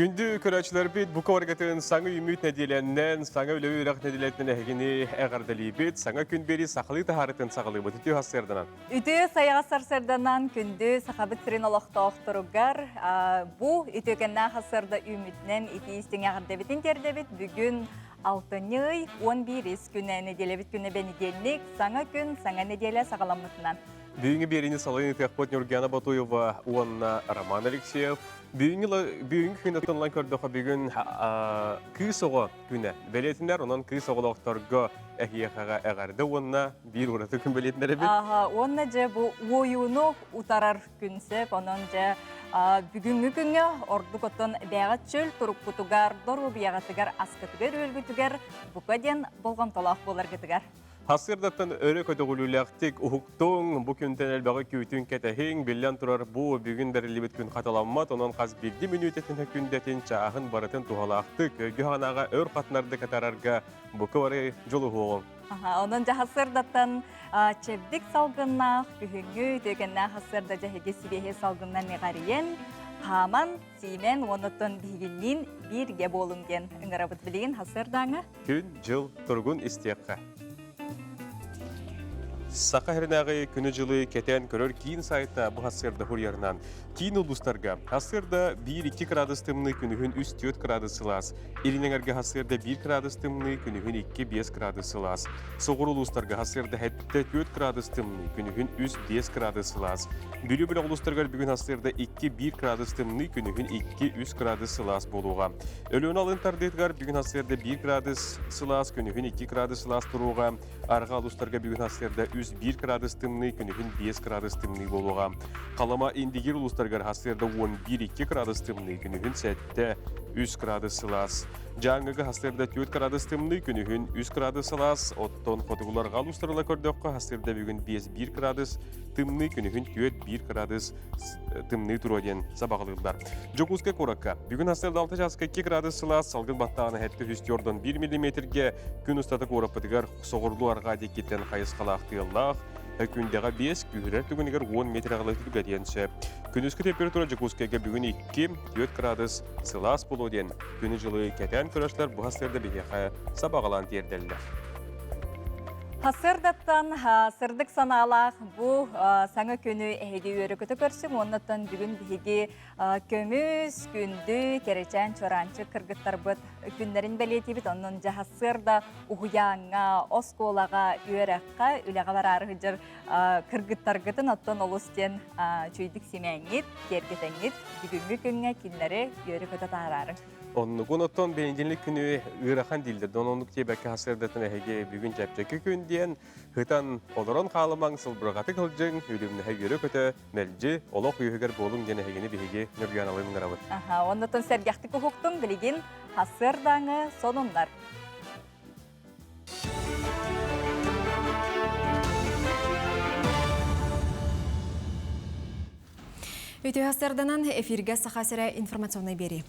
Күнді көрәчілер бет бұқа орғатын саңы үміт нәделеннен, саңы өлі үрақ нәделеттен әгені әғардалі бет, саңа күн бері сақылы тахарытын сақылы бұд. Үті хасырданан? Үті саяғасар сырданан күнді сақабыт сірін олақты оқтыруғар. Бұ үті кәнна хасырда үмітнен үті істің әғардабетін тердебет бүгін 6-й 11 күні неделебет күні бәнігенлік, саңа күн саңа неделе сағаламытынан. Бүгінгі беріне салайын тәқпот Нұргана Батуева, уанна Роман Алексеев. Бүгінгі күні тұнлан көрдіға бүгін күй соғы күні бәлетіндер, онан күй соғылықтарға әхияқаға әғарды, онна бір ұраты күн бәлетіндер бет? Онна же бұл ойуыны ұтарар күнсіп, онан же бүгінгі күні орды көттін бәғат чөл тұрып күтігар, дұру бияғатығар, асқытығар, өлгітігар, бұқа ден болған толақ болар кетігар. Хасырдаттан өрі көтіғіліләқтік ұхықтың бұ күнтен әлбағы көйтін кәтәхең білден тұрар бұ бүгін дәрілібет күн қаталаммат, онан қаз білді минутетін күндетін чағын барытын туғалақтық, өгі ғанаға өр қатынарды кәтарарға бұқы бары жолы ғоғын. Онан жа хасырдаттан чәбдік салғыннақ, күхіңі төгенна хасырда жәхеге сибеге салғыннан неғариен, Хаман, Симен, оныттын бігіннен бірге болынген үңірабыт білеген хасырдаңы? Күн, жыл, тұрғын істеққа. Сақа хәрінағы күні жылы кәтен көрір кейін сайтына бұл хасырда хұрярынан. Кейін ұлыстарға хасырда 1-2 градус тымны күнігін 3-4 градус сылас. Елінеңерге хасырда 1 градус тымны күнігін 2-5 градус сылас. Соғыр ұлыстарға хасырда 4 градус тымны күнігін 3-5 градус сылас. Бүлі-бүлі ұлыстарға бүгін хасырда 2-1 градус тымны күнігін 2-3 градус сылас болуға. Өліон алын тардетгар бүгін хасырда 1 градус сылас күнігін 2 градус сылас тұруға. Арға ұлыстарға бүгін хасырда 1 градус тымны күнігін 5 градус тымны болуға. Қалама индигер ұлыстарғар хасырда 11-2 градус тымны күнігін 7-3 градус сылас. Жаңығы хасырда 4 градус тымны күнігін 3 градус сылас. Оттон қотығыларға ұлыстарыла көрдіққа хасырда бүгін 5-1 градус тымны күнігін 4-1 градус тымны тұруден сабағылығылар. Жокузка қораққа. Бүгін хасырда 6 жасқа 2 градус сылас. Салғын баттағаны әтті үстерден 1 мм-ге күн ұстаты қорапытығар соғырлы арға декеттен қайыз қалақтығылақ. Күндегі 5, күйірер түгінігер 10 метр ағылығы түгәденші. Күнізгі температура Жокускаға бүгін 2-4 градус сылас болуден. Күні жылы кәтен көрішлер бұғастырды бейеқі сабағалан терделді. Хасырдаттан сырдық саналақ бұл саңа күні әйге өрі көті көрсім, оннаттан бүгін бігі көміз, күнді, керечен, чоранчы, кыргыттар бұд күндерін бәлеті біт, онын жаға сырда ұғияңа, осколаға, үйераққа, үліға бар арғы жыр кыргыттар ғытын, оттан олыстен чүйдік семәңет, кергетәңет, бүгінгі күнге күндері өрі көті тағарары. Оннығын оттон бейінденлік күні ұйрақан дилді. Дононлық тебәкі хасырдатын әйге бүгін жәпчәкі күнден ғытан олырын қалымаң сылбырғаты қылжың, үлімні әйгері көті мәлжі, олық үйігер болың ден әйгені бейге нүрген алымын ғарабыд. Оннатын сәргяқты құқықтың білеген хасырдаңы сонынлар. Өте хасырданан эфирге сақасыра информационный бері.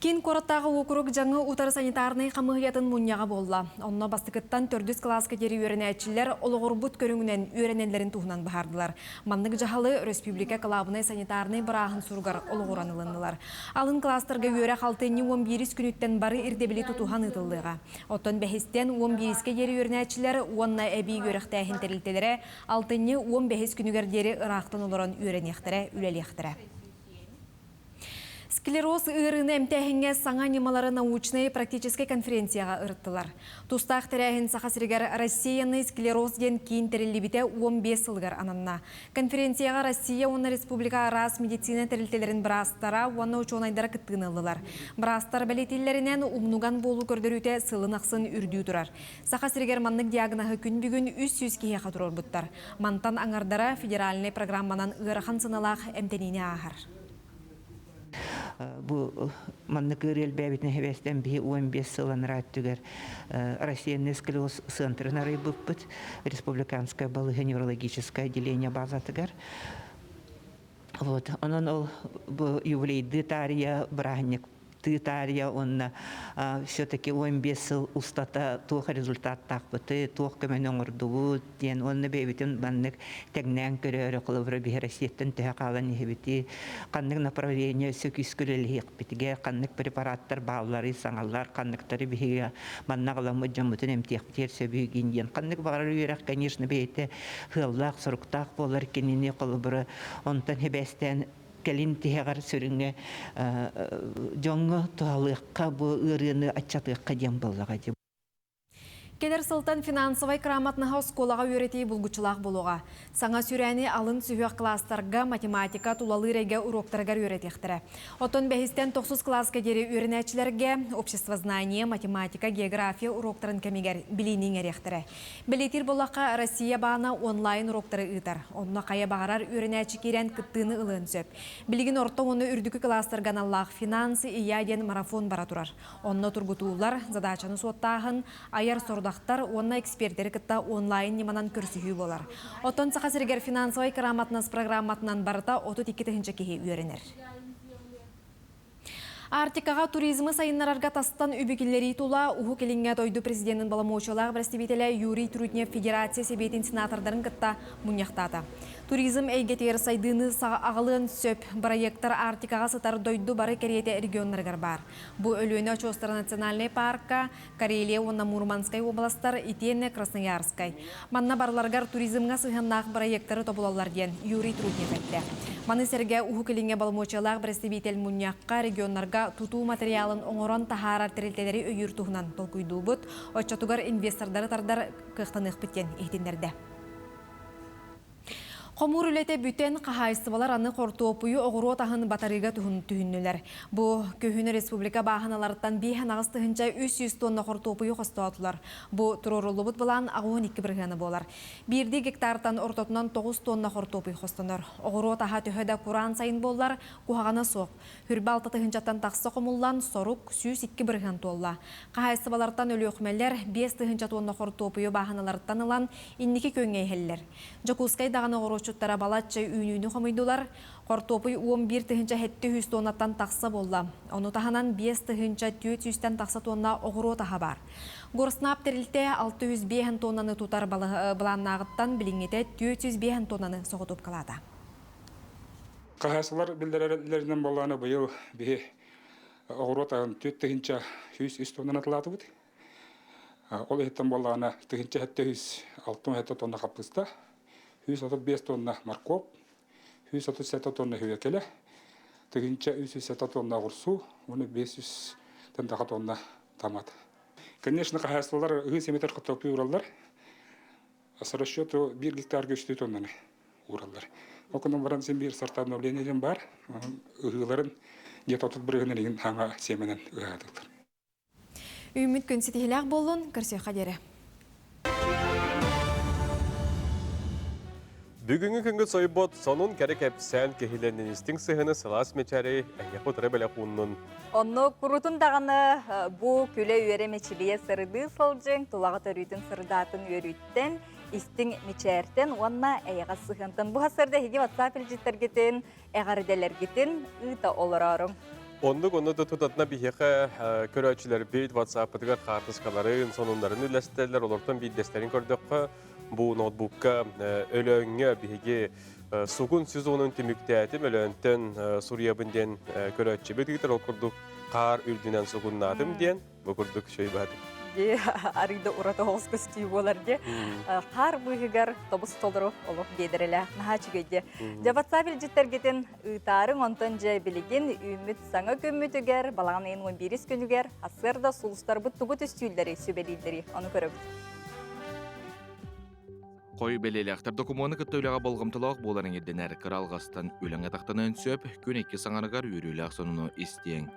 Кен қораттағы округ жаңы утары санитарный қамығыятын мұнияға болла. Онына бастықыттан 4 класска дері үйренәтшілер олығырбұт көріңінен үйренелерін туғынан бағардылар. Маннық жағалы республика клабыны санитарный бірағын сұрғар олығыранылындылар. Алын кластарға үйре қалтыны 11 күніттен бары ирдебілі тұтуған ұтылдыға. Оттан бәхістен 11-ке дері үйренәтшілер онына әбей үйректәхін тәрілтелері 6-15 күнігер дері ұрақтын олырын үйренектері үлелектері. Склероз ырыны әмтәхінге саңа немалары научный практический конференцияға ұрыттылар. Тустақ тәрәхін сақасыргар Россияны склероз ген кейін тәрілібіте 15 сылғар ананна. Конференцияға Россия оны республика арас медицина тәрілтелерін бірастара, оны учонайдары күттігінылылар. Бірастар бәлетелерінен умнуған болу көрдіріте сылын ақсын үрдүү тұрар. Сақасыргар маннық диагнағы күн бүгін 300 кейе қатырор бұттар. Мантан аңардара федеральный программанан ұрақан сыналақ әмтеніне ағар. Бу маннык ырел бәбитне хевестен би 15 сылын раттыгар Россиянный склероз центрына рыбыппыт республиканское неврологическое отделение базатыгар. Вот, онон ол ювлейды тария браганник тытария он все-таки 15 жыл устата тух результат тақпыты, тух көмен оңырдуы, ден онны бейбітін баннык тәгнән көрері қылывыры бейресеттен тәе қалан ехебеті, қаннык направление сөкіс көреліғік бітіге, қаннык препараттар бағылары, саңалар, қанныктары бейге манна қаламы жамытын әмтеқтер сөбүйген ден. Қаннык бағары үйерақ, конечно, бейті хыллақ, сұрықтақ болар кеніне қылыбыры, онтан хебестен келин тегар сүрүнгө жоңго туалыкка бу ырыны ачатыкка дем боллага деп. Келер сылтан финансовай грамотнаға сколаға үйрети bulguçulaq болуға. Саңа сүрәне алын сүйек класстарға математика тулалы реге уроктаргар үйретектірі. Отон бәхістен 9 класска дері үйренәчілерге общество знания, математика, география уроктарын кәмегер білейнің әректірі. Білетір болаққа Россия бағына онлайн уроктары ұйтар. Онына қая бағарар үйренәчі керен күттіні ұлын сөп. Білген орта оны үрдікі класстарған Аллах финансы ияден марафон бара тұрар. Онына тұргутулар задачаны соттағын аяр сорда онна эксперттері кітта онлайн неманан көрсігі болар. Отон сақасыргер финансовай грамотнас программатынан барыта 32-ші кеге үйренер. Артикаға туризмы сайынларарға тастан үбікілері тула ұху келінге тойду президентін баламоушылағы бірістебетелі Юрий Труднев Федерация себетін сенатордарын кітта мұнияқтады. Туризм әйгетер сайдыны ағылын сөп проекттар Артикаға сытар дойду бары Кореяте регионларғар бар. Бұ өлөне Чостар национальный парка, Карелия, онна Мурманскай областар, Итене, Красноярскай. Манна барларғар туризмға сығаннақ проекттары тобулалар ден Юрий Труднев әтті. Маны серге ұху келінге баламоушылағы бірістебетел мұнияққа регионларға туту материалын оңорон тахарар терелтелері өйір туғынан толкуйду бұд, отчатугар инвестордары тардар қықтанық біттен ехтендерді. Қомур үлете бүтен қағайыстыбалар аны қорты опуы оғыру отағын батарыға түхіннілер. Бұ көхіні республика бағаналарыттан бейхен ағыстығынша 300 тонна қорты опуы қосты атылар. Бұ тұрорылы бұд бұлан ағуын 2 бірғаны болар. Бірді гектартан ортотынан 9 тонна қорты опуы қостыныр. Оғыру отаға түхеді құран сайын болар, құғағана соқ. Хүрбі алтатығыншаттан тақсы қомылан сорук 102 бірған толла. Қағайыстыбалардан өлі өқмелер 5 тығынша тонна қорты опуы бағаналарыттан ылан иннекі көңейхеллер. Жокускай дағаны Чуттара балатча үйнүйні қомойдулар. Қортопый 11 тыхынча 700 тоннаттан тақса болла. Оны таханан 5 тыхынча 400 тақса тонна оғыру таға бар. Горснап терілте 605 тоннаны тутар баланнағыттан біліңете 405 тоннаны соғытып қалады. Қағасылар білдірерлерінен болғаны бұйыл бе оғыру тағын 4 тыхынча 100 тоннаны атылады бұд. Ол еттен болғаны тыхынча 706 тонна қапқыста. 135 тонна морков, 137 тонна хүйекелі, тігінші 170 тонна ғұрсу, оны 500 тонна томат. Конечно, қағасылар ғыз-еметер қыттаупи ұралар, с расчету 1 гектарға 3 тоннаны ұралар. Оқының баран сен бір сорт обновлениеден бар, ғыларын где-то тут бірігінен аңа семенен ғадылар. Үміт көнсетелік болын, көрсе қадері. Бүгінгі күнгі сойбот сонун кәрік әпсән кехиленін істің сығыны сылас мечәрі әйяқы тұры бәлі құнның. Онны күрутун дағаны бұ күлі үйері мечілие сырды сылжың, тұлағы төрүйтін сырдатын өрүттен, істің мечәртен, онна әйяға сығынтын. Бұ ғасырда хеге WhatsApp елжеттергетін, әғарыделергетін ұйта оларарың. Ондық оны да тұтатына бейеқі көрәчілер бейт WhatsApp-ытығар қартысқаларын, сонындарын үләстерлер, олардың бейдестерін көрдіқі. Бұл ноутбукка өлөңі бейге суғын сүз оның түміктәтім өлөңтін Суриябынден көрәтші бетігітер оқырдық қар үлдінен суғыннадым ден бұқырдық шөй бәді. Арыйда ұраты оғыз көстүй болар де. Қар бұйығығар тобыс толыру олық бедірілі наға чүгейде. Жабатсабіл жеттергетін ұйтарын онтан жай білеген үміт саңа көммітігер, балағын 11 күнігер, асырда сұлыстар бұт тұғыт үстүйлері, сөбелейлері, оны көріп. Қой белелектер документны көттөйліға болғымтылық боларын едденер қыралғастан өлің атақтанын сөп, күн 2 саңарығар үйрілік сонуны істең.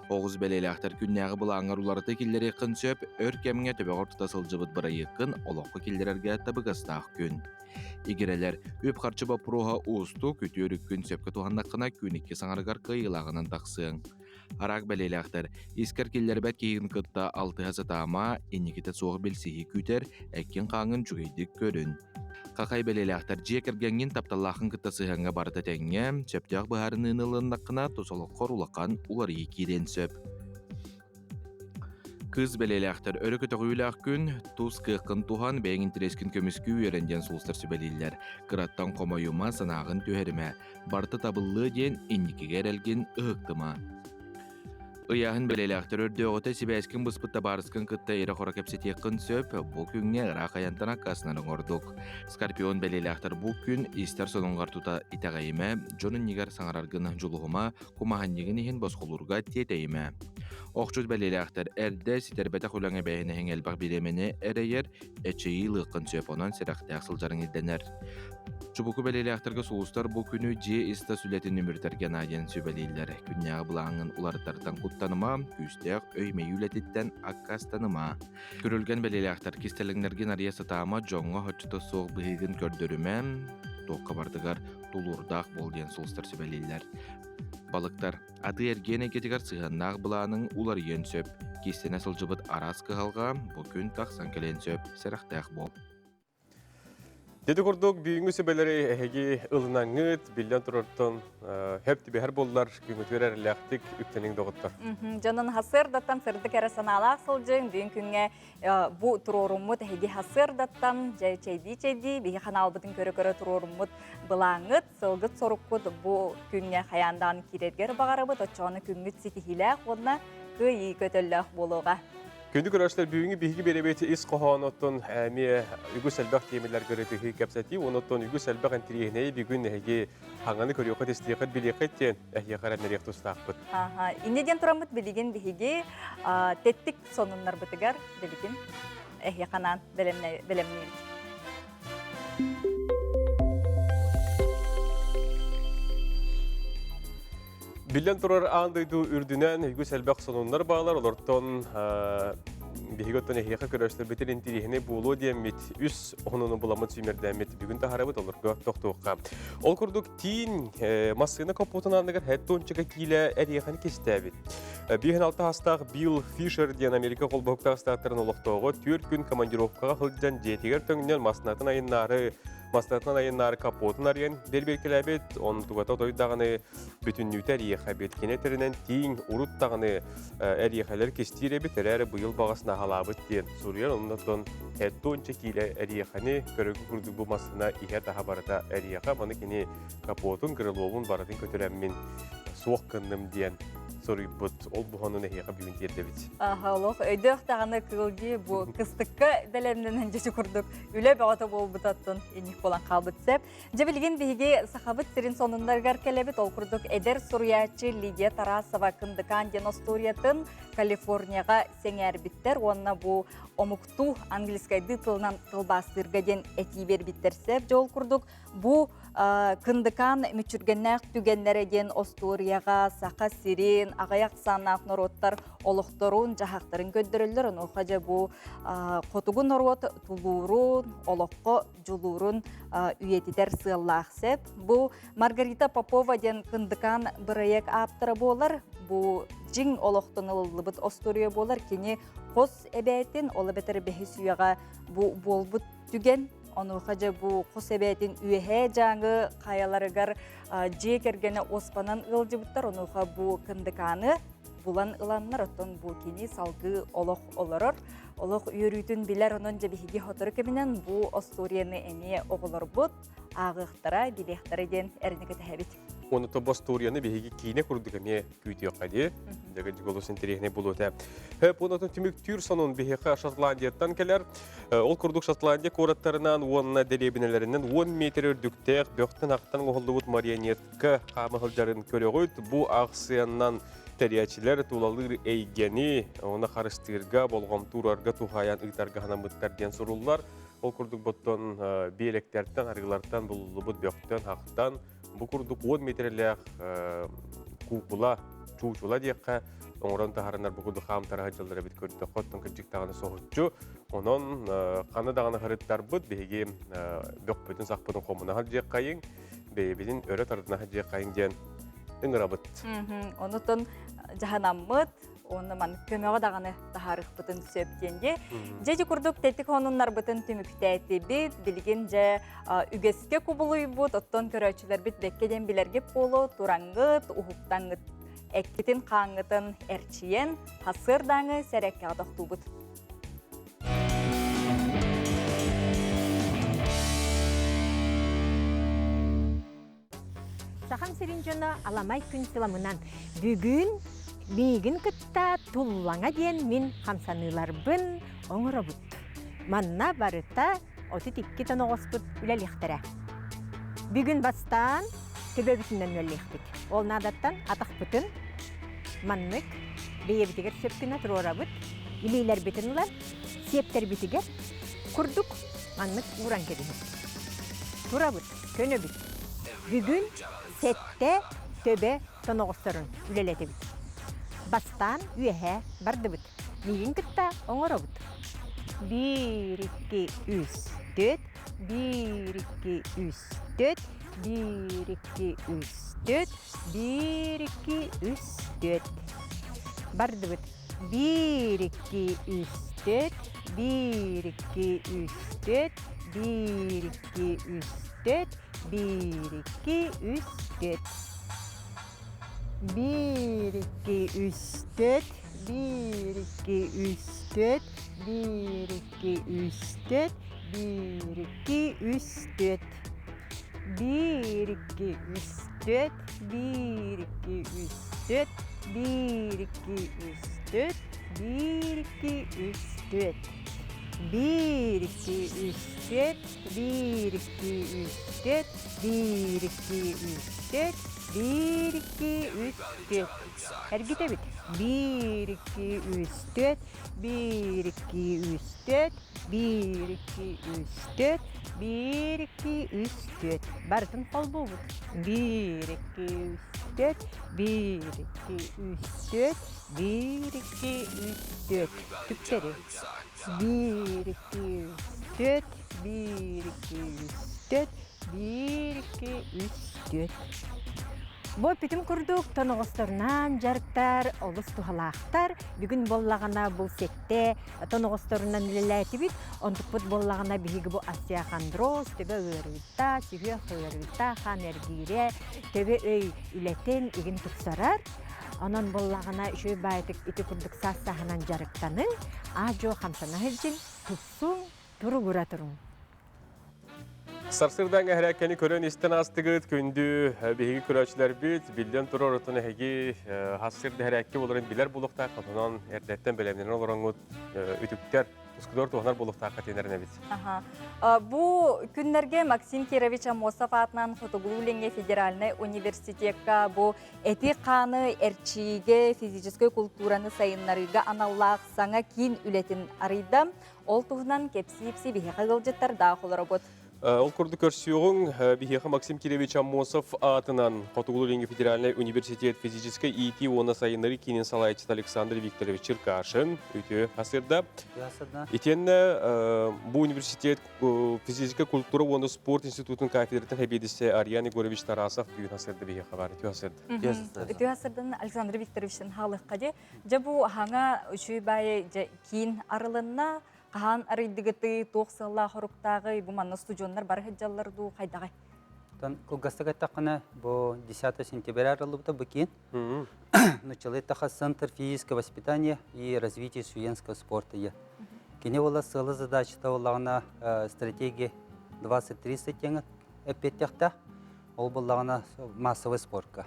Оғыз белелектер күннәғы бұл аңаруларды келдері қын сөп, өр кәміңе төбе ортыда сылжыбыт бұра екін олыққы келдерерге табығастақ күн. Игерелер өп қарчыба проға ұсту көтөрік күн сөпкі туғандаққына күн 2 саңарығар қиылағынан тақсың. Арақ белелектер, искер келдер бәт кейін күтті 6 ғазатама, енекеті соғы белсеге күтер, әккен қаңын жүгейдік көрін. Қақай белелектер жекергенген тапталақын күтті сығанға барды тәңе, сөптіғ бұхарын ұнылындақына тосылық қорулыққан улар екеден сөп. Kız beleleğler örü kötüğüylük gün, tuz kıqqın tuhan beyin intereskin kömüskü üyerenden sulstar sübeliller. Kırattan komayuma sanağın tüherime, bartı tabıllığı den inniki gerelgin ıhıktıma. Iyahın beleleğler ördüğüte sibeskin bıspıtta barıskın kıtta ere xorak hepsetiyekkın söp, bu künge ırak ayantanak kasnarın orduk. Skorpion beleleğler bu gün ister sonungar tuta itagayime, jonun nigar sanarargın juluğuma, kumahan nigin ihin boskulurga tieteyime. Oqçut beleleğler erde siterbete kulağına beyine elbaq bilemeni ereyer, eçeyi lıqın söp onan seraqtaq sılcarın ildener. Çubuku beleleğlerge soğustar bu günü C ista sületin nümürtergen ayen söbeleyler. Günyağı bulağının ularıtardan kuttanıma, küsteyaq öyme yületitten akkastanıma. Görülgen beleleğler kistelinglergin araya satağıma jonga hoçuta soğuk bıhigin kördürüme, toqqa bardıgar tulurdaq bolgen soğustar söbeleyler. Balıktar, adı ergene getigar sığannaq bulağının ular yen söp. Kistene sılcıbıt aras kıhalga, bugün taqsan kelen söp, seraqtaq bol. Dedi kurduk büyüğü sebeleri hegi ılınanıt, bilden turartan hep tibi her bollar güngüt verer lehtik üktenin doğuttar. Canın hasır dattan sırdık ara sanalaq sılcın, büyün künge bu turorumut hegi hasır dattan çeydi, bihi kanal bıdın körü turorumut bılağıt, sılgıt sorukkut bu künge hayandan kirerger bağarabıt, oçağını küngüt sitihilaq, onunla kıyı kötüllük buluğa. Gündük araçlar büyüğü bihigi berebeti is qohanotun hamiye ügü selbaq temirler göretihi kapsati, onotun ügü selbaq antiriyehneyi bir gün hegi hanganı körüyoqat istiqat biliqetten ehyaqaran neriyaq tustaqbıt. İnneden turamıt biligin bihigi tettik sonunlar bıtıgar biligin ehyaqanan bilemneyiz. Bilden turar andaydu ürdünen ügü selbaq sonunlar bağlar olorton bihigotten ehyaqa köröçler beter intirihine bulu diyemit üs onunu bulamut sümerdemet bugün taharabıt olur toqtuqqa. Ol kurduk tin masını kapotun andagar hetton çıka kile eryaxanı kestebit. Bihin altı hastaq Bill Fisher diyen Amerika kolbaqta hastaktарын oloqtoğu 4 gün komandirovkaga hılcan jetiger töngünden Mastatnan ayınları kapotun arayan delberkelebet, onun tugata toydağını bütünlüğüte eriyekabet. Keneterinden tiyin urut dağını eriyekalar kestirebet, ereri bu yıl bağısına halabıt diyen soruyor. Ondan hetton çekiyle eriyekanı körügü kurdu bu masına ihe daha barada eriyeka. Bana kini kapotun kırılovun baradın kötülenmin soğuk kındım diyen soruyu bud. Ol buhanın eriyeka büyün diyerdebit. Oğluk, öydüq dağını kılgi bu kıstıkka delemden öncesi kurduk. Üle bağıta bol butattın, enik olan kalbıt sep. Cebilgin bihigi sahabıt sirin sonundargar kelebit ol kurduk. Eder Suriyatçı Lidia Tarasova kındıkan denostoriyatın Kaliforniyaga senger bitter. Onunla bu omuktu Angliskaydı tılnan tılbastırga den etiber bitter sep. Jol kurduk. Bu kındıkan müçürgennek tügenlere den Osturiyaga, Saka Sirin, Ağayak sannak norottar oluqtorun, jahaqtарын köddürüller. Oxaca bu qotugun norot tulurun, oloqqa julurun üyetider sığallaq sep. Bu Margarita Popova den kındıkan bırayek aptara bolar. Bu jing oloqton ılıbıt Osturiya bolar. Kini qos ebetin ola beter behi suyaga bu bolbut tügen. Onu xaca bu qosebetin üyehe janğı qayalarıgar jekergene ospanan ılcıbıttar. Onu bu kındıkanı bulan ılanlar oton bu kini salgı oloq oloror. Oloq yürütün biler onun jebihigi hotoru keminen bu Osturiyani emiye oğulor bud. Ağıqtara, bilekhtara den erinike tehebit. Onu to Osturiyani bihigi kine kurduk emiye küytüyor qadi. Daga jigolosun terihine buluta. Hep onotun tümük tür sonun bihiqa Şotlandiyattan keler. Ol kurduk Şotlandiya koratlarından onunla delebinelerinden 10 metre ördüktek böqtün aqtan oğulluğut marionetka qamıqıljarın körüğüt. Bu aksiyandan teriyatçiler tulalır eygeni, ona qarıştırga, bolğam turarga, tuhayan ıtarga hanamıttar diyen sorullar. Ol kurduk botton biyeleklerden, arıgılardan, bululubut böqtün haqtan. Bu kurduk 10 metrelik kukula, çuğçula diyekka. Oğran taharınar bu kurduk ham tarahacılara bit kördü. Qottun kıcık dağını soğutçu. Onun kanı dağını harıttar bud, behegi böqpötün saqpötün komuna hal kayın. Beyebidin öre tarıdına hal kayın diyen ıngırabıt. Onutun jahanamıt, onu man kömeğe dağını taharıq bıtın söpkenge. Jeji kurduk tetik onunlar bıtın tümüktäti bit, bilgin je ügeske kubuluy bud, otton köröçüler bit bekkeden bilergep bolu, turangıt, uhuptangıt эккитин қаңытын әрчиен хасырдаңы сәрәкке адақтубыт. Сахан Сиринжона аламай күн сыламынан бүгін мейгін кытта туллаңа ден мен хамсаныларбын оңырабыт. Манна барыта 32 тон оғоспыт үләліқтірі. Бүгін бастан төбөбітінен үләліқтік. Ол надаттан атақпытын маннык бейебітігер сөпкіна тұрорабыт. Илейлер бітін ұлар, септер бітігер күрдік маннык уран кедіміз. Тұрабыт, көні біт. Бүгін сетте төбе тоноғыстырын үлелеті біт. Бастан үйәе барды біт. Мейін кітта оңыра біт. 1, 2, 3, 4, 1, 2, 3, 4, 1, 2, 3, 4, 1, 2, 3, 4. Барды біт. 1, 2, 3, 4, 1, 2, 3, 4, 1, 2, 3, 4, 1, 2, 3, 4. 1, 2, 3, 4, 1, 2, 3, 4, 1, 2, 3, 4, 1, 2, 3, 4. 1, 2, 3, 4, 1, 2, 3, 4, 1, 2, 3, 4, 1, 2, 3, 4. 1, 2, 3, 4, 1, 2, 3, 4, 1, 2, 3, 4, 1, 2, 3, 4. Әргіте біт. 1, 2, 3, 4, 1, 2, 3, 4, 1, 2, 3, 4, 1, 2, 3, 4. Барытын қол бұлбыт. 1, 2, 3, 4, 1, 2, 3, 4, 1, 2, 3, 4. Түптері. 1, 2, 3, 4, 1, 2, 3, 4, 1, 2, 3, 4. Бұл пітім күрдік тоноғыстарынан жарықтар, олыс тухалақтар. Бүгін боллағана бұл сетте тоноғыстарынан үлеләйті бит. Онтық бұд боллағана бігі бұл Асия Хандроз, төбе үйірвітта, сүйе үйірвітта, хан әргейре, төбе өй үләтен егін тұқсарар. Онан боллағана үшөй байтық үті күрдік сас-сахынан жарықтанын, ажо қамсана хеджін, тұпсың, тұру бұра тұрың. Сарсырдан әһәрәкәне көрөн истен астыгыт күндү биһиги көрөчүлөр бит билден турор отуна хеги хасырды әһәрәккә буларын билер булукта катынан эрдәттен белемнән олораңут үтүктер ускудор туганар булукта катенерне бит. Бу күннәргә Максим Кирович Амосов атынан Фотоглуленге федеральный университетка бу этиканы эрчиге физической культураны сайыннарыга аналлах саңа кин үлетин арыйда ол туһунан кепсипси биһи кагылжыттар да холорогот. Ол күрді көрсіуғын бихеха Максим Кирович Амосов атынан Фотоглуленге федеральный университет физической ИТ оны сайынары кейінен салайчыт Александр Викторович Черкашин өте асырда. Итенне бұл университет физическая культура оны спорт институтын кафедратын хабедісі Арьян Егорович Тарасов бүйін асырды бихеха бар. Өте асырды. Өте асырдан Александр Викторовичтің халық қаде. Жабу хаңа үші бай кейін арылынна Қан арыйдыгыты, тоқсылла құруқтағы, бұманны студионлар бар хеджалларду қайдағай? Кылгастыга тақына бұл 10 сентября арылыбыда бұкен. Началый тақа Центр физического воспитания и развития студенческого спорта. Кене ола сылы задачыта олағына стратегия 2030 теңі әппеттіқта. Ол болағына массовый спортқа.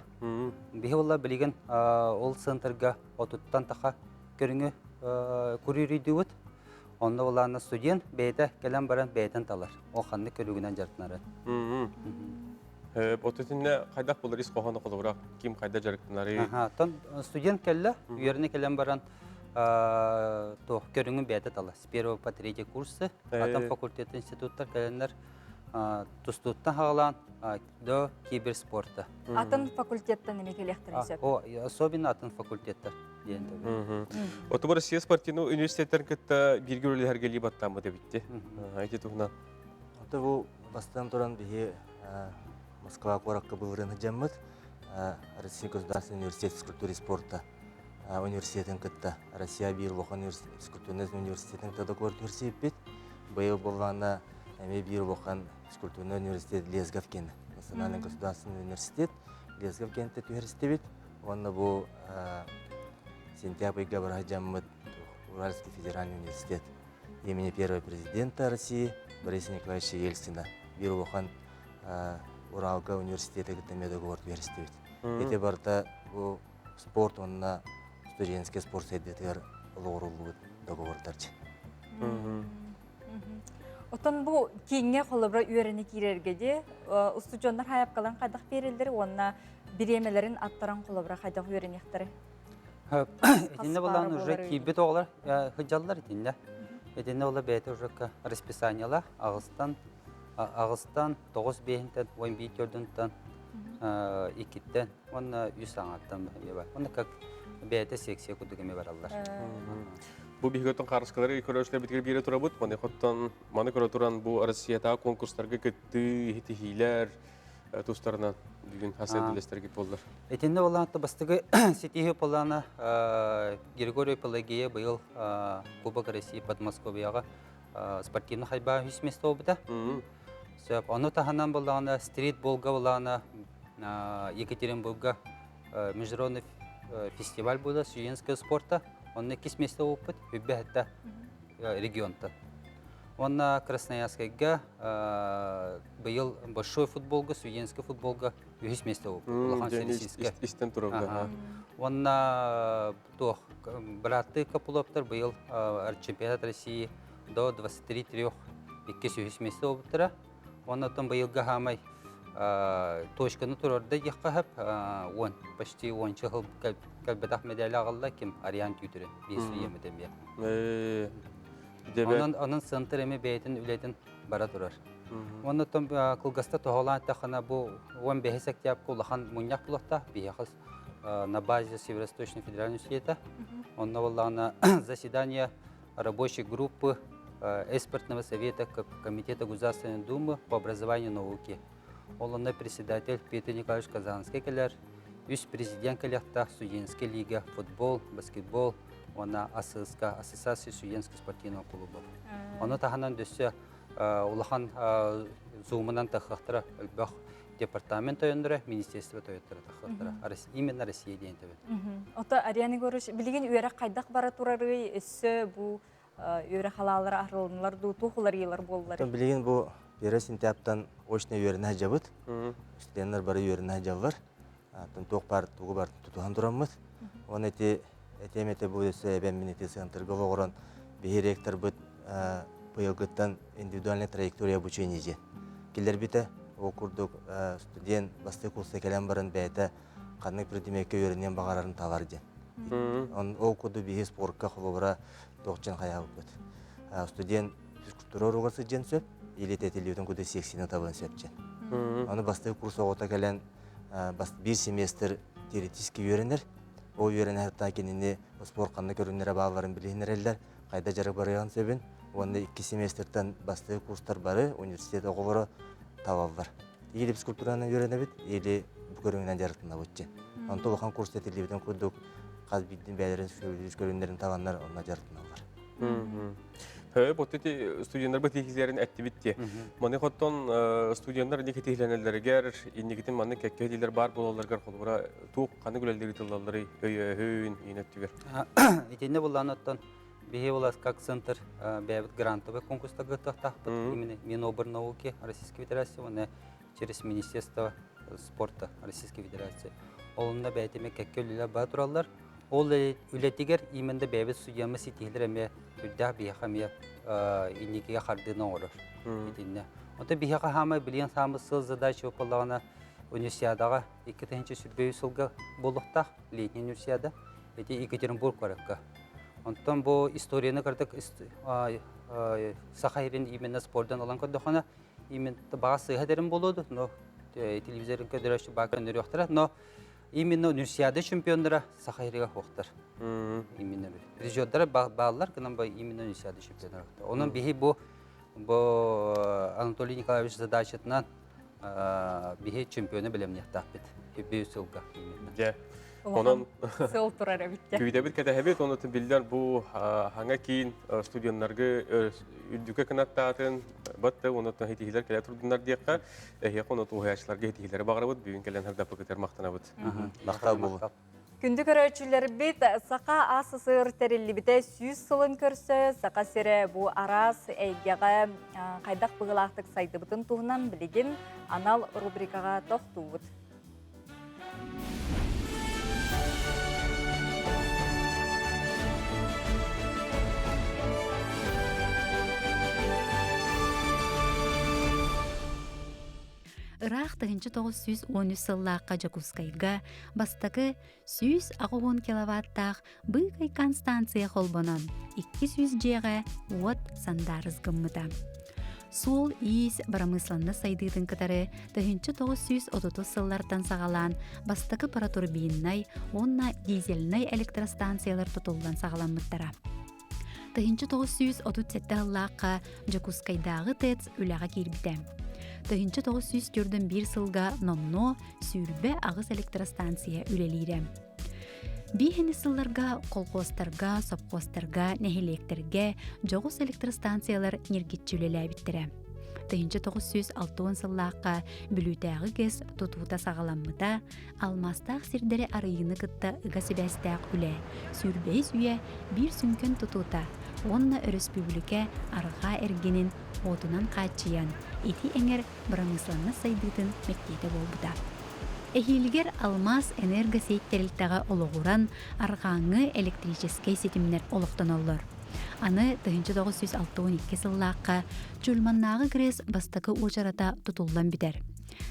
Бе ола білеген ол центрға отуттан тақа көріңі көрірейді өт. Онда оларына студент бейді келен баран бейден талар. Оқанды көрігінен жартынары. Отутинне қайдақ болар ис қоғаны қолығырақ? Ким қайда жарықтынары? Студент келі, үйеріне келен баран көрігін бейді талар. С 1 по 3 курсы, атын факультет институттар келендер тұстуттан қағылан до киберспорта. Атын факультеттен неме келектір есеп? Особенно атын факультеттер. Оты бар Россия спортивный университеттерін кітті бірге өлі әргелі баттамы деп бітті. Айте тұғынан. Оты бұл бастан тұран бігі Москва қораққа бұлырын жаммыд. Россия государственный университет физкультуры и спорта университетін кітті. Россия бір боқан физкультурный университетін кітті көрді көрсеп бет. Бұл болғана әме бір боқан физкультурный университет Лезгов кені. Национальный государственный университет Лезгов кенті түйерісті бет. онна бу сентябрьга бара жаммыт Уральский федеральный университет имени первого президента России Бориса Николаевича Ельцина. Бир охан Уралга университеті гітеме договор берістебет. Ете барда бу спорт онна студенческий спорт сайдетер лоғырулы договордарчы. Отон бу кеңе қолыбыра үйеріне кирергеде, устучондар хайап қалан қайдақ берілдері, онна биремелерін аттаран қолыбыра қайдақ үйерінектері? Этинне болан уже кибет оғылар, хыджалар этинне. Этинне ола бәйті уже расписаниялар, Ағыстан 9 бейінтен, 11 төрдінтен, 2-тен, онна 100 аңаттан бар. Онна как бәйті сексия күдігіме бар аллар. Бу бигөтөн карышкалары көрөшлөр биткер бире тура бут. Маны хоттон, маны көрө туран бу Россияда конкурстарга кетти, хитихилер тустарынан бүгүн хасадилестерге болдур. Этинне боланты бастыгы сетихи полана Григорий Пелагея быйыл Кубок России Подмосковьяга спортивный хайба 100 место обыда. Оны таханан болана стритболга болана Екатеринбурга международный фестиваль было студенческого спорта. Он 2 места опыт, выбегает регион-то. Он на Красноярского был большой футболга, студенческая футболга, 2 места опыт. Истен турага. Он на браты Капулоптер был чемпионат России до 23-3, 2 места опыта. Он на том был Гахамай. Точка натурарда яққахып, почти 10 жыл кәлбетақ медалі ағалла кем ариан түйдірі, бейсі емеден бе. Оның сынтыр еме бәйтін үлетін бара тұрар. Оны том қылғаста тоғалан тақына бұл 15 октябрь құлақан мұнияқ бұлақта, бейқыз на базе Северо-Восточного федерального университета. Онна болағына заседание рабочей группы экспертного совета Комитета Государственной Думы по образованию и науке. Олонный председатель Петр Николаевич Казанский келер, президент келерта студенческая лига, футбол, баскетбол, она ассоциация студенческих спортивных клубов. Оны таханан дөсі улахан зумынан тахақтыра үлбақ департамент ойындыры, министерство тойыттыры тахақтыра. Именно Россия дейін төбет. Ота арияны көріш, білген үйері қайдақ бара тұрары, өссі бұл үйері қалалары арылынлар, туғылар елар болылар. Білген бұл Бері сентябрьтан очный үйеріне жабыт. Студенттер бары үйеріне жабылар. Тоқ бар, туғы бар тұтуған тұрамыз. Оны әте бұл өсі әбән минеті сығантырғы оғыран бейіректер бұд бұйылғыттан индивидуальный траектория обучение же. Келер біті оқырдық студент басты курсы кәлем барын бәйті қанық бірдемекі үйерінен бағарарын талар же. Оқырды бейі спортқа құлыбыра тоқчан қаяғы бұд. Студент физкультура ұрғасы жен сөп. Или тетелеудің көді сексені табын сөпчен. Оны басты курс оғыта кәлен бір семестр теоретический үйерінер. Ол үйерінер әрті кеніне спорт қанны көрінері бағаларын білейінер әлдер. Қайда жары барыған сөбін. Оны 2 семестртен басты курстар бары университет оғылары табалдар. Или физкультураны үйеріне біт, или көріңінен жарытына бұтчен. Оны толыған курс тетелеудің көдік қаз биддің бәлерін көрінерін табанлар онына жарытына бар. Боттети студенттер бу тихизлерин активитте. Маны хоттон студенттер не кетиленелергер, иннегитин маны кеккедилер бар болаларгар холбура тук каны гүлелдери тыллалары өйөн инеттибер. Итинне булланоттон бие булас как центр бәбит грантовый конкурста гытахтах именно Миноборнауки Российской Федерации, он через Министерство спорта Российской Федерации. Олында бәйтеме кеккелилер бар тураллар. Ол үлетигер именно бәбит судьямы сетилер эме үрдәх бияхамия инникеге хардына орыр. Онда бияха хамы билен самы сыл задача опалағына универсиадаға 2-ші сүрбеу сылға болуқтақ летний универсиада, Екатеринбург барыққа. Онтан бұл историяны кірдік Сахайрин именно спорттан алан көрдіқана именно баға сыйғадерін болуды, но телевизорын көдірәші бағын өрі оқтыра, но именно универсиада чемпиондары Сахайрига хоқтар. Именно режиоддары бағалар кынан именно универсиада чемпиондары хоқтар. Оның бейі бұл Анатолий Николаевич задачатынан бейі чемпионы білемнеқтақ бет. Бейі сылға именно. Онан сыл турар әбітте. Күйдәбіт кәтәхәбет, онытын білдер бұл хаңа кейін студенттарға үрдікі кінаттатын бәтті, онытын хетихилер кәлі тұрдынлар дейққа, әйек онытын ұғаяшыларға хетихилері бағыра бұд, бүйін кәлін әрдапы көтер мақтана бұд. Мақтау болу. Күнді көрөчүлер бит сақа асысыр териллибите 100 сылын көрсө, сақа сире бу арас эйгеға қайдақ бұғылақтық сайдыбытын туғынан білеген анал рубрикаға тоқтуғыт. Ырах 1913 сыллаққа Жакускайга бастакы 100 ағуын киловаттақ бұйқайқан станция холбонан 200 жеға от сандарыз гыммыда. Сол ис барамысланны сайдыдың кытары 1930 сыллардан сағалан бастакы паратурбиннай, онна дизельнай электростанциялар тұтылдан сағаламыттара. 1937 сыллаққа Жакускайдағы тэц үліға кербді. 1941 сылга номно сүрбе ағыс электростанция үлелейрі. Бейхені сылларға қолқостарға, сопқостарға, нәхелектерге жоғыс электростанциялар нергетчүлелі әбіттірі. 1960 сыллаққа бүлітәғі кес тұтуыта сағаламмыда, алмастақ сирдері арыйыны кытта ыға себәстәқ үлі, сүрбей сүйе бір сүнкен тұтуыта, онна республика арыға әргенін отунан қачыян, ити әңер бұрамысланны сайдытын мектейді болбыда. Эхилгер алмаз энергосейттерілтіға олығыран арғаңы электрический сетімнер олықтан олыр. Аны 1962 сыллаққа чүлманнағы грес бастықы ұжарата тұтылдан бітер.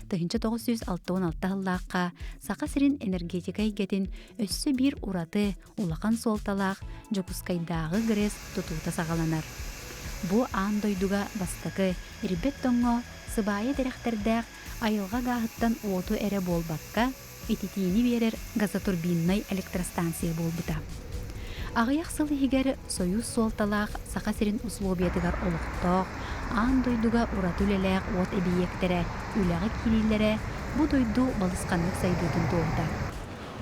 1966 сыллаққа сақа сирин энергетика егетін өссі бір ураты улақан солталақ Жакускайдағы грес тұтуыта сағаланар. Бұ андойдуға бастықы ирбет тоңо сыбайы дәрәқтердәқ айылға ғағыттан оту әрі болбаққа ететейіні берер газотурбиннай электростанция болбыта. Ағаяқ сылы егер союз солталақ сақа сирин условиятыгар олықтоқ, аң дойдуға ураты үлеләқ от әбейектері, үләғі келейлері бұ дойду балысқанлық сайдыдың тоғыда.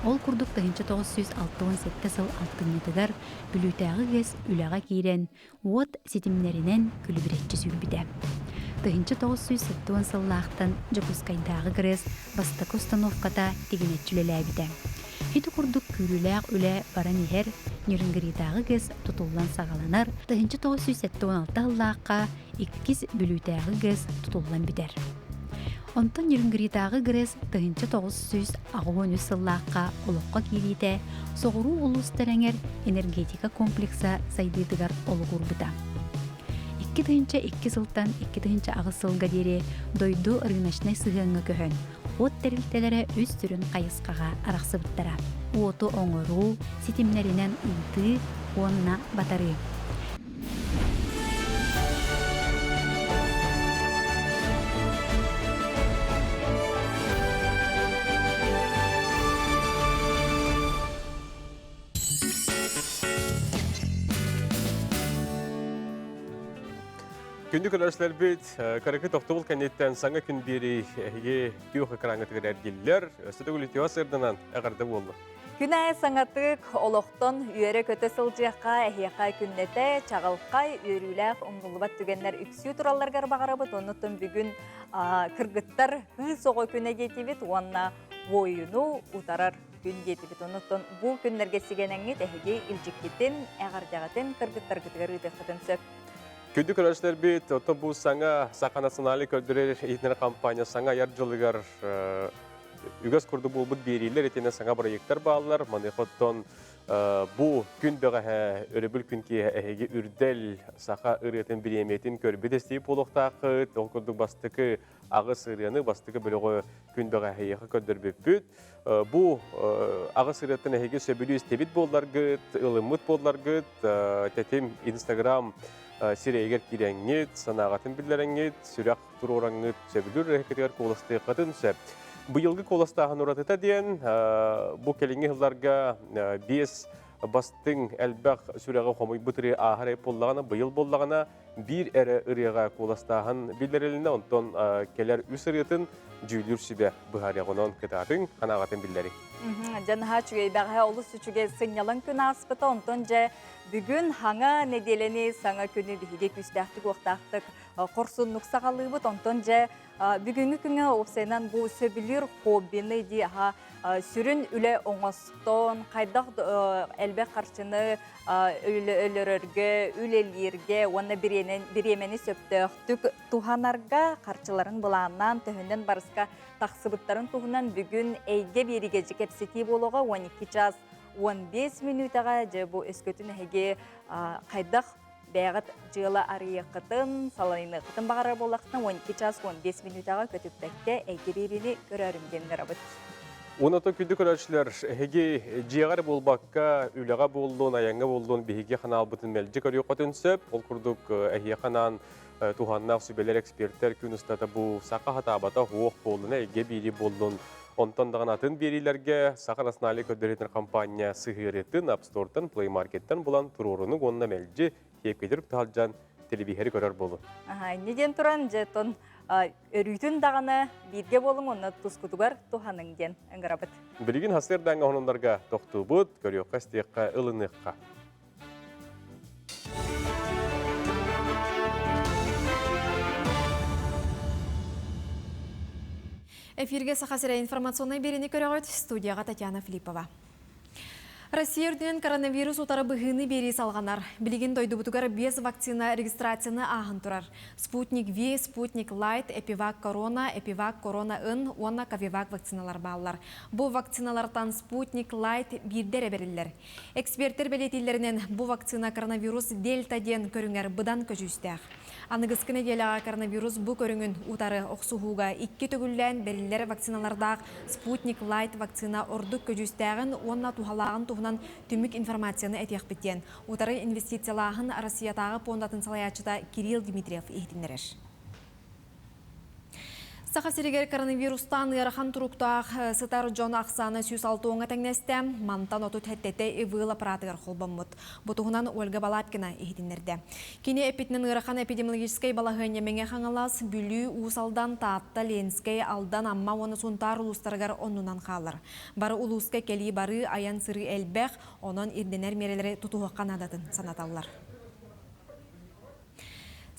Ол күрдік 1967 сыл 6-нетігар бүлітәғі кес үләға кейрен от сетімнерінен күлібіретчі сүрбіді. 1970 сыллақтан Жакускайдағы грес бастық установката тегенетчілелі әбіді. Хиті күрдік күріләқ үлә баран ехер нерінгіритағы кес тұтылдан сағаланар 1976 сыллаққа 2 бүлітәғі кес тұтылдан бідер. Онтан нерінгіритағы грес 1913 сыллаққа олыққа келейді соғыру ұлыстарыңер энергетика комплекса сайдыдығар олығыр бұда. 2 сылтан 2 ағыз сылға дере дойду рынашнай сығыңы көхін. От тәрілтелері өз түрін қайысқаға арақсы бұттара. Оту оңыру, сетімлерінен ұйты, онына батары. Күнді көрәшілер бет, қарақы тоқтығыл кәнеттен саңа күн бері күйіқ экраңытығыр әргелілер, өсті үлітеуа сырдынан әғарды болды. Күн әй саңатық олықтон үйері көті сылжияққа әйеқай күннеті чағылқай үйріләқ ұңғылыбат түгенлер үксі тұраларғар бағарабыт, оныттың бүгін кіргіттар соғы күні кетебет, онына ойыну ұтарар күн кетебет. Оныттың бұл күнлерге сигенәңет әйеге үлжіккетін, әғардағатын кіргіттар күтігер үтіққытын сөп. Күнді көрәшілер бет, оты бұл саңа Сақа националы көдірер етінер компания саңа яр жылығар үгіз күрді бұл бұд берейлер етіне саңа проекттар бағалар. Манықоттон бұл күн бәға өребіл күнке әйге үрдел Сақа үретін біреметін көрбеді стейіп олықтақыт. Ол күрдің бастықы ағыз үрені, бастықы біліғі күн бәға әйге көдір бөппіт. Бұл ағыз үретін әйге сөбілі істебет болларғыт, ылымыт болларғыт, тәтем Инстаграм сирейгер киреңет, санағатын білдереңет, сүрәқ тұрораңет, сөбілір рәкетігер қолысты қатын сөп. Бұйылғы қолыстағын ұратыта дейін, бұл келіңі ғыларға 5 бастың әлбәқ сүрәғы қомай бұтыры ағырай боллағына, бұйыл боллағына бір әрі үріға қолыстағын білдереліне, онтон келер үс ұретін жүйілір сүбе бұхаряғынан кытатын қанағатын білдері. Жаныға чүгей бәғі олыс үчүге сынялан күн аспыты онтон же бүгін хаңа неделені саңа күні біхеге күстәқтік оқтақтық қорсынлық сағалыбыт онтон же бүгінгі күні опсайнан бұл сөбілер хоббины де сүрін үлі оңостон қайдақ әлбе қаршыны өлірерге, үлелерге, оны біремені сөптіқтік туханарға қарчыларын бұланнан түхінден барысқа тақсыбыттарын туғынан бүгін әйге беріге жекепсеті болуға 12 час 15 минутаға же бұл өскөтін әйге қайдақ бәғіт жылы арияқытын, салайны қытын бағары болақтың 12 час 15 минутаға көтіптәкке әйге беріні көрәрімден ғырабыт. Онато күнді көрәшілер әйге жиғар болбаққа, үліға болуын, аяңға болуын бейге қанал бұтын мәлді көрі қотын сөп, ол күрдік әйге қанан туғаннақ сүбелер эксперттер күн ұстаты бұл сақа хатабата хуық болуына әйге бейді болуын. Онтандағын атын берилерге Сақар Аснали көддіретін компания сығыретін, апстортын, плеймаркеттен бұлан тұрорының онына мәлді епкедіріп талжан телевихері көрер болу. Неден тұран жетон өрүйтін дағаны бірге болың, оны тұскутуғар туханың ден әңгірабыт. Білген хасырдаңға онындарға тоқты бұд, көріоққа стеққа, ылыныққа. Эфирге сақасыра информационный берені көріғыт, студияға Татьяна Филиппова. Россия үрдінен коронавирус ұтары бұғыны бері салғанар. Білген дойды бұтығар 5 вакцина регистрацияны ағын тұрар. Спутник V, Спутник Light, Эпивак Корона, Эпивак Корона Н, онна Кавивак вакциналар балылар. Бұл вакциналардан Спутник Light бірдері берілер. Эксперттер белетелерінен бұл вакцина коронавирус дельта ден көріңер бұдан көжістәқ. Анығысқыны делаға коронавирус бұл көріңін ұтары оқсуғуға 2 төгіллән берілер вакциналардақ Спутник Light вакцина ордық көжістәғін, онна тухалағын туғынан түмік информацияны әтеқ біттен. Ұтары инвестициялағын Россиятағы пондатын салаячыда Кирилл Дмитриев ехтінереш. Сақасырегер коронавирустан ұярахан тұруқтақ сытар Джон Ақсаны 106 оңа тәңнесті мантан оту тәттәті евыл аппаратығыр қолбамыд. Бұтығынан Ольга Балапкина ехетінерді. Кені әпетінің ұярахан эпидемиологическай балағын емеңе қаңалас бүлі ұсалдан таатта ленскай алдан амма оны сұнтар ұлыстарғар онынан қалыр. Бары ұлысқа келі бары аян сыры әлбәқ, онын ирденер мерелері тұтуғаққан адатын санаталылар.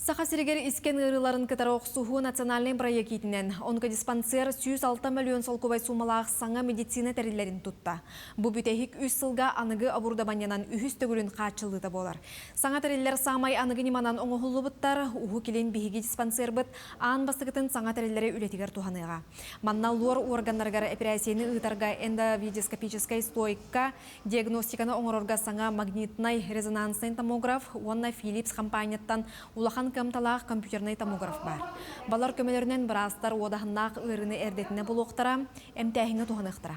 Сақасырегер искен ұрыларын кітары оқсуғы национальный проектінен онкодиспансер 106 миллион солкубай сумалақ саңа медицина тәрелерін тұтта. Бұ бүтәхік 3 сылға анығы абурдабанянан үхіс төгілін қачылыды болар. Саңа тәрелер сағмай анығы неманан оңығылы бұттар, ұғы келен бейгі диспансер бұт, аң бастығытын саңа тәрелері үлетігер туғаныға. Манна лор органларғар операцияны ұйтарға эндовидоскопическай стойкка, диагностиканы оңырорға саңа магнитнай резонансный томограф, онна Philips компанияттан улахан камталақ компьютерный томограф бар. Балар көмелерінен бірастар одағыннақ ұрыны әрдетіне бұл оқтара, әмтәхіңі туғанықтыра.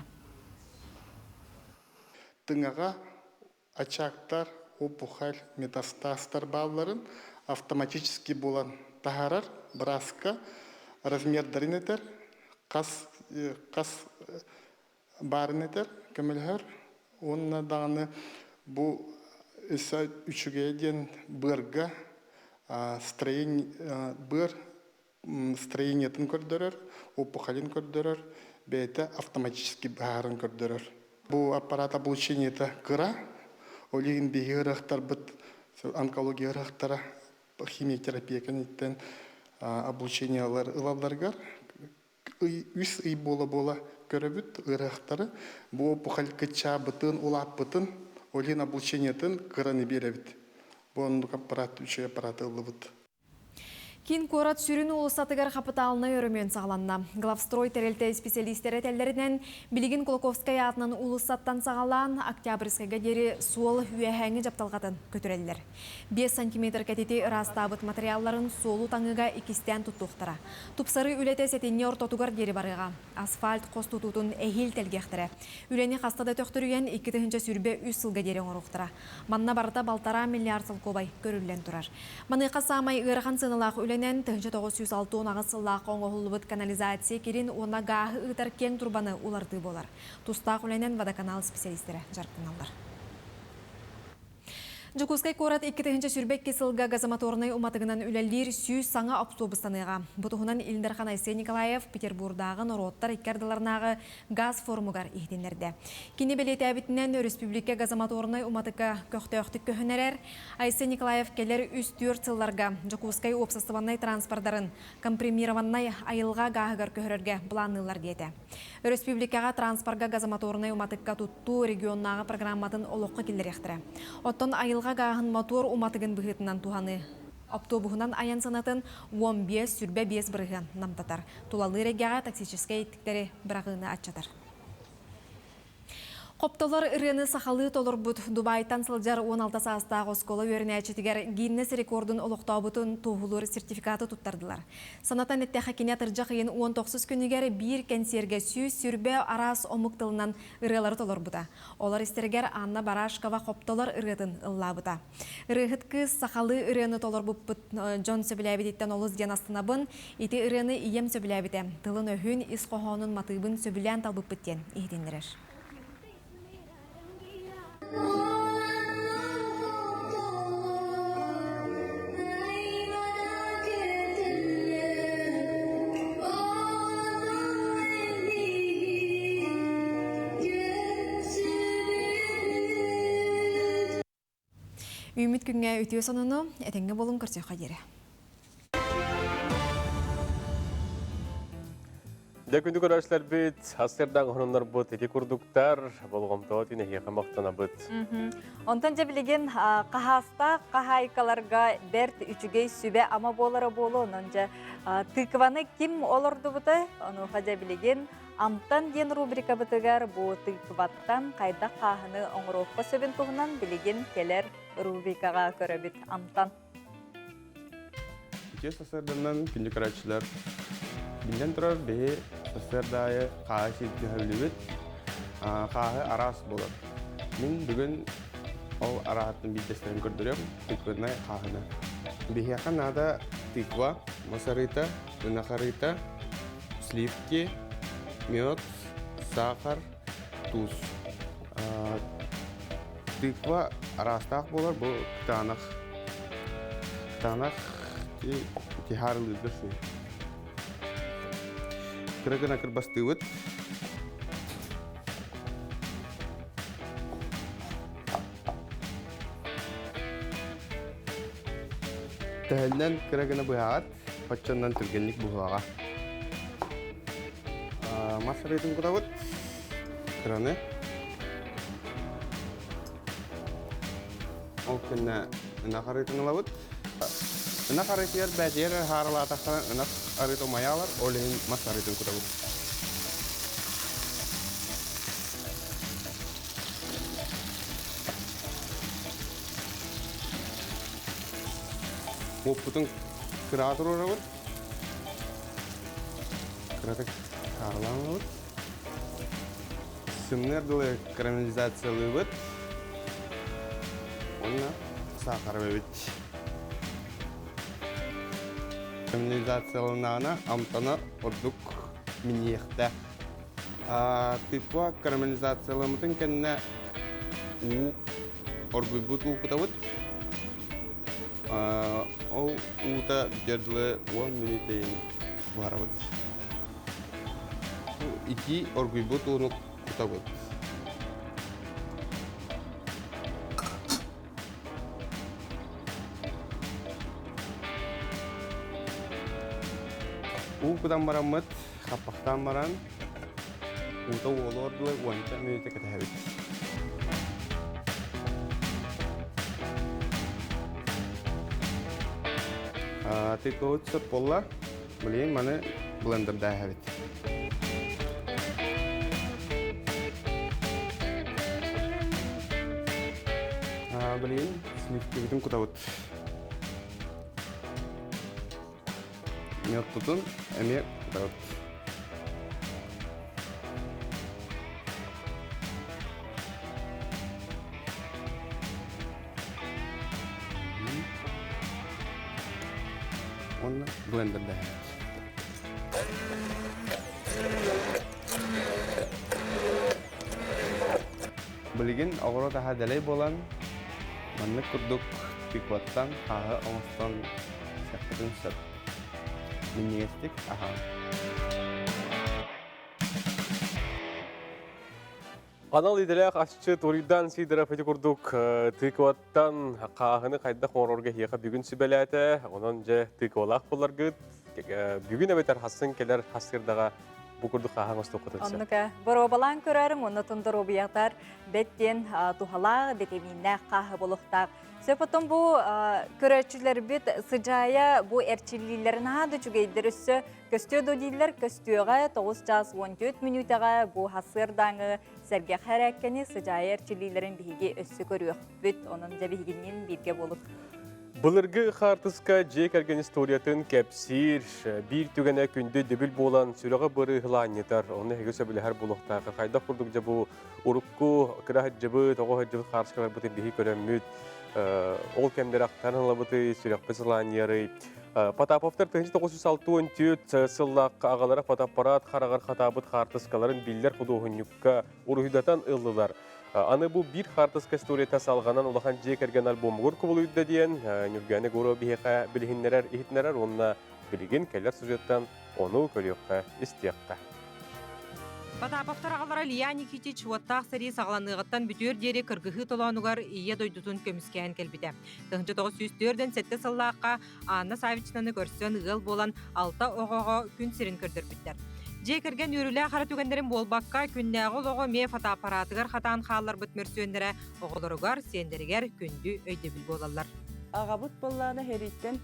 Тыңаға очақтар, опухоль, метастастар балларын автоматически болан тағарар, бірасқа размердарын етер, қас барын етер, көмелер. Онына дағыны бұл үшіге ден бірға строениетін көрдірір, опухолин көрдірір, бәйті автоматически бәрін көрдірір. Бұл аппарат облучениеті қыра, олеген бейгі ұрықтар бұд, онкология ұрықтара, химиотерапия кәнеттен облучениялар ұлаларғар, үс үй бола-бола көрібіт ұрықтары, бұл опухоль күтча бұтын, ұлап бұтын, олеген облучениетін қыраны беребіт. Бұл аппарат, үші аппараты ұлыбыт. Кин корат сүрін улысатығар қапыталына өрімен сағаланна. Главстрой тәрелті специалистері тәлдерінен Билигин Колоковская атынан улысаттан сағалан Октябрьскайға дері суол үйәхәңі жапталғатын көтірелілер. 5 сантиметр кәтеті растабыт материалларын солу таңыға икістен тұттуқтыра. Тупсары үлеті сәтенне ортотуғар дері барыға. Асфальт қос тұтутын әхил тәлгектірі. Үлені қастада төқтірген 2-тігінші сүрбе 3 сылға дерен ұрықтыра. Манна барыта балтара миллиард сыл кобай көрілен тұрар. Манықа самай ұрған сынылақ үленен 1906 ағысылақ оңғылыбыт канализация керін ona гағы ұтар кен турбаны уларды болар. Тустақ үленен водоканал специалистері жарқыналар. Жукускай корат 2-нче сүрбек кесылга газомоторный уматыгынан үлелдер сүйіз саңа автобустаныға. Бұтығынан Илдархан Айсен Николаев Петербурдағы нороттар иккардыларнағы газ формугар ихтенлерді. Кені белеті әбітінен республика газомоторный уматыға көқтөқтік көхінерер. Айсен Николаев келер үст-4 сылларға Жукускай опсастываннай транспордарын компримированнай айылға ғағығар көхірерге бұланылар деді. Республикаға транспорга газомоторный уматыға тұтту регионнағы программатын олыққа келер ектірі. Оттон айылға ғағын мотор уматыгын бұғытынан туғаны. Автобуғынан аян санатын 15 сүрбе 5 бірігін намтатар. Тулалы регияға токсическай еттіктері бірағыны атчатар. Қоптолар ырыны сақалы толыр бұд Дубайтан сылжар 16 састағы осколы өріне әчетігер Гиннес рекордын олықтау бұтын тоғылыр сертификаты тұттардылар. Санатан әтті хакинят ыржақ ең 19 күнігер бір кәнсерге сүй сүрбе арас омықтылынан ырылары толыр бұда. Олар істергер Анна Барашкова қоптолар ырытын ылла бұда. Ырығыт кыз сақалы ырыны толыр бұд Джон сөбіләбедеттен олыз ден астына бұн, еті ырыны ием сөбіләбеде. Тылын өхін ис қоғанын матыбын сөбілән талбып біттен ехденлерер. Үміт күнге өтіе сонуну әтенге болын көрсе қадері. Дәкүнді көрәшілер біт, астырдан ғынынлар бұд, еті күрдіктар, болғымтау тіне еқі мақтана бұд. Онтан жабілеген қағаста қағайкаларға бәрт үчігей сүбе ама болары болу, онынжа тыкваны кім олырды бұты, оны қажабілеген Амтан ден рубрика бұтығар бұ тыкваттан қайда қағыны оңыроққа сөбін тұғынан білеген келер рубрикаға көрі біт Амтан. Үте сасырдынан күнді көрәтшілер Бинден тұрар бе сасырдайы қағы сетті хөлібіт, қағы арас болар. Мен бүгін ол арағаттың бейдестерін көрдірем, тыкванай қағыны. Бейхеқан ада тыква, масарыта, үнақарыта, сливки, мед, сахар, туз. Тыква арастақ болар, бұл ктанақ. Ктанақ тихарлы дұрсы. Кірігін акыр басты өт. Тәлінен кірігіні бұяғат, патчаннан түргенлік бұғаға. Масарайтын құда өт. Кіріні. Ол кені үна қарайтын ұла өт. Үна қарайтын бәдер харыла атақтан үна арыто маялар, олейін масарайтын құда өт. Опытың кіратыр ора өт. Кіратық харылан өт. Сымнер дұлы карамелизациялы өт. Онна сахар өт. Карамелизациялынағына амтана ордук миниекті. Тыква карамелизациялымытын кәніне орбы бұт ұқыта өт. Ол ұта бітерлі 10 минутайын бұғара өт. Ики орбы бұт ұны құта өт. Uğudan maramıt, kapaktan maran, uğuda oğulordu, 10 minute kata habit. Tiko utsat polla, beliin mana blenderda habit. Beliin sливки bütün kutavut. Miyot tutun, emir kutavut. Onu blenderda habit. Bilgin, ağırı daha delay bolan Манны курдук пикваттан хаа оңостон сәккәтен сәп. Минестик аха. Анал иделек ашчы туридан сидера фети курдук тыкваттан қағыны қайда қоңырорға хияқа бүгін сүбәләті, онын же тыквалақ болар гыд, бүгін әбетер хасын келер хасырдаға бұл курдук қағын осты оқытырсы. Оннука боробалан көрәрің, оны тұндар обияқтар беттен тухалақ, бетеминнәк қағы болуқтақ. Сөпотон бұл көрәтшілер бет сыжая бұл әрчілілерін ады жүгейдер үсі көстөдо дейлер көстөға 9:14 минутаға бұл хасырдаңы сәрге қәрәккені сыжая әрчілілерін бігі өссі көріөк бүт, оның да бігінен бірге болып. Бұлырғы қартысқа жек әрген историятын кәпсір, бір түгені күнді дөбіл болан сүріға бұры ғыланетар. Оны әгі сөбілі әр болуқтағы. Қайда құрдық жабы ұрыққы, кірағыт жабы, тоғы жабы қарсықалар бұтын бігі көрәммүд. Ол кәмдер ақтан ғылабыты сүріқ пәсіланеры. Патаповтар 1964 сыллақ ағалары фотоаппарат қарағар қатабыт қартысқаларын білдер құдуғынюкка ұрығыдатан ұлылар. Аны бұл бір қартысқа историята салғанан олақан жек әрген альбомығыр көбілуйді дейін, нүргәні көрі бейеқа білігінлерер, ехітнерер, онына білігін кәлер сюжеттан оны көріққа істеққа. Патаповтар ағалара Лия Никитич уаттақ сәрі сағаланығыттан бүтер дері кыргығы толануғар ие дойдутун көміскәйін кәлбіді. 1904-ден сәтті сыллаққа Анна Савичнаны көрсен ғыл болан алта оғоға күн сірін көрдір біттер. Жей кірген үрілі қара түгендерін болбаққа күннәғы олығы ме фотоаппаратығар қатан қалар бұтмерсөндері оғылырығар сендерігер күнді өйдебіл болалар. Ағабыт болланы хереттен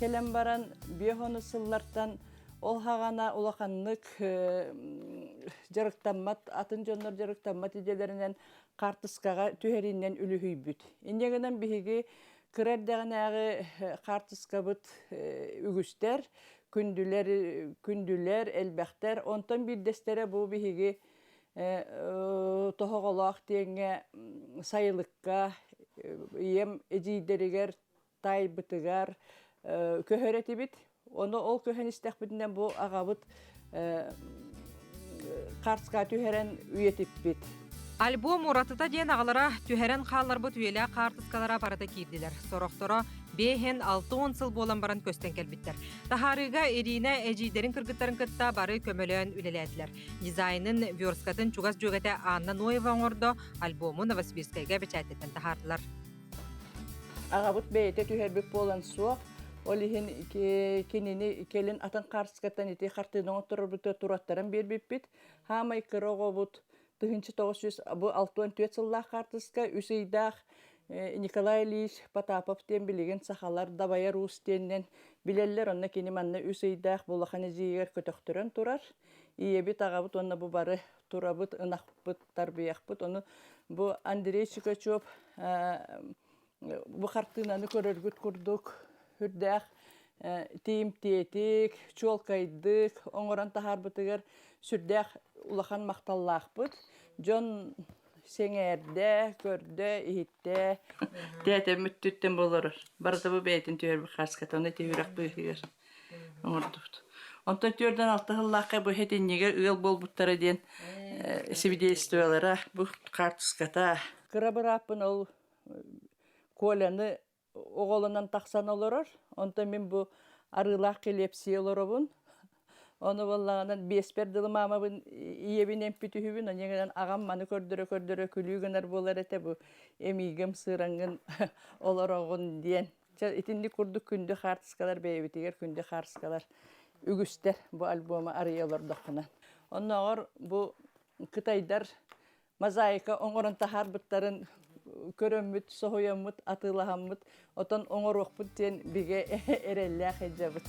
келем баран бейхоны сыллартан ол хағана улақанлық жарықтанмат, атын жонлар жарықтанмат иделерінен қартысқаға түхерінен үлі хүйбіт. Индегенен бігі кірердеген әғы қартысқа бұт үгістер, күндүлер, элбәқтер, онтан билдестері бұл бігі тоғылақ теңе сайылыққа, ем эжидерігер, тай бұтығар, көхөреті біт. Оны ол көхен істәқ бітінден бұл ағабыт қартысқа түхерен үйетіп біт. Альбом уратыта ден ағалара түхерен қалар бұт үйелі қартысқалара барыда кейділер. Сорақтора бейхен 6-10 сыл болан баран көстен кәлбіттер. Тахарыға Ирина әжейдерін кіргіттарын кітта бары көмөлен үлеләділер. Дизайнын верскатын чугас жөгеті Анна Ноева оңырды альбому Новосибирскайға бечәттетін тахардылар. Ағабыт бейте түхербек болан суақ, ол ехен кенені келін атын қарсықаттан ете қартының отырыр бұты тұраттарын бербеппет. Хамай кырығы бұт 1964 сыллақ қартысқа үсейдақ Николай Ильич Потапов тен білеген сақалар Дабая Рус теннен білелер, онна кені манна үсейдақ болақаны жиегер көтіқтірін тұрар. Иебет ағабыт, онна бұ бары тұрабыт, ынақпыт, тарбияқпыт. Оны бұ Андрей Чикачев бұ қартынаны көрергіт күрдік, хүрдәқ, тейім тетік, чолқайдық, оңыран тахар бұтығыр сүрдәқ улахан мақталлақпыт. Жон сеңерде, көрді, ихитте. Тәті мүттіттен болырыр. Барыда бұл бәйтін түйер бұл қарсқат, оны түйірек бұйығыр. Оңырдыпты. Онтан түйерден алтығыллаққа бұл хетеннеге ұйыл бол бұттары ден свидетельстволары бұл қартысқата. Қырабыраппын ол коляны оғылынан тақсан олырыр. Онтан мен бұл арылақ келепсі олырыбын. Оны боллағынан бесперділі мамабын иебін әмпіті хүбін, онегінен ағам маны көрдірі күлігінер болар әті бұл емейгім сыраңын олар оғын дейін. Етінді күрді күнді қартысқалар, бәйбетігер күнді қартысқалар үгістер бұл альбомы арыялар доқынан. Оны оғыр бұл Қытайдар мозаика оңырын тахар бұттарын көрөммүт, соғойаммыт, атылағаммыт, отан оңыр оқпыт ден біге әрелі әқеджабыт.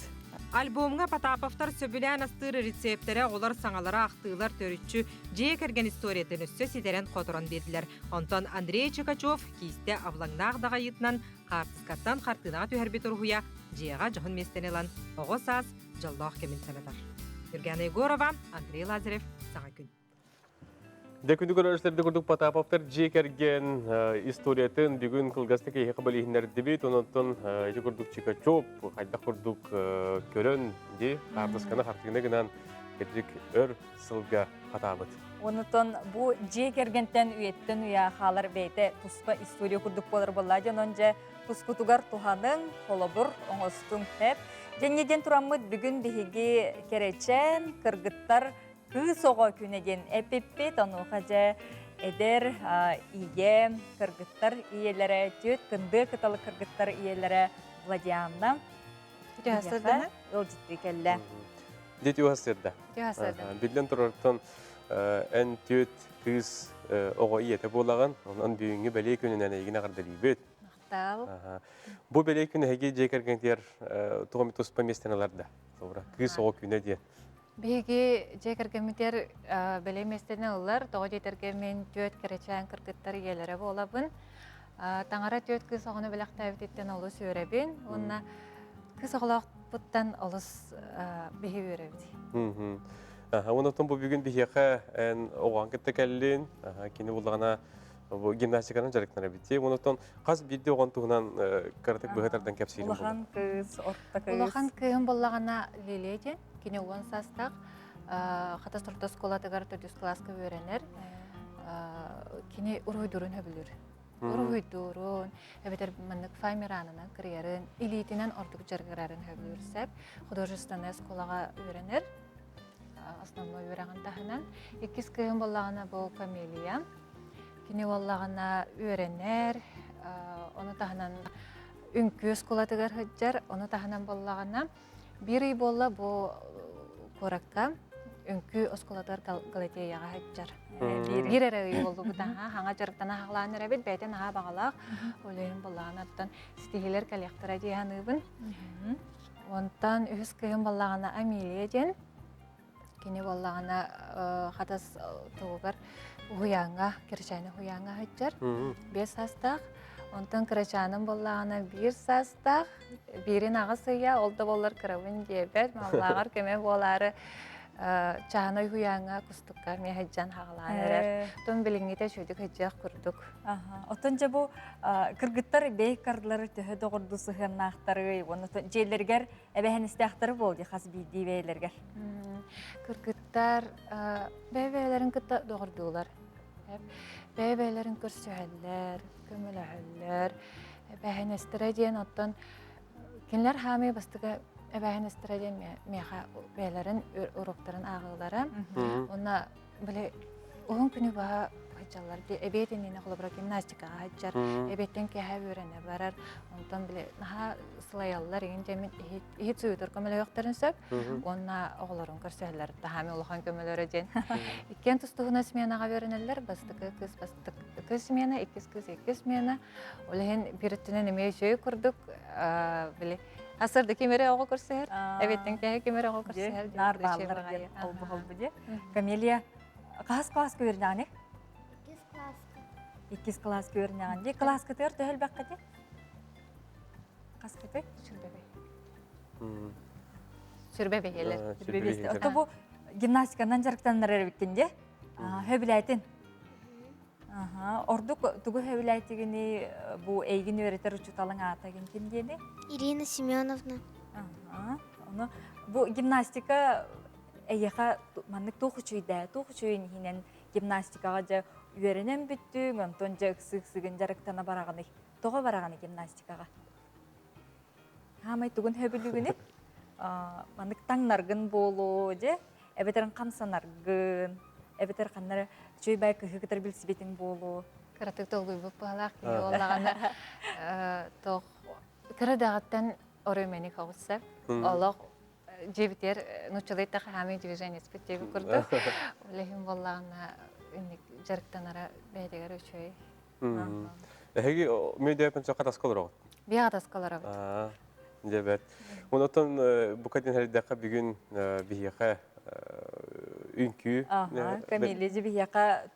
Альбомға Потаповтар сөбілән астыры рецептері олар саңалара ақтығылар төрітші жек әрген историятын өссө сидерен қотыран берділер. Онтан Андрей Чикачев кейсте авлаңнағдаға етінен қартысқаттан қартынаға түйәрбет ұрғуя жеға жоғын местенелан оғы саз жаллақ кемін санатар. Юргена Егорова, Андрей Лазарев, Саңа күн. Дәкүнді көрершілерді күрдік Потаповтар жек әрген историятын бүгін қылғасты кейі қабылығынлер дебет, онытын жек күрдік Чикачев, қайда күрдік көрін де қартысқаны қартығына гынан кәдік өр сылға қатабыд. Онутон бу же кергентен үйеттен уя халар бейте туспа история курдук болар болла жон онже тускутугар туханын холобур оңостун хеп. Женеден тураммыт бүгүн биһиги керечен кыргыттар кыз ого күнеген эпиппи тонуха же эдер ие кыргыттар иелере түт кынды кыталы кыргыттар иелере Владианна. Тюхасырдана? Ол житти келле. Дети уасырда. Тюхасырда. Билден турартон эн түт кыз ого иете болаган, онан бүгүнгү беле күнүнөн эгине кардырыбыт. Тал. Бу беле күнү heги жекергентер тугами туспа местеналарда. Туура. Кыз ого күнү де. Биги жекергемитер беле местене улар, тоо жетерге мен төт керечен кыргыттар иелере болабын. Таңара төт кыз огону белектебиттен олус өребин. Онна кыз оголоктан олус биги өребит. Онотон бу бүгүн бихиэхэ оған кетте келлин, кини буллагана бу гимнастиканын жарыктары битти. Онотон каз бирди оған тугунан каратык быгытардан кепсилин болду. Улахан кыз, орта кыз. Улахан кыйын боллагана лилеже, кини уан састак, хата сорта сколатыгар төдүс класска өренер, кини уруйдурун хөбүлүр. Уруйдурун, эбетер мындык файмиранынан кырьерин, илитинен ордук жаргырарын хөбүлүрсеп, художественная сколага өренер. Основной өрәгән тахынан. Иккис кыйын боллагана бу камелия. Кини боллагана өренер, оны тахынан үнкү сколатыгар хыджар, оны тахынан боллагана бир ый болла бу коракка үнкү осколатыгар галатеяга хыджар. Бир эрэ болду бу таха, хаңа жарыктана хагланыр эбит, бәйтен аға багалак, олейин боллаганаттан стихилер коллектора дияныйбын. Онтан үс кыйын боллагана Амелия ден. Кини боллагана хатас тугар хуянга, керчаны хуянга хыджар. 5 састак. Онтан керчанын боллагана 1 састак. Бирин агысыя, олда боллар кырабын дебет, маллагар кеме болары чаной хуянга кустуккар ме хыджан хагаланыр. Тон билиңите шөдүк хыджак курдук. Отонча бу кыргыттар бей карлары төһө догорду сыхыннактары, оны жерлергер эбехенистяктары болду хас биди бейлергер. Кыргыттар бебелерин кытта догордулар. Бебелерин көрсөһөллөр, көмөлөһөллөр, бехенестире диен оттон кинлер хами бастыга бехенестире диен меха бейлерин уроктарын агылары. Онна биле он күнү ба хыджалар эбетинин холобра гимнастикага хыджар, эбеттен кеһе өренө барар. Онтон биле наха слаяллар инде хит сүйдөр көмөлөктөрүн сөп, онна оголорун көрсөһөлөр тахами улахан көмөлөрө ден. Иккен тустугуна сменага өренелер, бастык кыз смена, иккис кыз икки смена. Олehen бириттинен эме жөй курдук, биле асырды кемере ого көрсөһөр, эбеттен кеһе кемере ого көрсөһөр. Нар балдар олбу де. Камелия кас класс көрнәне? 2 класс көрнәгән. Ди класс кытыр төһел баккыты. Каскыты сүрбебей. Сүрбебей елер. Сүрбебей. Ото бу гимнастиканан жарыктаннар эрбиккенде. Хөбүләйтин. Ордук тугу хөбүләйтигини бу эйгин өретер учуталың атагын ким диде? Ирина Семеновна. Оны бу гимнастика эйха маннык тухучуйда, тухучуйын хинен гимнастикага же үйренен бүттүң, онтон же сыгын жарыктана бараганы. Тога бараганы гимнастикага. Хамай тугун хөбүлүгүнү маннык таңнаргын болу же, эбетерин камсанаргын, эбетер каннары чөйбай кыгытыр билсибетин болу. Каратык толгуй буп балак, оллагана тог кырадагаттан орөмени кагысып, олог жебитер нучалайта хами движение спектеги курду. Олехим боллагана жарыктанара бәйдегер өчөй. Эги медиапен чаката сколорог. Бията сколорог. Дебет. Онотон букадин хәлдәкә бүгүн бихиәкә үнкү. Камиле бихиәкә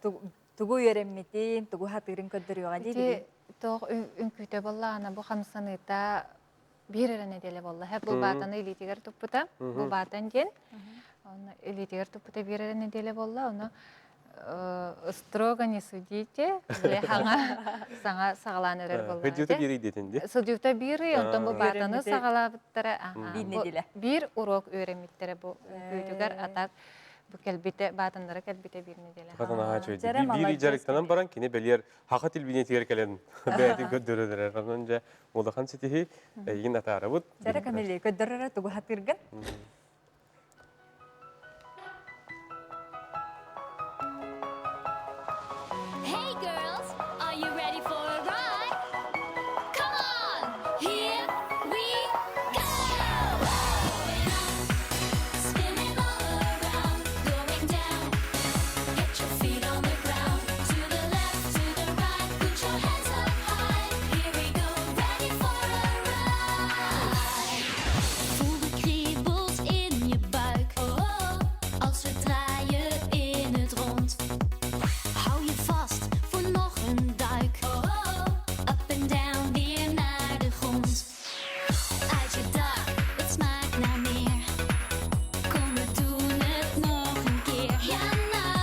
тугу йөрәммитин, тугу хатырын көддөрүгә диде. Тог үнкүтә боллагана бу хамсаныта биререн неделе болла. Хәп бу батаны илитигер туппута, бу батан ген. Оны илитигер туппута биререн неделе болла, оны строго не судите, биле саңа сагаланырыр болла. Хөдүтә бири детинде. Судюта бири, онтон бу батаны сагалаптыра. Бир неделе. Бир урок өйрәмиттәре бу күтүгәр атак бу келбите батындары келбите бир неделе. Хатын аға чөйді. Бiri жарықтанан баран кене бәлер хақа тілбіне тегер кәлен бәйті көддірілер. Ранын жа молдақан сетихи егін атары бұд. Жара Камилия көддірірі туғы хатыргын. Hey girls, are you ready for a ride? Come on, here we go. Going up, spinning all around, going down. Get your feet on the ground. To the left, to the right, put your hands up high. Here we go, ready for a ride. Voel de kriebels in je buik. Als we draaien in het rond. Hou je vast voor nog een duik. Up and down, weer naar de grond. Uit je dak, het smaakt naar meer. Kom, we doen het nog een keer. Ja, nou.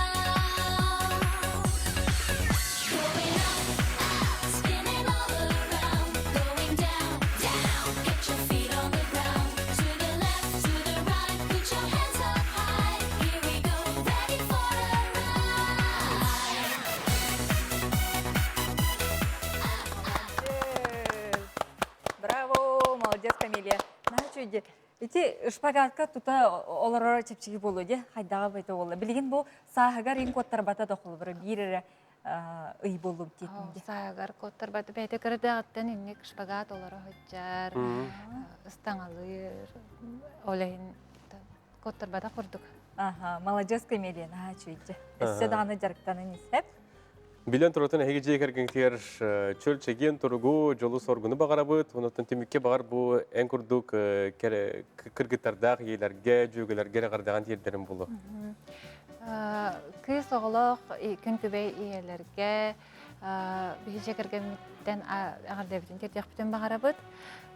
Going up, up, spinning all around. Going down, down. Get your feet on the ground. To the left, to the right. Put your hands up high. Here we go, ready for a ride. Браво, молодец, Камилия. Чөйді. Эти шпагатка тута олар чепчиги болу де, хайдаға байты олы. Білген бұл сағығар ең коттар бата доқылы бір бейірі үй болу бітетінде. Сағығар коттар баты бәйті кірдіғаттан үннек шпагат олары хөтчар, ыстаңалыр, олайын коттар бата құрдық. Молодец, Камилия. Чөйді. Әссе дағаны жарықтаны несеп. Билен тұратын әйге жекергендер чөл чеген тұрғу жолы соргыны бағара бұд. Онықтан темекке бағар бұл ән күрдік кіргіттардақ елерге, жөгелерге ғардаған тердерін бұлы. Кыз оғылық күн көбей иелерге бейі жекергенден ағардабетін тердек бүтін бағара бұд.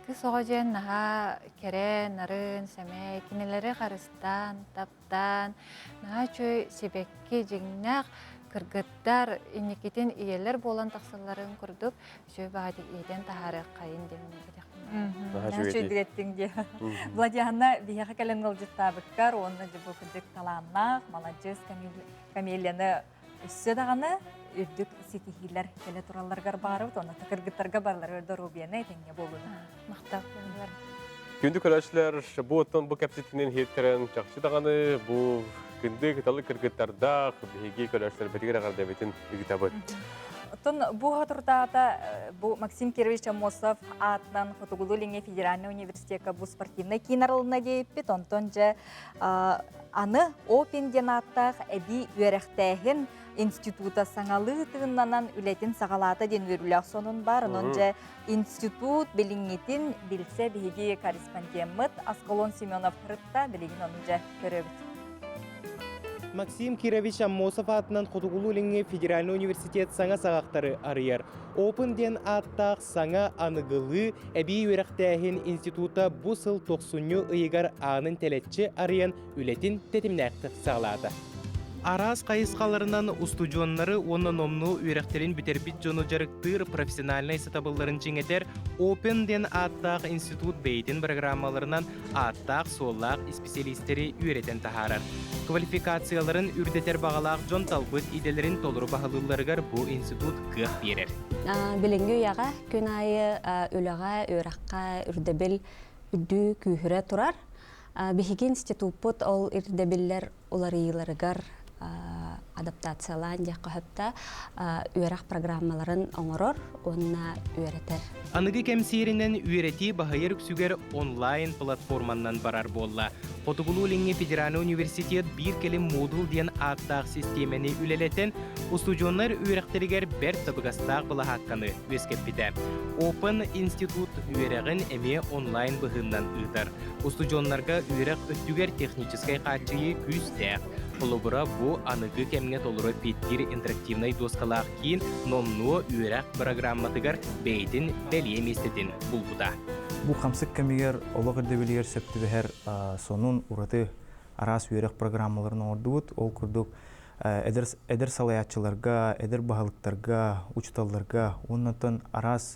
Кыз оғы жен наға кере, нарын, сәмей, кенелері қарыстан, таптан, наға чөй себекке жеңнақ кыргыттар инекетен иелер болан тақсыларын күрдік, жөй бағады еден тағары қайын Нәчу диреттинге. Владианна бияға кәлен ғылжыттабықкар, оны жібі күдік таланнақ, молодец Камилияны үссе дағаны үрдік сетихилер келе тураларғар барып, оны кыргыттарға барлар өрді рубияны етенге болуды. Мақтап болар. Күнді көрәшілер бұл оттан бұл кәпсетінен хеттерін жақсы дағаны бұл күнді кіталы кыргыттарда бейге көрәшілер бәтігер ағарда бетін үгітабыд. Бұл ғатырдағыда Максим Кирович Амосов атынан Фотогулулинге Федеральный университетка бұл спортивный кинарылына дейіппет. Онтон жа аны Open денаттақ әбі өрәқтәйін института саңалы тығыннанан үлетін сағалата ден өріләқ сонын бар. Онын жа институт біліңетін білсе бейге корреспондент Асколон Семенов қырытта білігін онын жа көрөбіт. Максим Кирович Амосов атынан Хотугулулинге Федеральный университет саңа сағақтары арыяр. Open ден аттақ саңа анығылы әбей өрәқтәйін института бұл сыл 90 ұйығар анын тәлетчі арыян үлетін тетімнәқтік сағалады. Арас қайысқаларынан устудионлары оны номну үйрәқтерін бітербіт жону жарықтыр профессиональный сатабылларын жеңетер Open ден аттақ институт бейтін программаларынан аттақ соллақ специалистері үйретен тахарар. Квалификацияларын үрдетер бағалақ жон талбыт иделерін толыру бағалыларығар бұл институт қық берер. Білінгі ұяға күн айы өліға, өраққа, үрдебіл, үрді күйірі тұрар. Бихиги институт ол үрдебілер оларыйларығар адаптациялан жаққа хөпті үйерақ программаларын оңырор, онына үйретер. Анығы кәмсерінен үйреті бағайыр үксігер онлайн платформаннан барар болла. Хотугулулинге Федеральный университет бір келім модул ден аттақ системені үлелетен, устудионлар үйректерігер бәр табығастақ бұла хаққаны өскеппеді. Open институт үйрегін әме онлайн бұғыннан ұйдар. Устудионларға үйрек өттігер техническай қатшығы күстәқ. Қолыбыра бұ анығы кәмге толыры петтер интерактивнай доскалақ кейін номну үйрек программатығар бәйтін бәлие местетін бұлбұда. Бұл қамсық кәмегер олық үрдебелер сөпті бәхер сонун ураты арас үйрек программаларын ордуыд. Ол күрдік әдір салаятчыларға, әдір бағалықтарға, учталларға, оннатын арас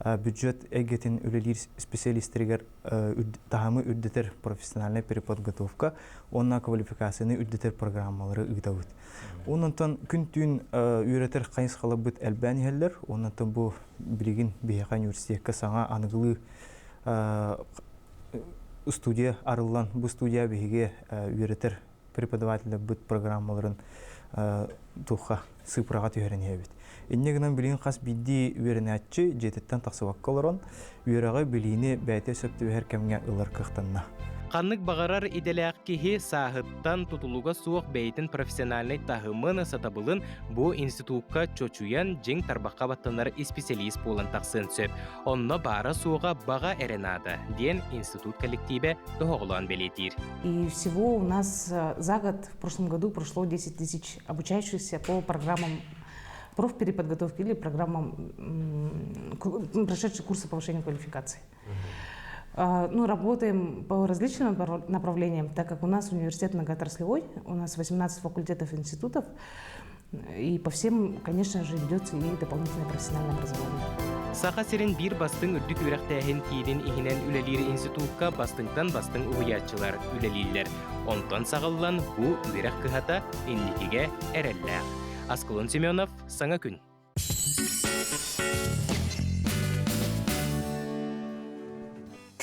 бюджет эгетин үлелир специалисттергер тахамы үрдетер профессиональная переподготовка, онна квалификацияны үрдетер программалары ыгдабыт. Оннан күн түйін үйретер қайыз қалабыт әлбән елдер, оннан бұл білеген Бейхай университетке саңа анығылы студия арылан, бұл студия бейге үйретер преподавателі бұт программаларын тұққа сыпыраға түйерін ебет. Иннегінен білген қас бидді үйерінәтші жететтен тақсываққа оларын, үйеріға білгені бәйте сөпті өйер кәмге ұлар қықтанна. Қаннык бағарар иделяқ кеге сағыттан тұтылуға суық бәйтін профессиональный тағымын сатабылын бұл институтқа чочуян жең тарбаққа баттанар специалист болын тақсын сөп. Онно бара суға баға әренады, ден институт коллективе доғылан белетир. И всего у нас за год, в прошлом году, прошло 10 тысяч обучающихся по программам профпереподготовки или программам, прошедших курсы повышения квалификации. Ну, работаем по различным направлениям, так как у нас университет многоотраслевой, у нас 18 факультетов и институтов, и по всем, конечно же, ведется и дополнительное профессиональное образование. Саха серен бир бастың үрдік өрәқтәйін кейден ихінен үлелер институтка бастыңтан бастың ұғыятчылар үлелейлер. Онтан сағылан бұ өрәқ кыхата инникеге әрәлләқ. Аскылын Семенов, Саңа күн.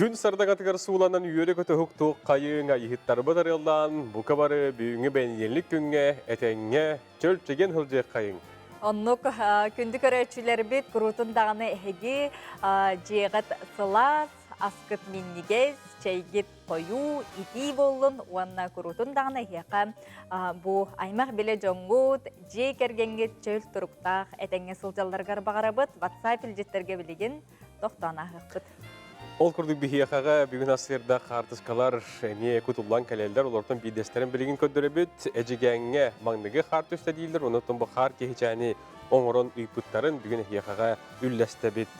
Күн сардағатығар суыланан үйелі көті хүқтуқ қайыңа ехіттары бұдарылдан, бұқа бары бүйіңі бәнелік күнге, әтәңе чөлчеген хүлжек қайың. Оннук күнді көрәтшілер бет күрутын дағаны әхеге жеғат сылас, аскыт миннигез, чайгет қою, ити болын, уанна күрутын дағаны әхеға бұ аймақ біле жоңғыт, же кергенге чөл тұрықтақ, әтәңе сылжаларғар бағарабыт, WhatsApp үлжеттерге білеген тоқтана ғықпыт. Ол күрдік бігияқаға бүгін асырда қартысқалар не күтулан кәлелдер, олардың бейдестерін білген көддірі бүт, әжігенге маңнығы қарт өсті дейілдер, онықтың бұл қар кехечәні оңырын үйпұттарын бүгін ияқаға үлләсті бет.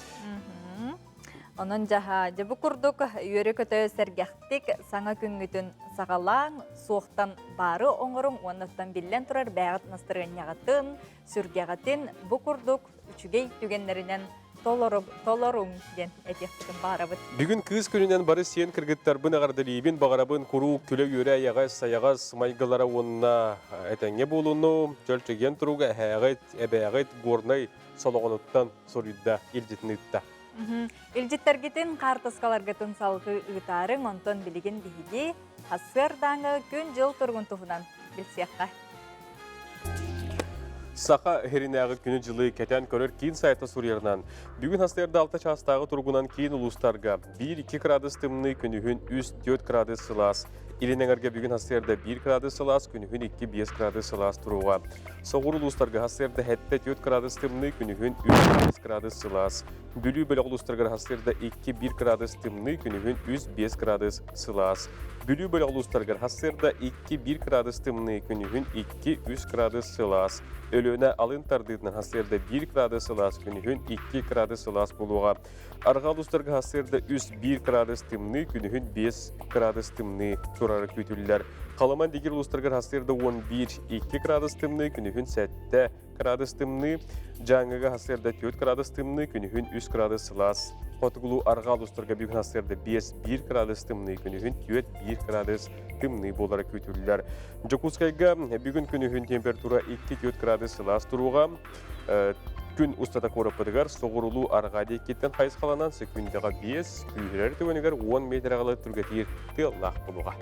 Onun jaha jabı kurduk yörü kötü sergahtik sana küngütün sağalan soğuktan barı oңырың ondan billen turar bəyat nastırın yağıtın sürgağıtın bu kurduk üçügey tügenlerinden Толорун ден этехтен барабыт. Бүгін кыз күнінен бары сен кіргіттар бұн ағарды лейбін бағарабын күру күлі өре аяғыз саяғыз майғылара онына әтәңе болуыну жөлчеген тұруға әғайт әбәғайт горнай солоғыныттан сорүйді елжетін үтті. Елжеттергетін қартысқаларғытын салғы ұйтарың онтон білеген бейге қасырдаңы күн жыл тұрғын тұғынан білсеққа. Сақа херинағы күні жылы кәтен көрір кейін сайты сұрерінен. Бүгін хастырды 6 частағы тұрғынан кейін ұлыстарға 1-2 градус тымны күнігін 3-4 градус сылас. Илінеңерге бүгін хастырды 1 градус сылас, күнігін 2-5 градус сылас тұруға. Соғыр ұлыстарға хастырды 4 градус тымны күнігін 3-5 градус сылас. Бүлі бөлі ұлыстарға хастырды 2-1 градус тымны күнігін 3-5 градус сылас. Бүлі бөлі ұлыстарға хастырды 2-1 градус тымны күнігін 2-3 градус сылас. Өлөне алын тардыдынан хастырды 1 градус сылас күнігін 2 градус сылас болуға. Арға ұлыстарға хастырды 1 градус тымны күнігін 5 градус тымны тұрары көтілілер. Қаламан дегер ұлыстарға хастырды 11-2 градус тымны күнігін 7 градус тымны. Жаңыға хастырды 4 градус тымны күнігін 3 градус сылас. Қотығылу арға ұлыстарға бүгін хастырды 5-1 градус тымны күнігін 4-1 градус тымны болары көтілілер. Жокускайға бүгін күнігін температура 2-4 градус сылас тұруға. Күн ұстата қорапыдығар соғырылу арға дейкеттен қайыз қаланан секундыға 5, күйірер түгенігер 10 метр ағылы түргетер тыллақ болуға.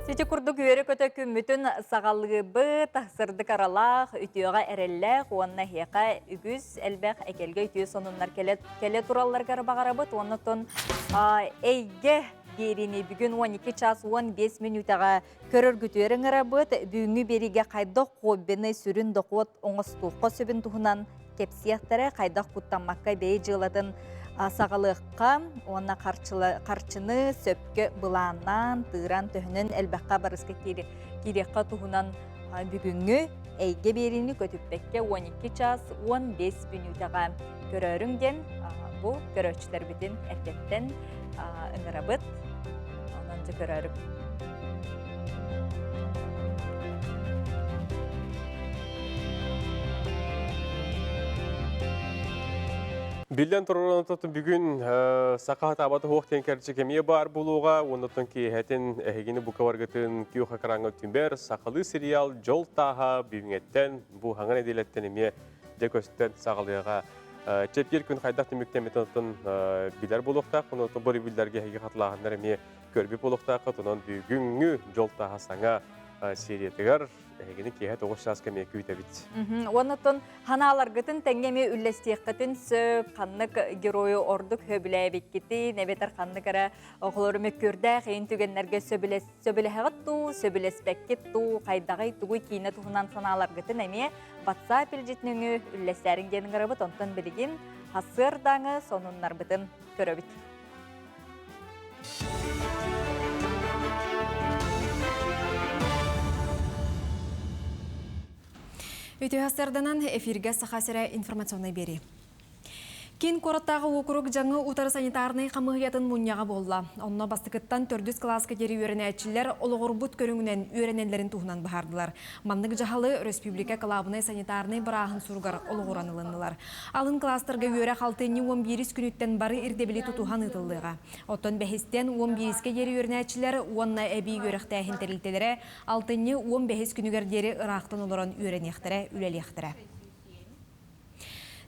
Сети күрдік үйері көті күммітін сағалығы бұт, сырдық аралақ, үтіоға әрелләқ, онына хеқа үгіз, әлбәқ әкелге үтіо сонынлар келе туралларға бағара бұт, онытын әйге беріне бүгін 12 час 15 минутаға көрір күтуерін ғара бұт, бүгінгі беріге қайдақ қоббені сүрін доқуат оңыстуққа сөбін тұғынан кепсияқтары қайдақ құттамаққа бей жылатын сағалыққа, онына қарчыны сөпкі бұланнан, тығыран түхінін әлбәққа барысқа керекқа тұғынан бүгінгі әйге беріні көтіппекке 12 час 15 минутаға көреріңден бұл көрөчтер бітін әркеттен үңірабыт, онанжы көрерім. Билен тұрғын бүгін сақат абаты хоқтен кәрчі кеме бар болуға, онытын кейхетін әхегені бұқаварғытын күйоқа қараңғы түнбер сақалы сериал «Жол таға» бүйіңеттен, бұл хаңын әделеттен еме декөстен сағалыға чепкер күн қайдақ түміктен метонытын білер болуқтақ, онытын бұры білдерге әге қатылағандар еме көрбі болуқтақ, онын бүгінгі «Жол таға» саңа сериетігер әгені кейхет оғыз жас кәме күйті біт. Онытын ханаларғытын тәңгеме үлләстеққытын сөп қаннық геройы ордық хөбілі беккеті, нәбетер қаннықара оғылырымы көрді, қейін түгенлерге сөбілі ту, сөбілеспәккет ту, қайдағай туғый кейіне тұғынан ханаларғытын әме батса пілжетніңі үлләстерін генің ғырыбыт, онтын білігін хасырдаңы сонынлар бұтын көрі біт. Өтеғастарданан эфирге сақасыра информационный бері. Кен қораттағы округ жаңы утары санитарный қамығиятын мұнияға болла. Онына бастықыттан 400 класқа дері өрінәтшілер олығырбұт көріңінен өрінелерін туғынан бағардылар. Мандық жағалы Республика Калабынай санитарный бірағын сұрғар олығыранылындылар. Алын кластарға өрі қалтыны 11 күніттен бары ирдебілі тұтуған ұтылдыға. Оттан бәхістен 11-ке дері өрінәтшілер онына әбей өріқтәхін тәрілтелері 6-15 күнігер дері ұрақтын олыран өрінектірі, үлелектірі.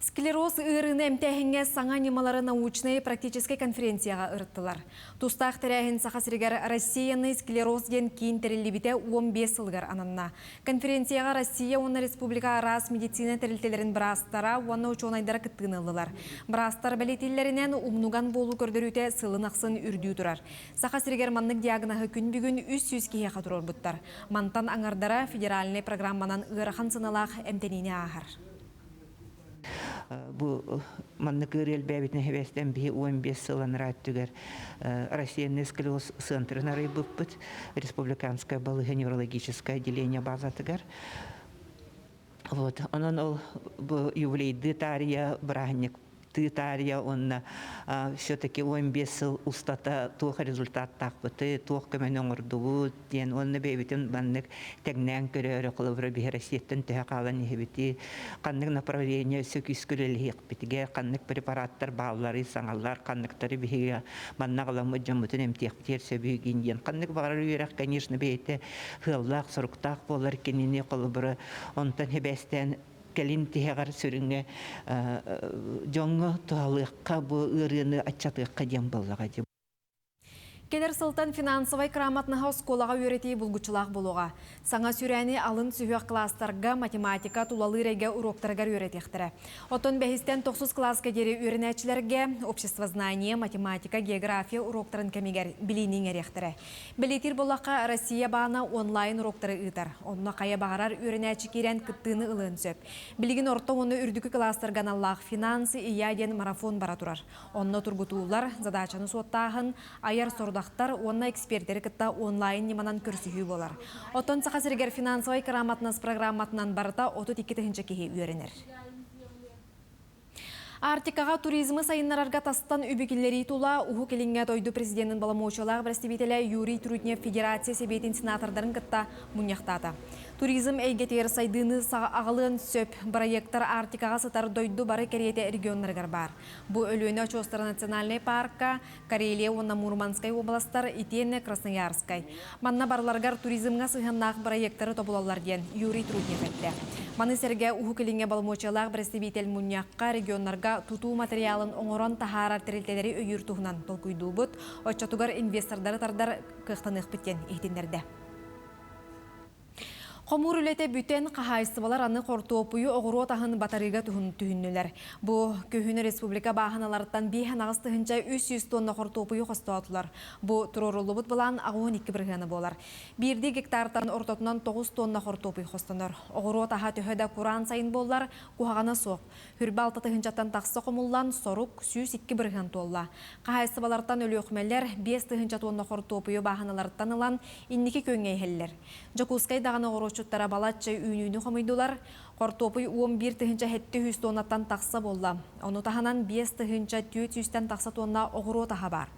Склероз ырыны әмтәхінге саңа немалары научный практический конференцияға ұрыттылар. Тустақ тәрәхін сақасыргар Россияны склероз ден кейін тәрілібіте 15 сылғар ананна. Конференцияға Россия, оны республика арас медицина тәрілтелерін бірастара, оны учонайдара кіттігінылылар. Бірастар бәлетелерінен умнуган болу көрдіруте сылын ақсын үрдүү тұрар. Сақасыргар маннық диагнағы күн бүгін 300 кейе қатырор бұттар. Мантан аңардара федеральный программанан ұрахан сыналақ әмтеніне ағар. Бу маннык ырел бәбитне хевестен би 15 сылан раттыгар Россиянный склероз центрына рыбыппыт республиканское балыга неврологическое отделение базатыгар. Вот, онон ол бу ювлейды тария браник тытария онна все-таки 15 сыл устата тух результат тақпыты, тух көмен оңырдуы, ден онны бейбітін баннык тәгнән көрері қылывыры бейрасеттін тәе қалан ехбеті, қаннык направление сөкіс көрелі еқпетіге, қаннык препараттар бағылары, саңалар, қанныктары бейге манна қаламы жамытын әмтектер сөбейген ден. Қаннык бағары үйерақ, конечно, бейті хыллақ, сұрықтақ болар кеніне қылыбыры, онтан хебестен келин тегар сүрүнгө жоңго туалыкка бу ырыны ачатыкка дем боллага. Келер сылтан финансовай грамотнаға сколаға өреті бұлгучылақ болуға. Саңа сүрәні алын сүйек кластарға математика тулалы реге уроктарға өретектірі. Отон бәхістен 90 класска дері өрінәчілерге общество знания, математика, география уроктарын кәмегер білейнің әректірі. Білетір болаққа Россия бағына онлайн уроктары ұйтар. Онына қая бағарар өрінәчі керен күттіні ұлын сөп. Білген орта оны үрдікі кластырған Аллах финансы ияден марафон бара тұрар. Онына тұргутулар задачаны соттағын аяр сорда онна эксперттері кітта онлайн неманан көрсігі болар. Отон сақасыргер финансовай грамотнас программатынан барыта 32-тігінші кейі үйерінер. Артикаға туризмы сайынларарға тастан үбекелері тула ұху келінге тойду президентін баламоушалағы бірістебетелі Юрий Труднев Федерация себетін сенатордарын кітта мұнияқтады. Туризм әйгетер сайдыны ағылын сөп проекттар Артикаға сытар дойду бары Кореяте регионларғар бар. Бұ өліні Чостар национальный парка, Карелия, онна Мурманскай областар, Итенне, Красноярскай. Манна барларғар туризмға сығыннақ проекттары тобулалар ден Юрий Труднев әтті. Маны сәрге ұху келінге баламоушалағы бірістебетел мұнияққа регионларға туту материалын оңорон тахарар тірілтелері өйір туғынан толкуйду бұд, отчатугар инвестордары тардар қықтанық біттен ехтендерді. Қомур үлете бүтен қағайыстыбалар аны қортуопуyu оғыру отағын батарыға түхіннілер. Бұ көхіні республика бағаналарыттан бейхан ағыз тұхынча 300 тонна қортуопуyu қостуатылар. Бұ тұрорулы бұд бұлан ағуын 2 бірғаны болар. Бірді гектартан ортотынан 9 тонна қортуопуyu қостанар. Оғыру отаға түхіда құран сайын болар, құғағана соқ. Хүрбі 6 тұхынчаттан тақсы қомылдан сорук 102 бірған толла. Қағайыстыбалардан өлі өқмелер 5 тұхынча тонна қортуопуyu бағаналарыттан ылан 2 көңейхеллер. Жокускай дағаны оғыручуттара балатчай үйнүйні қомайдулар. Қортопуй 11 тұхынча 700 тоннаттан тақса болла. Оны тағанан 5 тұхынча 400-тен тақса тонна оғыру таға бар.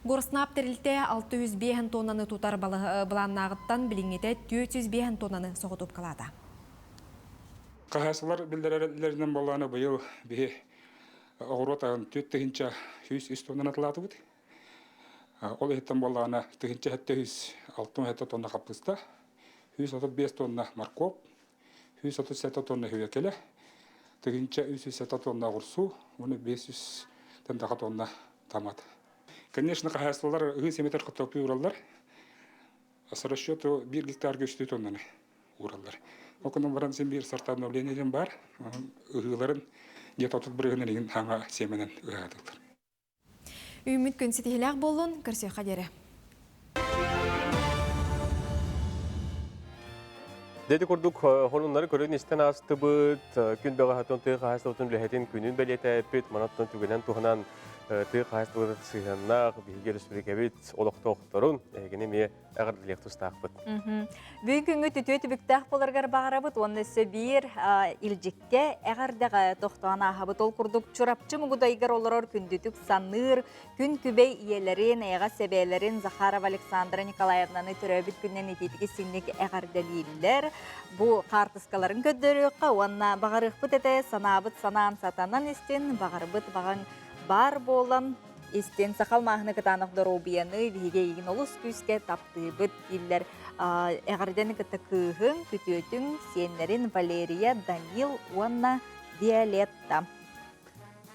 Горснап тәрілте 605 тоннаны тұтар баланнағыттан біліңете 405 тоннаны соғытып қалады. Қағасылар білдірерлерінен болғаны бұйыл бе оғыротағын төт тыгынча хүйс истондан атылаты бұд. Ол ехеттен болағына тыгынча хәтті хүйс 6 тонна қапқыста, хүйс 5 тонна маркоп, хүйс 7 тонна хүйекелі, тыгынча 300 тонна ғұрсу, оны 500 тонна томат. Конечно, қағайсылар ғыз еметер қыттаупи ұралар. С расчету 1 гектарга 3 тоннаны уралар. Окунан баран сен бир сорт обновлениеден бар, ыгыларын где-то тут бірігінен хаңа семенен ыгадылар. Үміт күн сетихиләк болын, көрсе қадері. Деді көрдік, хонунлары көрін істен асты бұд, күн бәға хатын тұғы қағастығытын үләхетін күнін бәлеті әппет, манаттың түгінен тұғынан тұғы қағастығыты сыйғаннақ, бейгер үспірекебет, олықты оқтырын, әгені ме әғірділек тұстақ бұд. Бүгін күнгі түтөті бүктәқ боларғар бағара бұд, оны өсі бір илжікке әғірдіға тоқтуан аға бұд. Ол күрдік чұрапчы мұғыдайғар олар күндетік саныр, күн күбей иелерін, әға себейлерін Захаров Александра Николаевнаны түрәбіт күннен ететігі сіннік әғірділейлер. Бұ қартысқаларын көддіріққа, онына бағарық бұд әті санабыт санаан сатанан істен, бағарбыт баған бар болан, істен сақал мағыны кытанық дұрубияны веге егін олыс күске тапты бұд диллер. Әғірдені кіті күхін, күтөтің, сенлерін Валерия, Данил, онына Виолетта.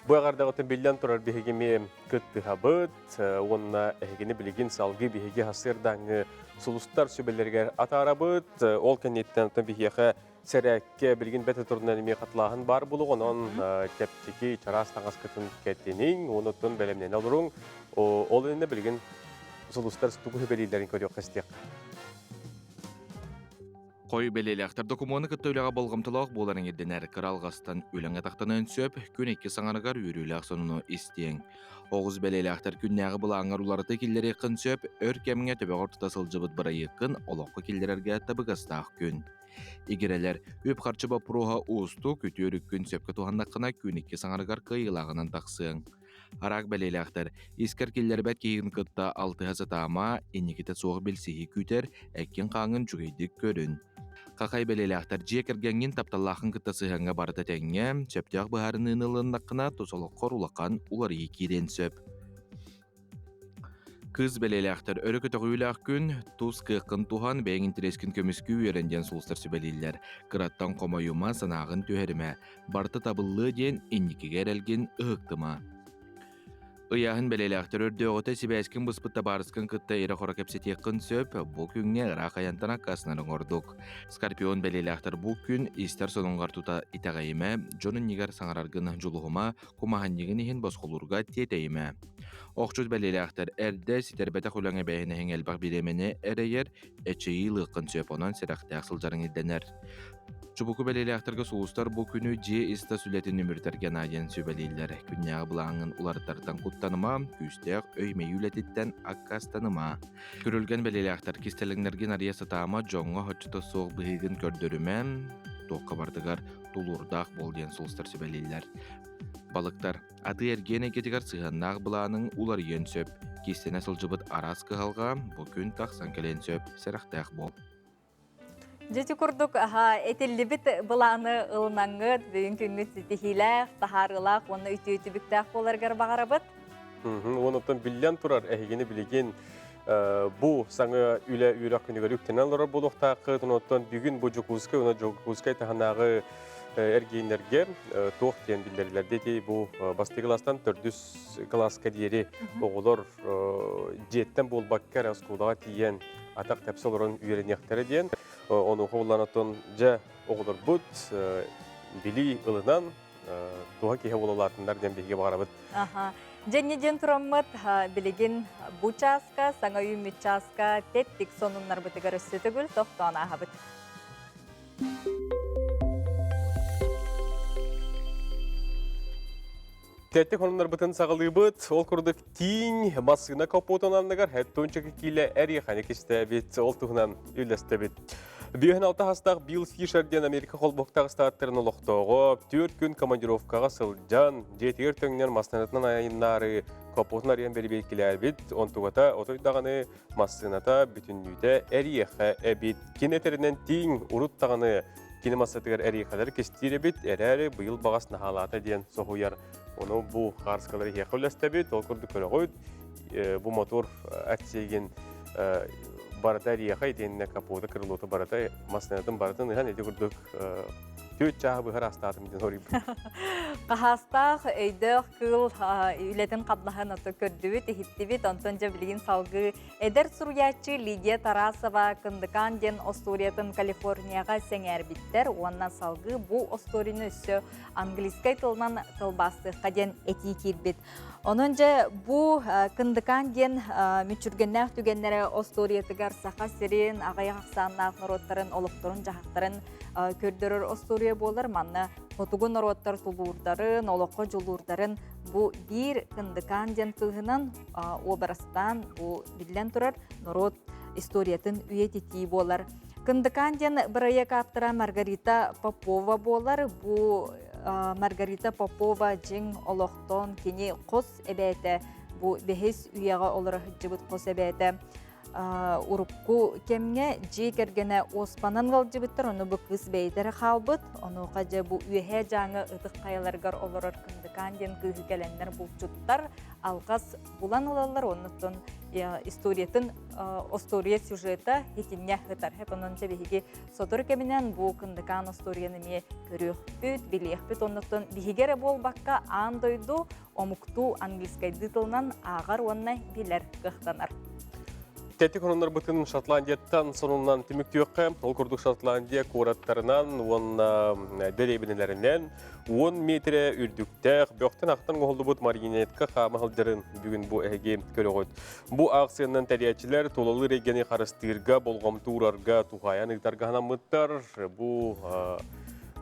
Бұл ағардағы өтін білден тұрар бігеме күтті қабыт, онына әгені білеген салғы бігеге хасырдаңы сұлыстар сөбелерге атарабыт, ол кәнеттен өтін бігеға сәрәкке білген бәті тұрдың әнеме қатылағын бар бұлық, онын кәптеке чарас таңыз күтін кәттенің, оны өтін бәлемнен алырың, ол әнені білген сұлыстар сұтығы бәлейлерін көрек қыстек. Қой белелектер документны көттөйліға болғымтылық боларын едденер кыралғастан өлің атақтанын сөп, күн екі саңанығар үйрілік соныны істең. Оғыз белелектер күннәғы бұл аңыр уларыты келдері қын сөп, өр кәміңе төбеғыр тұтасыл жыбыт бұра екін, олаққы келдерерге табығастақ күн. Игерелер өп қарчы бапыруға ұсту көтөрік күн сөпкі туғандаққына күн екі саңанығар қиылағынан тақсың. Арақ белелектер, искер келдер бәт кейін күтті 6 ғазатама, енекеті соғы белсеге күтер, әккен қаңын жүгейдік көрін. Қақай белелектер жекергенген тапталақын күтті сығанға барыта тәңе, сөптіғ бұхарын ұнылындақына тұсылық қорулаққан улар екеден сөп. Кыз белелектер өрі күтіғілік күн, тұз қықын туған бәйін интерескін көміскі өренден сұлыстар сөбелейлер. Қыраттан қомайума санағын төхеріме, барты табылы ден енекеге әрелген ұғықтыма. Ыяхын белелектер өрді оғыты себәскін бұспытта барысқын күтті ері қора кәпсетеқін сөп, бұл күнге ұрақ аянтана қасынарын ордық. Скорпион белелектер бұл күн истер соныңғар тута итағайыме, жонын негер саңарарғын жұлығыма, құмаған неген ехін босқолырға тетейіме. Оқчуз белелектер әрді сетербәті құлаңы бәйіні әңелбақ биремені әрейер, әчейі лықын сөп онан сәрәқті ақсыл еденер. Чубуку белелekтерге сулустар бұл күні же иста сүлетін өміртерген аден сөбелейлер. Күнняғы бұлаңын уларыттардан құттаныма, күстеғ өйме үлететтен аққастаныма. Көрілген белелектер кестеліңнерген ария сатама жоңға хөтчіті соқ бұғығын көрдірімен, тоққа бардығар тулурдақ болден сулустар сөбелейлер. Балықтар, аты ергене кетігер сығаннақ бұланың улар ен сөп. Кестене сылжыбыт арас қығалға, бұл күн тақсан келен сөп, сәріқтәқ бол. Жеті күрдік, әтелдебіт бұланы ұлынаңғыд, бүгін күнгі сетихиләқ, тахарылақ, оны үті бүктәқ боларғар бағарабыт? Оныптан білден тұрар, әйгені білеген бұл саңы үлі үйрақ күнігер үктенен лорар болуқтақы, оныптан бүгін бұл жүкузкай, оны жүкузкай тағанағы әргейінерге тоқ тен білдерлерде де бұл басты кластан 400 класска дейері оғылар жеттен бол баққар әскудаға тиен атақ тәпсіл ұрын үйерінектері ден. Оны қоланатын жа оғылар бұд, білі ұлынан туға кейе олалатындар ден бейге бағара бұд. Жәнеден тұрамыд білеген бұ часка, саңа үйімі часка, теттік сонынлар бұтығар өсі түгіл, тоқтуан аға бұд. Тәттік онынлар бұтын сағылы бұд, ол күрдік тиң масығына капотонанығар, әтті өнчігі кейлі әрі қаны кесті бет, ол тұғынан үйлесті бет. Бүйін алты хастақ Билл Фишерден Америка қолбоқтағы статтырын ұлықтауғы, 4 күн командировкаға сылжан, жетігер төңінен мастанатынан айыннары капотын ариян бәрі белкелер бет, он тұғата отойдағаны масығыната бүтін үйді әрі әбет. Кенетерінен тиң ұрыттағаны Kini masatыгар әрейқалар кестері бит, әрәрі бұйыл бағас нахалата ден соғуяр. Оны бұл қарскалары хеқыласты бит, ол күрді көрі қойд. Бұл мотор әтсеген барата рияқа етеніне капоты кырылоты барата маснадың баратын ыхан әді күрдік төт жағы бұғар астадым ден орып. Қахастақ өйдіқ күл үлетін қаблағын оты көрдібіт, ехіттібіт, онтон жабілген салғы әдір сұруячы Лидия Тарасова кындыкан ден Осториятын Калифорнияға сәңәр біттер. Онна салғы бұл Осторины өссі английскай тылынан тылбастыққа ден әти келбет. Онынжа бұл кындыкан ден мүчіргеннәқ түгенлері Осториятығар сақа сирен, ағайық ақсаннақ нұроттарын, олықтырын, жағақтарын көрдірір Остория болар. Манна Отугун нороттар тулурдарын, олоққа жолурдарын бу бир кындыкан ден тыгынан обарастан бу билен турар норот историятын үйетити болар. Кындыкан ден бірая каптыра Маргарита Попова болар. Бу Маргарита Попова жин олоқтон кені қос әбәті бу бехес үйеға олар жібіт қос әбәті. Урукку кемге жи кергене оспанан гал жибиттер, оны бу кыз бейдері қалбыт, оны қажа бу үйе жаңы ұдық қайаларғар оларар кындыкан ден кызы келендер бұл жұттар, алғас булан олалар, онытын историятын Остория сюжета хетинне хытар. Хеп онын жабихиги сотыр кемінен бу кындыкан Осторияны ме көріқ бүт, білеқ бүт, онытын бихигері бол баққа андойду, омукту английскайды тылынан ағар онына билер қықтанар. Тәтті қонындар бұтын Шотландияттан сонунан түміктеуққа, ол күрдік Шотландия кураттарынан, оны дәребінелерінен, 10 метрі үрдіктәқ, бөқтен ақтан ғолды бұт маринетқа қамығылдырын бүгін бұл әге көрі қойд. Бұл ақсыяннан тәриятчілер толалы регені қарыстырға, болғам турарға, туғаян ұқтарға ғанамыттар. Бұл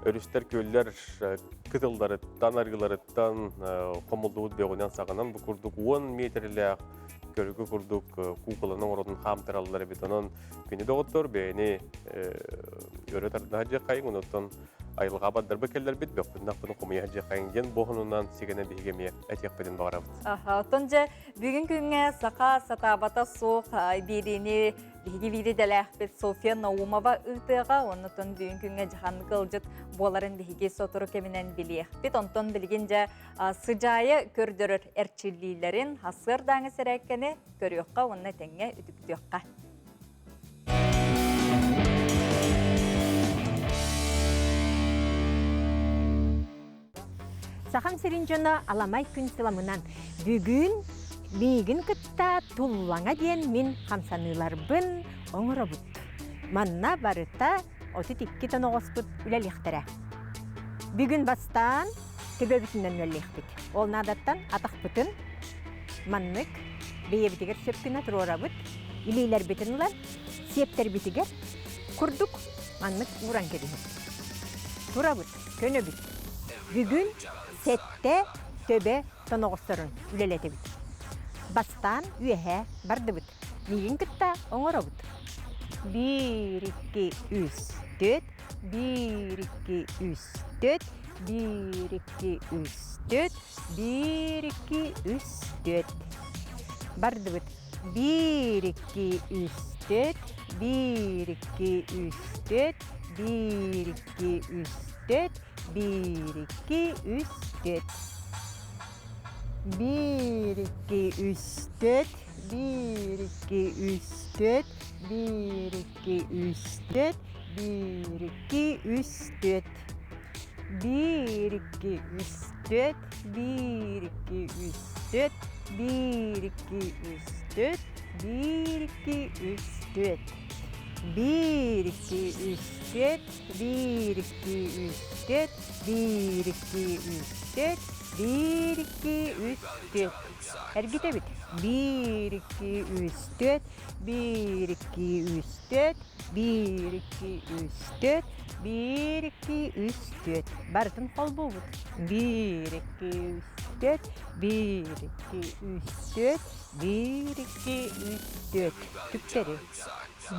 өрістер көллер кытылдарыттан, арғыларыттан қомылдуыд беғінен сағынан бұл күрдік 10 метрлі көрігі күрдік куколының орудың қамтыралылары бетонын күні доғыттыр, бәйіне өрі тардыға жек қайын, ұнықтың айылға баддарбы келдер бет, бөқтіндақ бұны құмия жек қайынген, боғынынан сегені бейгеме әтек бәден бағарабыд. Отынжа, бүгін күнге сақа сатабата соқ беріне бейгі дәләқпет София Наумова ұқтыға, онытын бүгін күнге жағанны қылжыт боларын бейге сотыры кемінен білеқпет. Онтын білгенже сыжайы көрдірір әрчілілерін асыр даңы сәрәккені көріққа, онына тәңе үдіктіққа. Сахан Серинжона аламай күн сыламынан бүгін бейгін кытта туллаңа ден мен қамсаныларбын оңыры бұд. Манна барыта 32 тон оғыспыд үләліқтірі. Бүгін бастан төбөбітінен үләліқтік. Ол надаттан атақ бұтын маннык бейебітігер сөпкіна тұрора бұд. Илейлер бітін ұлар, септер бітігер күрдік маннык ұран кедіңіз. Тұра бұд, көні бұд. Бүгін сетте төбе тоноғыстырын үлелеті бұд. Бастан үйе барды бұд. Неген күтті оңыры бұд. 1, 2, 3, 4, 1, 2, 3, 4, 1, 2, 3, 4, 1, 2, 3, 4. Барды бұд. 1, 2, 3, 4, 1, 2, 3, 4, 1, 2, 3, 4, 1, 2, 3, 4. 1, 2, 3, 4, 1, 2, 3, 4, 1, 2, 3, 4, 1, 2, 3, 4. 1, 2, 3, 4, 1, 2, 3, 4, 1, 2, 3, 4, 1, 2, 3, 4. 1, 2, 3, 4, 1, 2, 3, 4, 1, 2, 3, 4, 1, 2, 3, 4. Әргете бит. 1, 2, 3, 4, 1, 2, 3, 4, 1, 2, 3, 4, 1, 2, 3, 4. Бартын қол бұд. 1, 2, 3, 4, 1, 2, 3, 4, 1, 2, 3, 4. Түптері.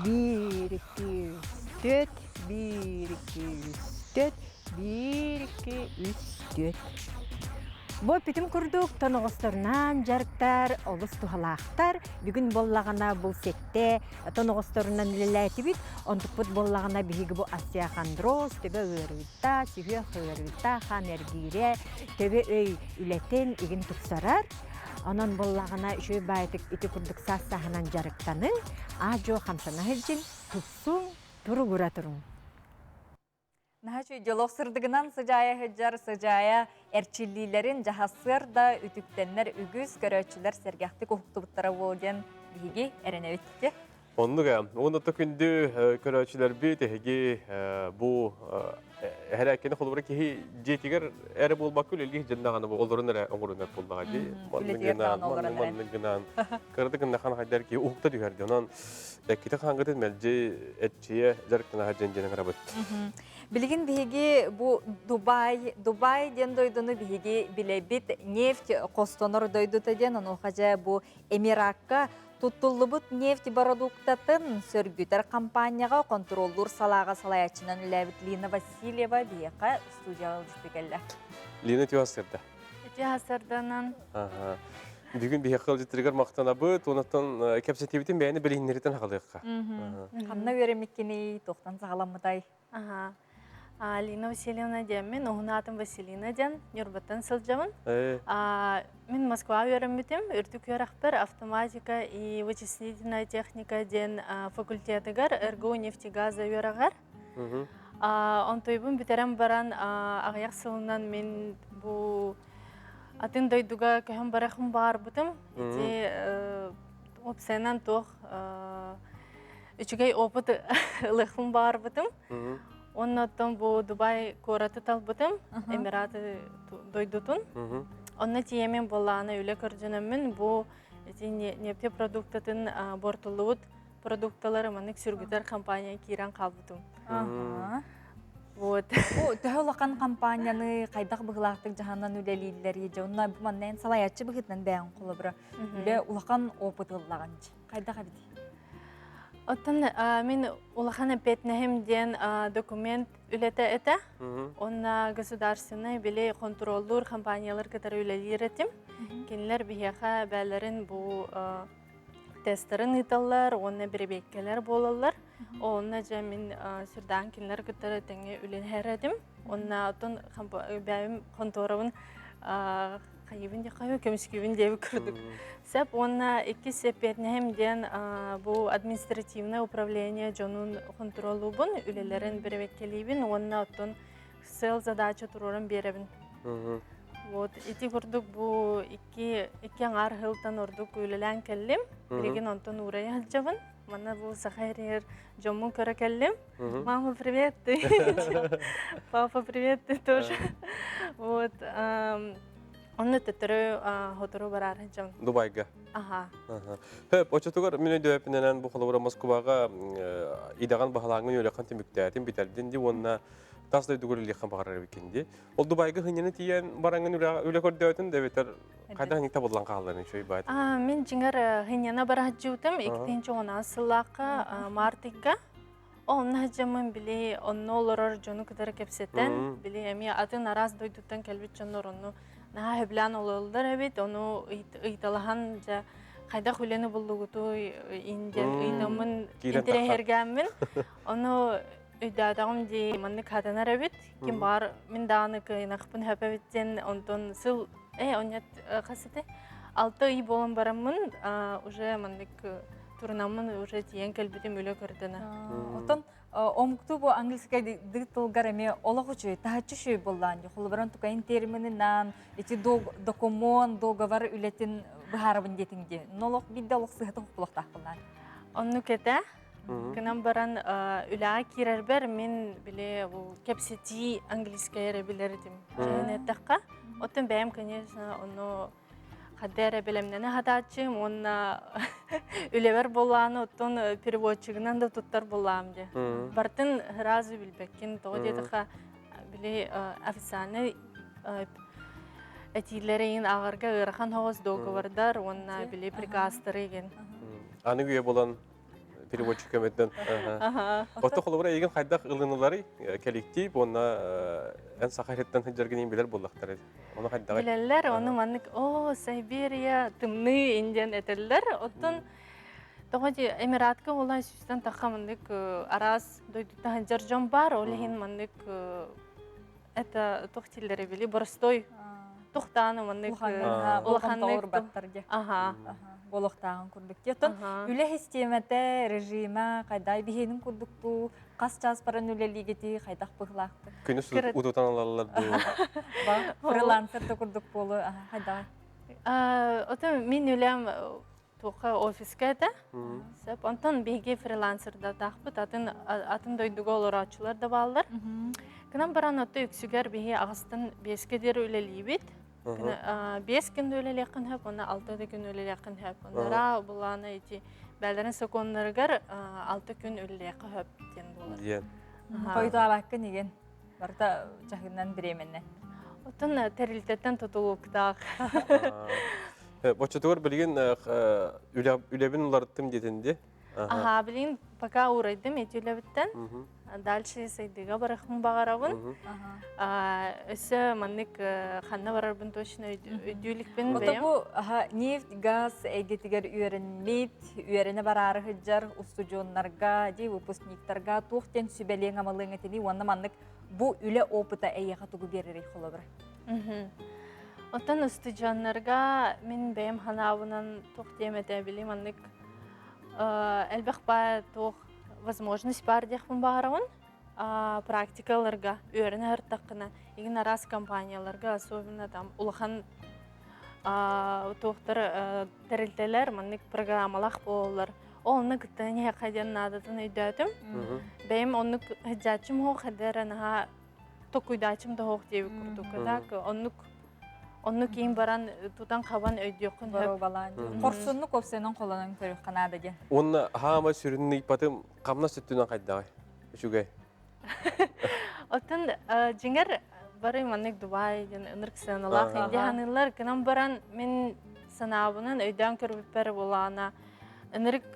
1, 2, 4, 1, 2, 4, 1, 2, 3, 4. Бо питим курдук тоноғыстарынан жарықтар, олыс тухалақтар, бүгін боллағана бұл сетте тоноғыстарынан үлеләйті бит, онтық бұд боллағана бігі бұл Асия Хандроз, төбе ұйырвитта, сүйе ұйырвитта, хан әргейре, төбе өй үлетен егін тұқсарар. Онан боллағана үшөй байтық иті күрдік сас-сахынан жарықтанын, ажо қамсана хеджін, тұқсың, тұру күра тұрың. Нахачу диалог сырдыгынан сыжая хеджар сыжая эрчиллилерин жахасыр да үтүктеннер үгүз көрөчүлөр сергяхты кухуктубуттара болген биги эренебитти. Оннуга, онута күндү көрөчүлөр бит эги бу herkene kolubra ki jetiger ere bolmak ül ilgi jendagany bu olorun ere oňurunlar boldagy. Mannygynan kırdıgynda han haýdar ki ukta düherdi. Onan ekite hangıt etmelji etçiye jaryktyna hajenjene garabat. Bilgin bigi bu Dubai den doydunu bigi bilebit neft kostonor doydu teden onu haja bu Emirakka Tutullubut neft продуктатын сөргүтер компанияга контролдур салага салаячынан Левит Лина Васильева бияка студияга жүстекелле. Лина тюасырда. Тюасырданан. Бүгүн бияка житиргер мактанабы, тонаттан кепсетибитин бәйни билиннеритен халыкка. Канна беремеккени токтан сагаламытай. Лина Васильевна демен, оғынатын Василина ден, Нюрбаттан сылжамын. Мен Москва өремітім, үрдік өрақпір автоматика и вычислительная техника ден факультетігер, РГУ нефтегаза өрағар. Он тойбын бітерем баран ағаяқ сылынан мен бұл атын дойдуға көйім барақым бар бұтым. Опсайнан тоқ үчігей опыт лықым бар бұтым. Оннаттан бу Дубай кораты талбытым, Эмираты дойдутун. Онна тиемен болланы үле көрдүнөмүн бу нефте продуктатын бортулуут продукталары манык сүргүтер компания кирен калбытым. Вот. О, төхөлакан компанияны кайдак быгылактык жаһаннан үлелилер еже. Онна бу маннан салаячы быгытнан бәян кулыбыра. Үле улакан опытыллаганчы. Кайдак абит. Оттан мен улахан петнехем ден документ үлете эте. Онна государственный биле контролдур компаниялар катары үлелиретим. Кинлер бияха бәлерин бу тестерин италлар, онна биребеккелер болалар. Онна жа мен сүрдан кинлер катары теңе үлелеретим. Онна оттан бәйим конторабын Кайыбын де қайы көміскебін деп көрдік. Сәп, онна екі сепетнем ден бұл административное управление жонун контролу бұн, үлелерін бірвеккелейбін, онна оттон сел задача тұрорын беребін. Вот, ити көрдік бұл екі аңар хылтан ордық үлелен келлим, біреген онтон урай алжабын. Мана бұл сақайрер жомун көрі келлим. Мама, привет! Папа, привет! Ты тоже. Вот, Онны төтөрү хотуру барар жам. Дубайга. Аха. Хөп, очотугар мен дөпүнөн бу холобора Москвага идаган бахалаңын өлекан темиктәтин битәрдин ди онна тасдай дугурлы хан багарар бекенди. Ол Дубайга хыняны тиен бараңын өлекөр дөтүн дебетер кайда хыны табылган калларын шөй байт. Мен жиңер хыняна бара жутым 2-10 сылакка мартикка. Онна жамын биле оннолорор жону кытары кепсеттен биле эми атын араз дойдуттан келбит жоннор онну на хеблан ололдар эбит ону ыйталахан жа кайда хүлени буллугуту инден ыйтамын интерехергамын ону үйдадагым ди манны катанар эбит ким бар мен даны кыйнакпын хапебиттен онтон сыл онят касыты 6 ай болон барамын уже мандык турнамын уже тиен келбитим үлө көрдүнө. Отон омукту бу английский дыктылгар эме олагучу тахаччу боллан холбаран тукайын термининан эти договор үлетин бахарабын детинде. Нолок биддалык сыгыты хукулуктак булар. Онну кете кынан баран үлага кирербер мен биле бу кепсети английский билердим. Женеттакка. Отон бэм, конечно, онну Хаддере билемнени хадачым, онна үлевер боланы, оттон переводчигынан да туттар болам де. Бартын разы билбеккен, тоғы дедіға біле официальный әтилерейін ағырға ұрақан хоғыз договордар, онна біле прикастыр еген. Аны күйе болан переводчик көмөттөн. Отто холобра еген хайдак ылынылары коллектив, онна эн сахареттен хыджаргенин билер боллактар. Оны хайдак. Билелер, оны маннык, Сибирия, тымны инден этеллер, оттон Тоғади Эмиратка олай сүстен таққа мандык арас дойдута жаржон бар, олехин мандык это тоқтиллері били, боростой тоқтаны мандык улаханнык баттарге. Болохтағын күрдік. Детон, үлі системете, режима, қайдай бейінің күрдікту, қас час баран үлелігеті қайдақ бұғылақты. Күні сұд ұдутан алалар бұл. Фрилансерді күрдік болу, қайдай? Отын мен үлем тоқы офиске де. Онтан бейге фрилансерда тақпыт, атын дойдуға олар ачылар да балдар. Кінам баран отты үксігер бейге ағыстан беске дері үлелейбет. 5 күн өлелеқін хөп, оны 6 күн өлелеқін хөп. Онара бұланы еті бәлдерін соконларығар 6 күн өлелеқі хөп ден болар. Қойду алаққы неген? Барда жағынан біременне. Отын тәрілтеттен тұтылуқтақ. Бочатығыр білген үлебін ұларыттым детінде? Аха, білген пока урайдым еті үлебіттен. Дальше сайдыга барахын бағарабын. Өсі маннык қанна барарбын точно өйдүлікпен бәйім. Ота бұл нефть, газ, әйгетігер үйерінмейт, үйеріні барары хыджар, устудионларға, выпускниктарға туқтен сүбәлең амалың етені, онна маннык бұл үлі опыта әйеға тұғы беререк қолы бір. Отан устудионларға мен бәйім ханабынан туқтем әті білі маннык әлбәқ бай туқ возможность бар дехпен бағарауын практикаларға, өріні әрттаққына, еген арас компанияларға, особенно там улахан тоқтар тәрілтелер, маннык программалақ болылар. Олны күттіне қайден надатын өйдәтім. Бәйім оны хыджатчым хоқ, хәдәріні тоқ өйдәтчім да хоқ дейі күрдік. Onu кейін баран тутан қабан өйдеқін хөп. Қорсынны көпсенің қолының көріп қанады ген. Оны хама сүрінні ипатым қамна сүттінен қайдағай? Үшугай? Отын жеңер бары манник Дубай, ұнырк сәнілақ. Енді ханылар кінам баран мен санабынан өйден көріп бәрі болағына. Ұнырк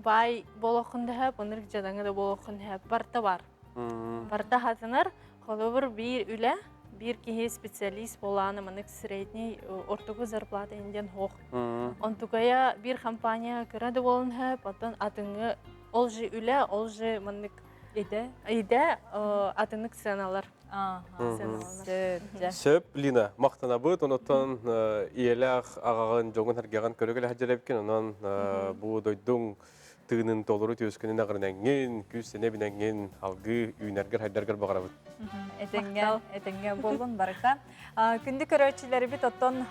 бай болуқынды хөп, ұнырк жадаңы да болуқын хөп. Барта бар. Барта хатынар, қолы бір үлі. Bir кихе специалист боланы маннык средний ортогу зарплата инден хоқ. Онтугая bir компания кірады болын хөп, атын атыңы ол жи үлі, ол жи маннык иде атыңык сеналар. Сөп, Лина, мақтана бұд, онықтан иеләқ ағағын жоңын әргеған көрігілі әджелепкен, онан бұл дойдың тыгынын толыру төскенин агырнаңген, күстене бинаңген алгы үйнәргер хайдаргар бағарабыт. Этеңге болын барықа. Күнді көрөчілері бит оттон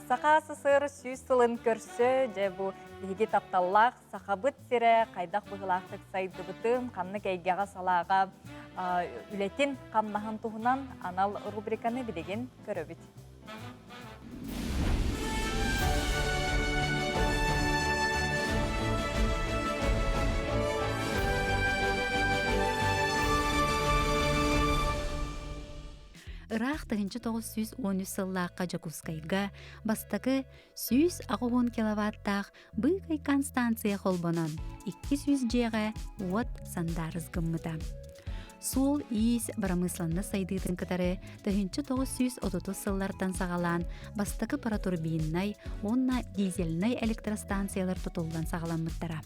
сақа сысыр сүйіз сылын көрсі, же бұл биги тапталлақ, сақа бұт сире, қайдақ бұғылақтық сайды бұтын, қанны кәйгеға салаға үлетін қамнағын туғынан анал рубриканы білеген көрі бит. Ырах 1913 сыллаққа Жакускайга бастағы 100 ағуын киловаттақ бұйқайқан станция қолбынан 200 жеға от сандарыз гыммыда. Сол иіс барамысланны сайдыдың кітары 1930 сыллардан сағалан бастағы паратурбиіннай, онна дизельнай электростанциялар тұтылдан сағаламыттара.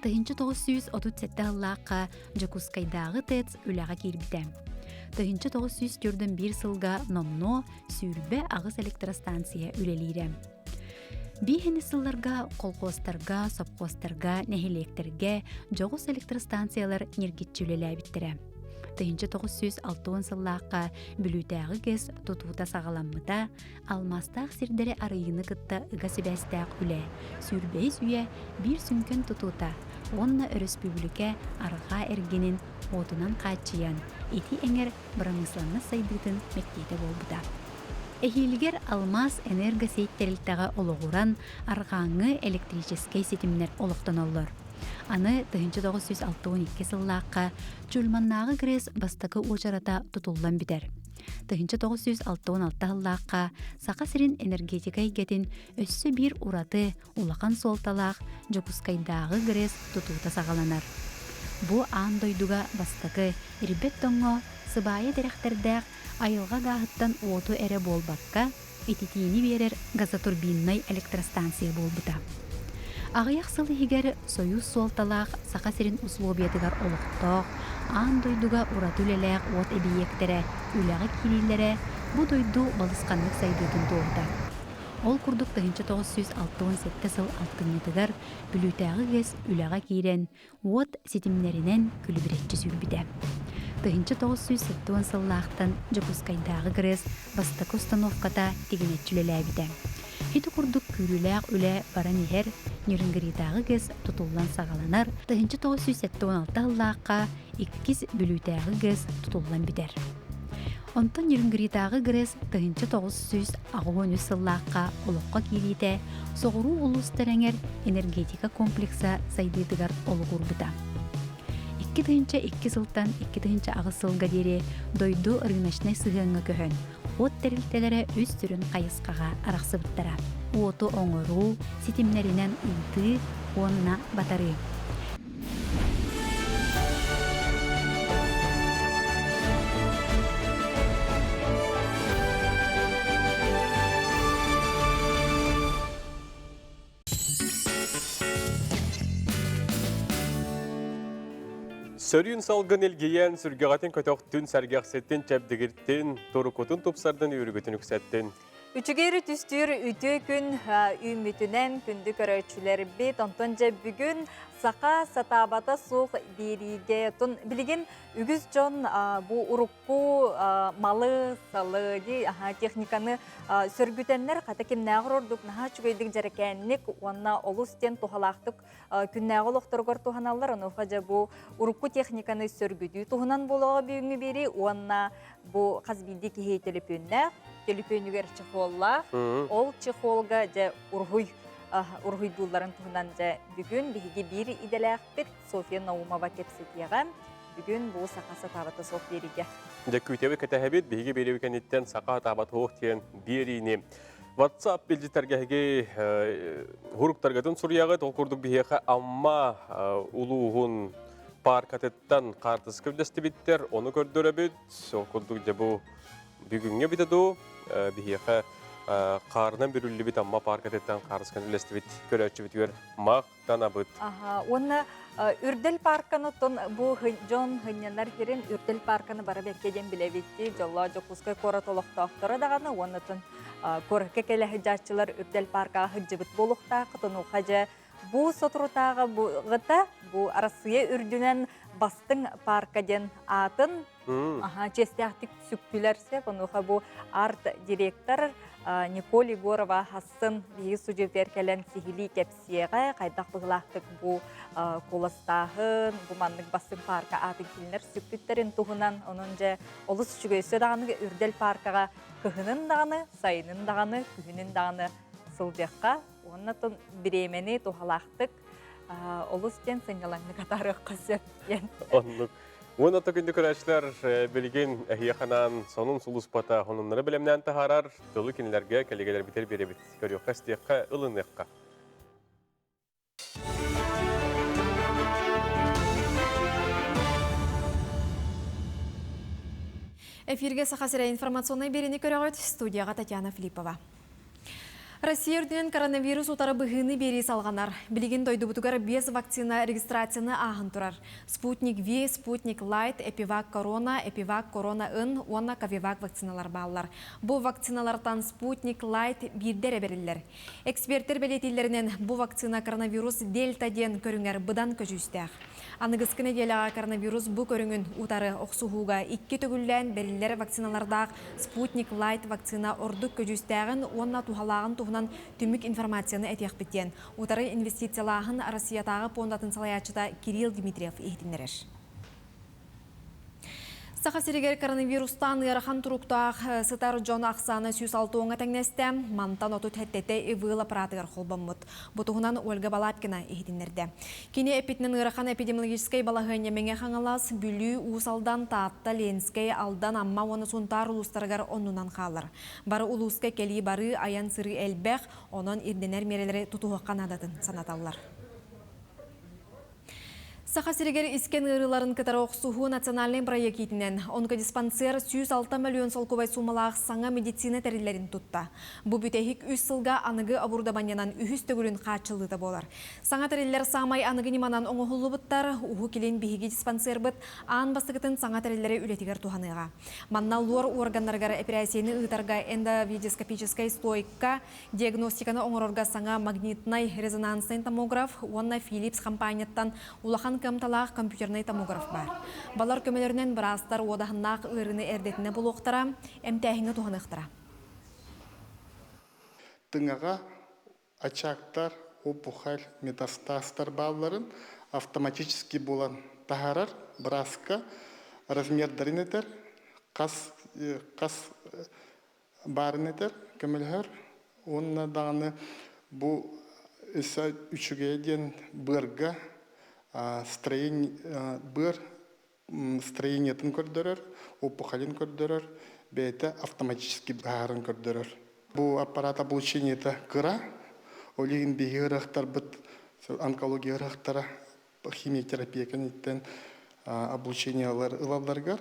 1937 сыллаққа Жакускайдағы тец үліға кербіді. 1941 сылға номно сүрбе ағыз электростанция үлелейрі. Бейхені сылларға қолқостарға, сопқостарға, нәхелектерге жоғыз электростанциялар нергетчілелі әбіттірі. 1960 сыллаққа бүлітәғі кес тұтуыта сағаламмыда, алмастақ сирдері арыйыны кытта ұға себәстәқ үлі, сүрбей сүйе бір сүнкен тұтуыта, онна республика арыға әргенін отынан қачыян, еті әңер бұрамысланны сайдытын мектейді болбыда. Эхилгер алмаз энергосейттерілтіға олығыран арғаңы электрический сетімнер олықтан олыр. Аны 1962 сыллаққа чүлманнағы грес бастағы очарата тұтылдан бітер. тыһынча 966 ыллааққа сақа сирин энергетика игетін өссө бир ураты улахан суолталаах Жокускайдагы грес тутуута сагаланар. Бу аан дойдуга бастакы ирбет тоңго сыбайы дерехтердәк айылга гааһыттан уоту эре болбакка ититиини берер газотурбиннай электростанция болбута. Агыяк сылыһигер Союз суолталаах сақа сирин условиятыгар олохтоох аан дойдуга уратүлелээх уот эбиектере үлэҕи кирииллере бу дойду балысканнык сайдыытын туолта. Ол курдук тыһынча 967 сыл алтыннытыгар бүлүүтээҕи гес үлэҕи киирен уот ситимнеринен күлүбүрэтчи сүрбүтэ. Тыһынча 907 сыллаахтан Жокускайдагы грес бастакы установката тигинетчүлэлээбитэ. Хити курдук күрүлээх үлэ баран ихер Нюрингритагы гес тутуллан сагаланар, тыһынча 976 ыллааққа иккис бүлүүтээҕи гес тутуллан битер. Онтон Нюрингритагы грес тыһынча 913 сыллааққа олоққа кириите соғуру улустараңер энергетика комплекса сайдыытыгар олугурбута. 2 сылтан 2 ағыс сылга дере дойду рыночной сыгыңы көхөн. От терилтелері үз түрін қайысқаға арақсыбыттара. Оту оңыру, ситимнерінен ұйты, онына батары. Сөрүн салгын елгейен сүргеғатын көтөқтін сәргәқсеттен чәбдігірттен, торукотын топсардан үйіргітін үксәттен. Үчігері түстір үті күн үмітінен күнді көрөчілер бет, онтонжа бүгін сақа сатабата суық бериге тұн білген үгіз жон бұл ұрыққу малы салы техниканы сөргітенлер қата кемнәғыр ордық наға чүгейдік жарекәнік онна олыстен тухалақтық күннәғы олықтырғыр туханалар оныға жа бұл ұрыққу техниканы сөргіді тухынан болуға бүйіңі бері онна бұл қазбейді кейі телепөнігер чехолла, ол чехолға жа ургуйдуларын туғынан жа бүгін бігі бір иделәқпет София Наумова кепсетеға бүгін бұл сақасы табаты соқ береге. Күйтебі кәтәхәбет бігі береу кәнеттен сақа табаты оқтен берейіне. WhatsApp білдітергеге ғұрықтарғатын сұрияғы толқырдық бігеға амма ұлуғын паркатеттан қартыс көбдесті біттер, оны көрдірі біт, оқырдық жабу бүгінге бітеді. Бігеға қарынан бүрілі біт, амма паркатеттан қарысқан үлесті біт, көрәтші бітігер мақтана бұд. Оны үрдел парканы тұн бұл жон ғынянар керен үрдел парканы бары бәккеден біле бітті. Жолла Жокускай қора толықты ақтыры дағаны, оны тұн көрікі кәлі жатшылар үрдел паркаға ғыджыбыт болуқта қытын ұқажа. Бұл сотырутаға бұғыта, бұл арасыя үрдінен бастың паркаден атын, честяқтық сүкпілерсе, бұнуға бұл арт директор Николь Егорова хасын бейі сұжевдер кәлін сихили кәпсиеға қайдақ бұғылақтық бұл қолыстағын, бұл маңның бастың парка атын келінер сүкпіттерін тұғынан, оның жа олыс жүгейсі дағаны үрдел паркаға күхінің дағаны, сайының дағаны, күхінің дағаны сылдеққа, оннатын біремені тұғалақтық олыстен сыңғалаңны қатары қасеттен. Оны түгінді көрәшілер білген әйеқанан сонын сұлыспата ғонымлары білімнен тағарар, тұлы кенілерге кәлегелер бітер бере біт. Көріоққа стеққа, ұлынеққа. Эфирге сақасыра информационный берені көріғыт студияға Татьяна Филиппова. Россия үрдінен коронавирус утары бұғыны бері салғанар. Білген дойды бұтығар 5 вакцина регистрацияны ағын тұрар. Спутник V, Спутник Light, Эпивак Корона, Эпивак Корона Ын, онна Кавивак вакциналар балылар. Бұл вакциналардан Спутник Light бірдері берілер. Эксперттер белетелерінен бұл вакцина коронавирус дельта-ден көріңер бұдан көжістәқ. Анығысқыны делаға коронавирус бұл көріңін утары оқсуғуға 2 төгіллән берілер вакциналардақ Спутник Light вакцина ордық көжістәғін, онна тухалағын туғынан түмік информацияны әтеқ біттен. Утары инвестициялағын Россиятағы пондатын салаячыда Кирилл Дмитриев ехтінереш. Саха сиригер коронавирустан ырахан туруктаах сытар Джон Аксаны сүйс алтуыңа тәңнесті, мантан отут хәттеті ивыл аппаратығар холбаммыт. Бұтығынан Ольга Балапкина ехидинерді. Кені эпитнен ырахан эпидемиологическай балағыне менге хаңалас бүлі усалдан таатта ленскай алдан амма оны сунтар улустаргар онунан қалар. Бары улуска кели бары аян сыры әлбәқ, онын ирденер мерелері тутуғаққан адатын санаталлар. Саха сиригер искен ырыларын кытары оқсуғу национальный проектінен онкодиспансер 106 миллион солкубай сумалақ саңа медицина тәрелерін тұтта. Бұ бүтәхік 3 сылға анығы абурдабанянан үхіс төгілін қачылыды болар. Саңа тәрелер самай анығы неманан оңығылы бұттар, ұғы келен бейгі диспансер бұт, аң бастығытын саңа тәрелері үлетігер туғаныға. Манна лор органларғар операцияны ұйтарға эндовидоскопическай стойка, диагностиканы оңырорға саңа магнитнай резонансный томограф, онна Philips компанияттан улахан камталақ компьютерный томограф бар. Балар көмелерінен бірастар одағыннақ ұрыны әрдетіне бұл оқтара, әмтәхіңі туғанықтыра. Тыңаға очактар, опухоль, метастастар балларын автоматически болан тағарар, біраска, размердарын етер, қас барын етер, көмелер. Онына дағаны бұл үшіге ден бұрға строениетін көрдірір, опухолин көрдірір, бәйті автоматически бәрін көрдірір. Бұл аппарат облучениеті кыра, олеген бейгі ұрықтар бұд, онкология ұрықтара, химиотерапия кәнеттен облучениялар ұлаларғар,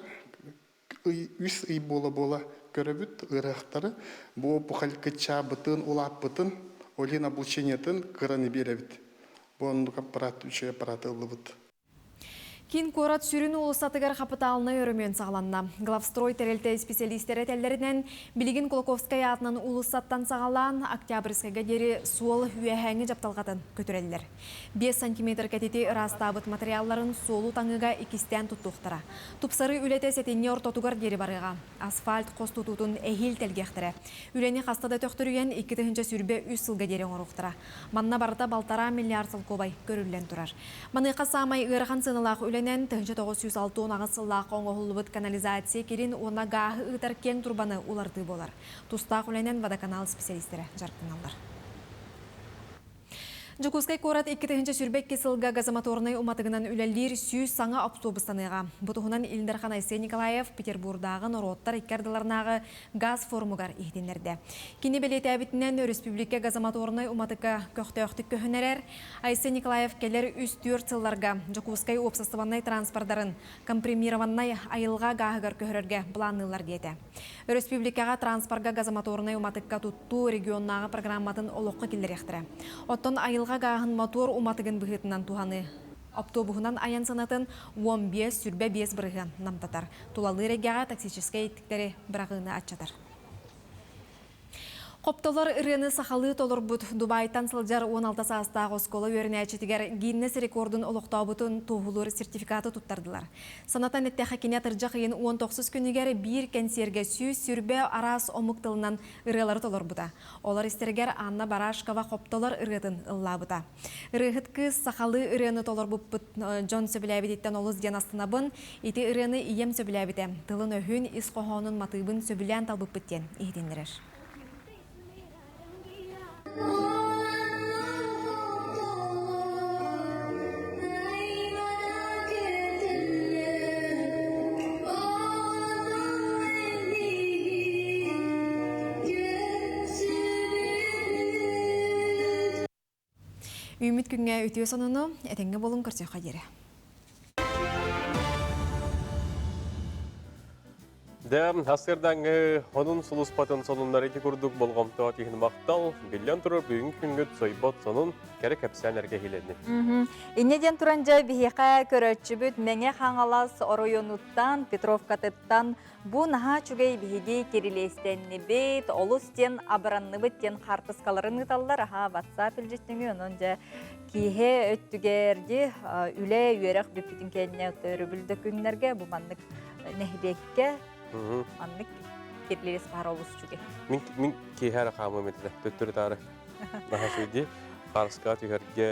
үс үй бола-бола көрібіт ұрықтары, бұл опухоль күтча бұтын, улап бұтын, олеген облучениетін кыраны беребіт. Бұл аппарат, үші аппараты ұлыбыт. Кин корат сүрін улысатыгар қапыталына өрімен сағаланна. Главстрой тәрелті специалистері тәлдерінен Билигин Колоковская атынан улысаттан сағалан Октябрьскайға дері суол үйәхәңі жапталғатын көтірелілер. 5 сантиметр кәтеті растабыт материалларын солу таңыға икістен тұттуқтыра. Тупсары үлеті сәтенне ортотугар дері барыға. Асфальт қос тұтутын әхил тәлгектірі. Үлені қастада төқтірген 2-тігінші сүрбе 3 сылға дері оңырықтыра. Манна барыта балтара миллиард сыл кобай көрілен тұрар. Манықа самай ұрған сыналақ үленен 1906 ағысыллақ оңғылыбыт канализация керін ona гағы ұтар кен турбаны уларды болар. Тустақ үленен водоканал специалистері жарқыналар. Жукускай корат 2-тігінші сүрбек кесілгі газомоторный уматығынан үлелдер сүйіз саңа автобустаныға. Бұтығынан Илдархан Айсен Николаев Петербурдағы нороттар иккардыларнағы газ формугар ихтенлерді. Кені белеті әбітінен республика газомоторный уматыға көқтөқтік көхінерер. Айсен Николаев келер үст-4 сылларға Жукускай опсастываннай транспордарын компримированнай айылға гағығар көхірерге бұланылар деді. Республикаға транспорға газомоторный уматыққа тұтту регионнағы программатын олыққа келер ектірі. Оттон айылға гағын мотор уматыгын бұғытынан туғаны. Автобуғынан аян санатын 15 сүрбе 5 бірігін намтатар. Тулалы регияға токсическай еттіктері бірағыны атчатар. Қоптолар ырыны сақалы толыр бұд Дубайтан сылжар 16 састағы осколы өріне әчетігер Гиннес рекордын олықтау бұтын тоғылыр сертификаты тұттардылар. Санатан әтті хакине тұржа қиын 19 күнігер бір кәнсерге сүй сүрбе арас омықтылынан ырылары толыр бұда. Олар істергер Анна Барашкова қоптолар ырытын ылла бұда. Ырығыт кыз сақалы ырыны толыр бұд Джон сөбіләбедеттен олыз ден астына бұн, еті ырыны ием сөбіләбеде. Тылын өхін ис қоғанын матыбын сөбілән талбып біттен ехденлерер. Үміт күнге өтіе сонуну, әтенге болын көрсеуға дері. Дәм, хасырдаңы оның сұлыспатын сонунлар еті күрдік болғамты атығын мақтал, білен тұрыр бүгін күнгіт сойбот сонун кәрі кәпсәлерге хеленді. Инеден тұранжа бігеқа көрөтчі бүт мәңе қаңалас оройонуттан, Петровкатыттан, бұ наға чүгей бігеге керелестенні бет, олыстен абыранны біттен қартыскаларын ұталдар, WhatsApp үлжеттіңі, онынжа кейе өттігерді үлі үйерек бүппітін кәдіне өттірі бүлді күнлерге, бұ маңдық нәхбекке, маңдық керелес бар олыс чүге. Мен кейхәрі қамы өметілі, төттірі тары. Наға сөйді, қарысқа түйерге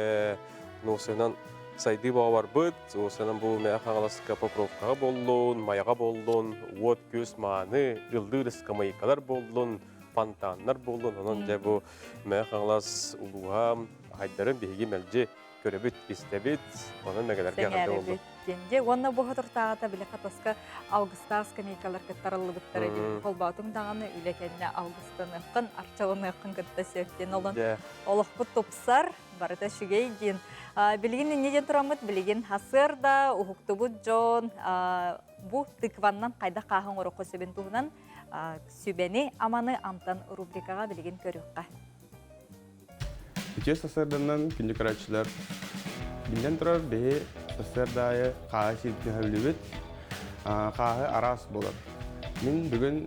носынан сайды бағар бұд, осының бұл мәқ аңаласықа попровкаға болуын, маяға болуын, от көз маны, үлдір скамайкалар болуын, фонтаннар болуын, оның жа бұл мәқ аңалас ұлуға айдарын бейге мәлже көребіт, істебіт, оның мәгелерге ағады олды. Денде, онна бұғы тұртағата біле қатасқа августа скамейкалар кіттарылы бұттары дейін. Қолбаутың дағаны үлекеніне августан ұққын, арчалын ұққын кітті сөптен олын. Олық бұт топсар, барыта шүгей дейін. Білген неден тұрамыд, білген хасыр да, ұхықты бұд жон, бұ тыкваннан қайда қағын ұры қосыбен тұғынан сүбені аманы амтан рубрикаға білген көріққа. Үтес сасырданнан күнді қарачылар білден тұрар бе сасырдайы қағы сеткен хәбілібет қағы арас болар. Мен бүгін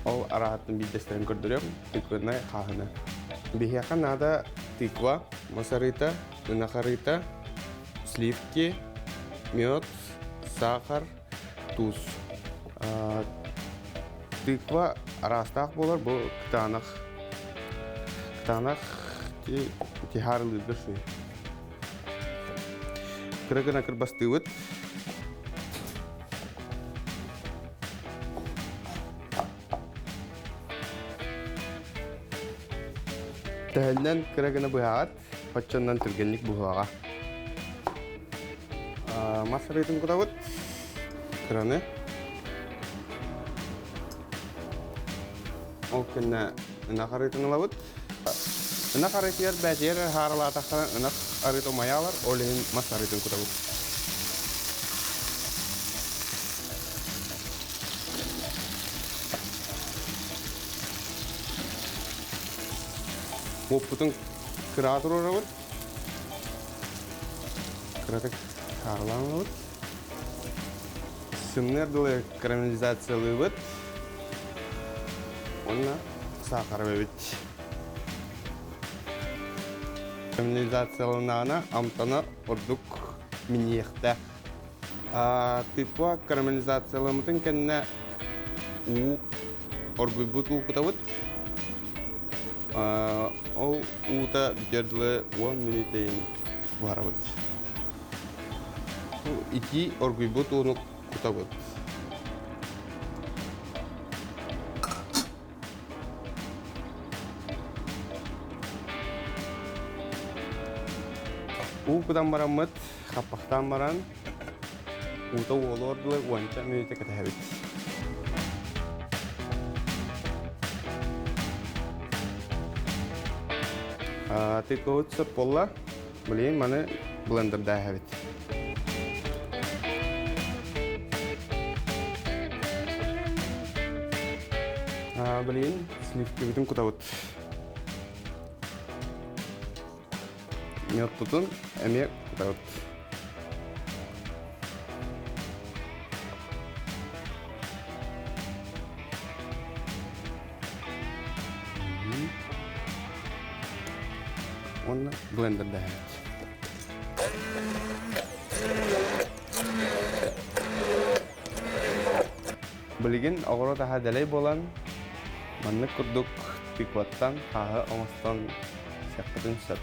ол арахаттың бейдестерін көрдірем, тыкванай қағыны. Бехеқа нада тыква, масарыта, үнақарыта, сливки, мед, сахар, туз. Тыква арастақ болар, бұл кытанақ. Тихарлы дұрсы. Кірігін ақыр басты өт. Тәлінен кірігіні бұғағат, патчаннан түргенлік бұғаға. Масырайтын құда өт. Кіріні. Ол кені үнақарайтын ұла өт. Ынақ арытыяр бәтер харала атақтан ынақ арыты маялар, олейін мас арытын күтабы. Оппытын кыратыр ора бұд. Кыратық харалан бұд. Сымнер дұлы карамелизациялы бұд. Онна сахар бәбет. Карамелизацияланана амтана ордук миниехте. Типа карамелизацияламытын кенне у оргуйбут укутабыт. Ол ута битерділі 10 минутейін барабыт. Ики оргуйбут уну кутабыт. Уқыдан барамыт, қаппақтан баран, ута олы ордылы 10 минуте кәті әбет. Тек өт сұрт болла, білейін маны блендерда әбет. Білейін сливки бүтін күтавыт. Мед тұтын, әме күтавыт. Оны блендерда әбет. Білген оғыры таға дәлей болан, манны күрдік тикваттан, қағы оңыстан сәққытын сәт.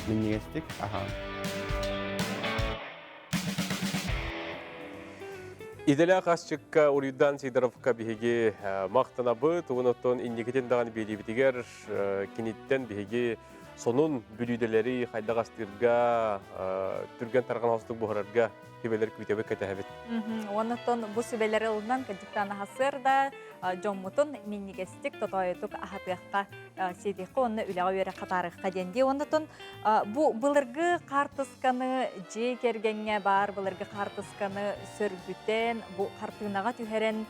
Минигестик, ахан. Иделя қасчыққа ұлыдан Сидоровқа бігеге мақтана бұд, оғыноттон иннекетен даған бейдебітігер кенеттен бігеге сонун бүлүйделери хайдағастырға түрген тарған хостық бұғырарға кебелер күйтебі кәтәбет. Оннаттон бұл сөбелері ұлынан кәдіктаны хасырда жоммутун миннигестик тотойытук ахатыаққа седеқі онны үліға өре қатарыққа денде. Оннаттон бұлырғы қартысқаны же кергенге бар, бұлырғы қартысқаны сөргүтен, бұл қартығынаға түйерен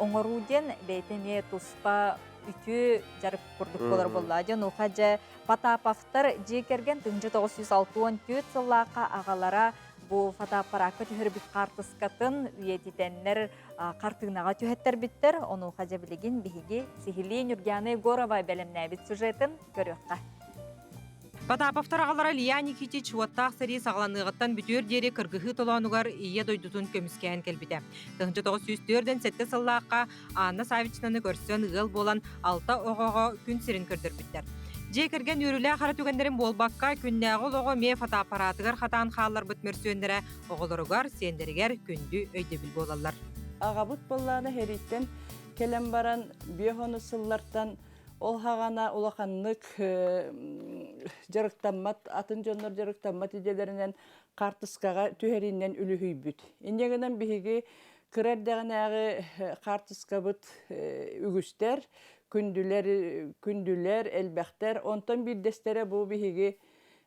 оңыруден бәйтеме тұспа үті жарып күрдік болар болладен. Оқа жа Потапавтар же керген 1964 сыллаққа ағалара бұл фотоаппаратқа түйірбіт қартысқатын үйететенлер қартығынаға түйеттер біттер. Оны қажа білеген бігеге Сихили Нюргяны Горовай бәлемнәбіт сюжетін көріққа. Потапавтар ағалара Лия Никитич уаттақ сәрі сағаланығыттан бүтер дері кыргығы толануғар ие дойдутун көміскәйін кәлбіді. 1904-ден сәтті сыллаққа Анна Савичнаны көрсен ғыл болан алта оғаға күн сірін көрдір біттер. Жекерген үрілі қара түгендерін болбаққа күннәғы олығы ме фотоаппаратығар қатан қалар бұт мөрсөндері оғылырығар, сендерігер күнді өйдебіл болалар. Ағабыт болланы хереттен келем баран бейхоны сыллартан ол хағана улақанлык жарықтанмат, атын жонлар жарықтанмат иделерінен қартысқаға түхерінен үліхүй бүт. Инегінен бігі кірердеген әғы қартысқа бұт үгістер, күнділер, әлбәқтер, онтан білдестері бұл бігі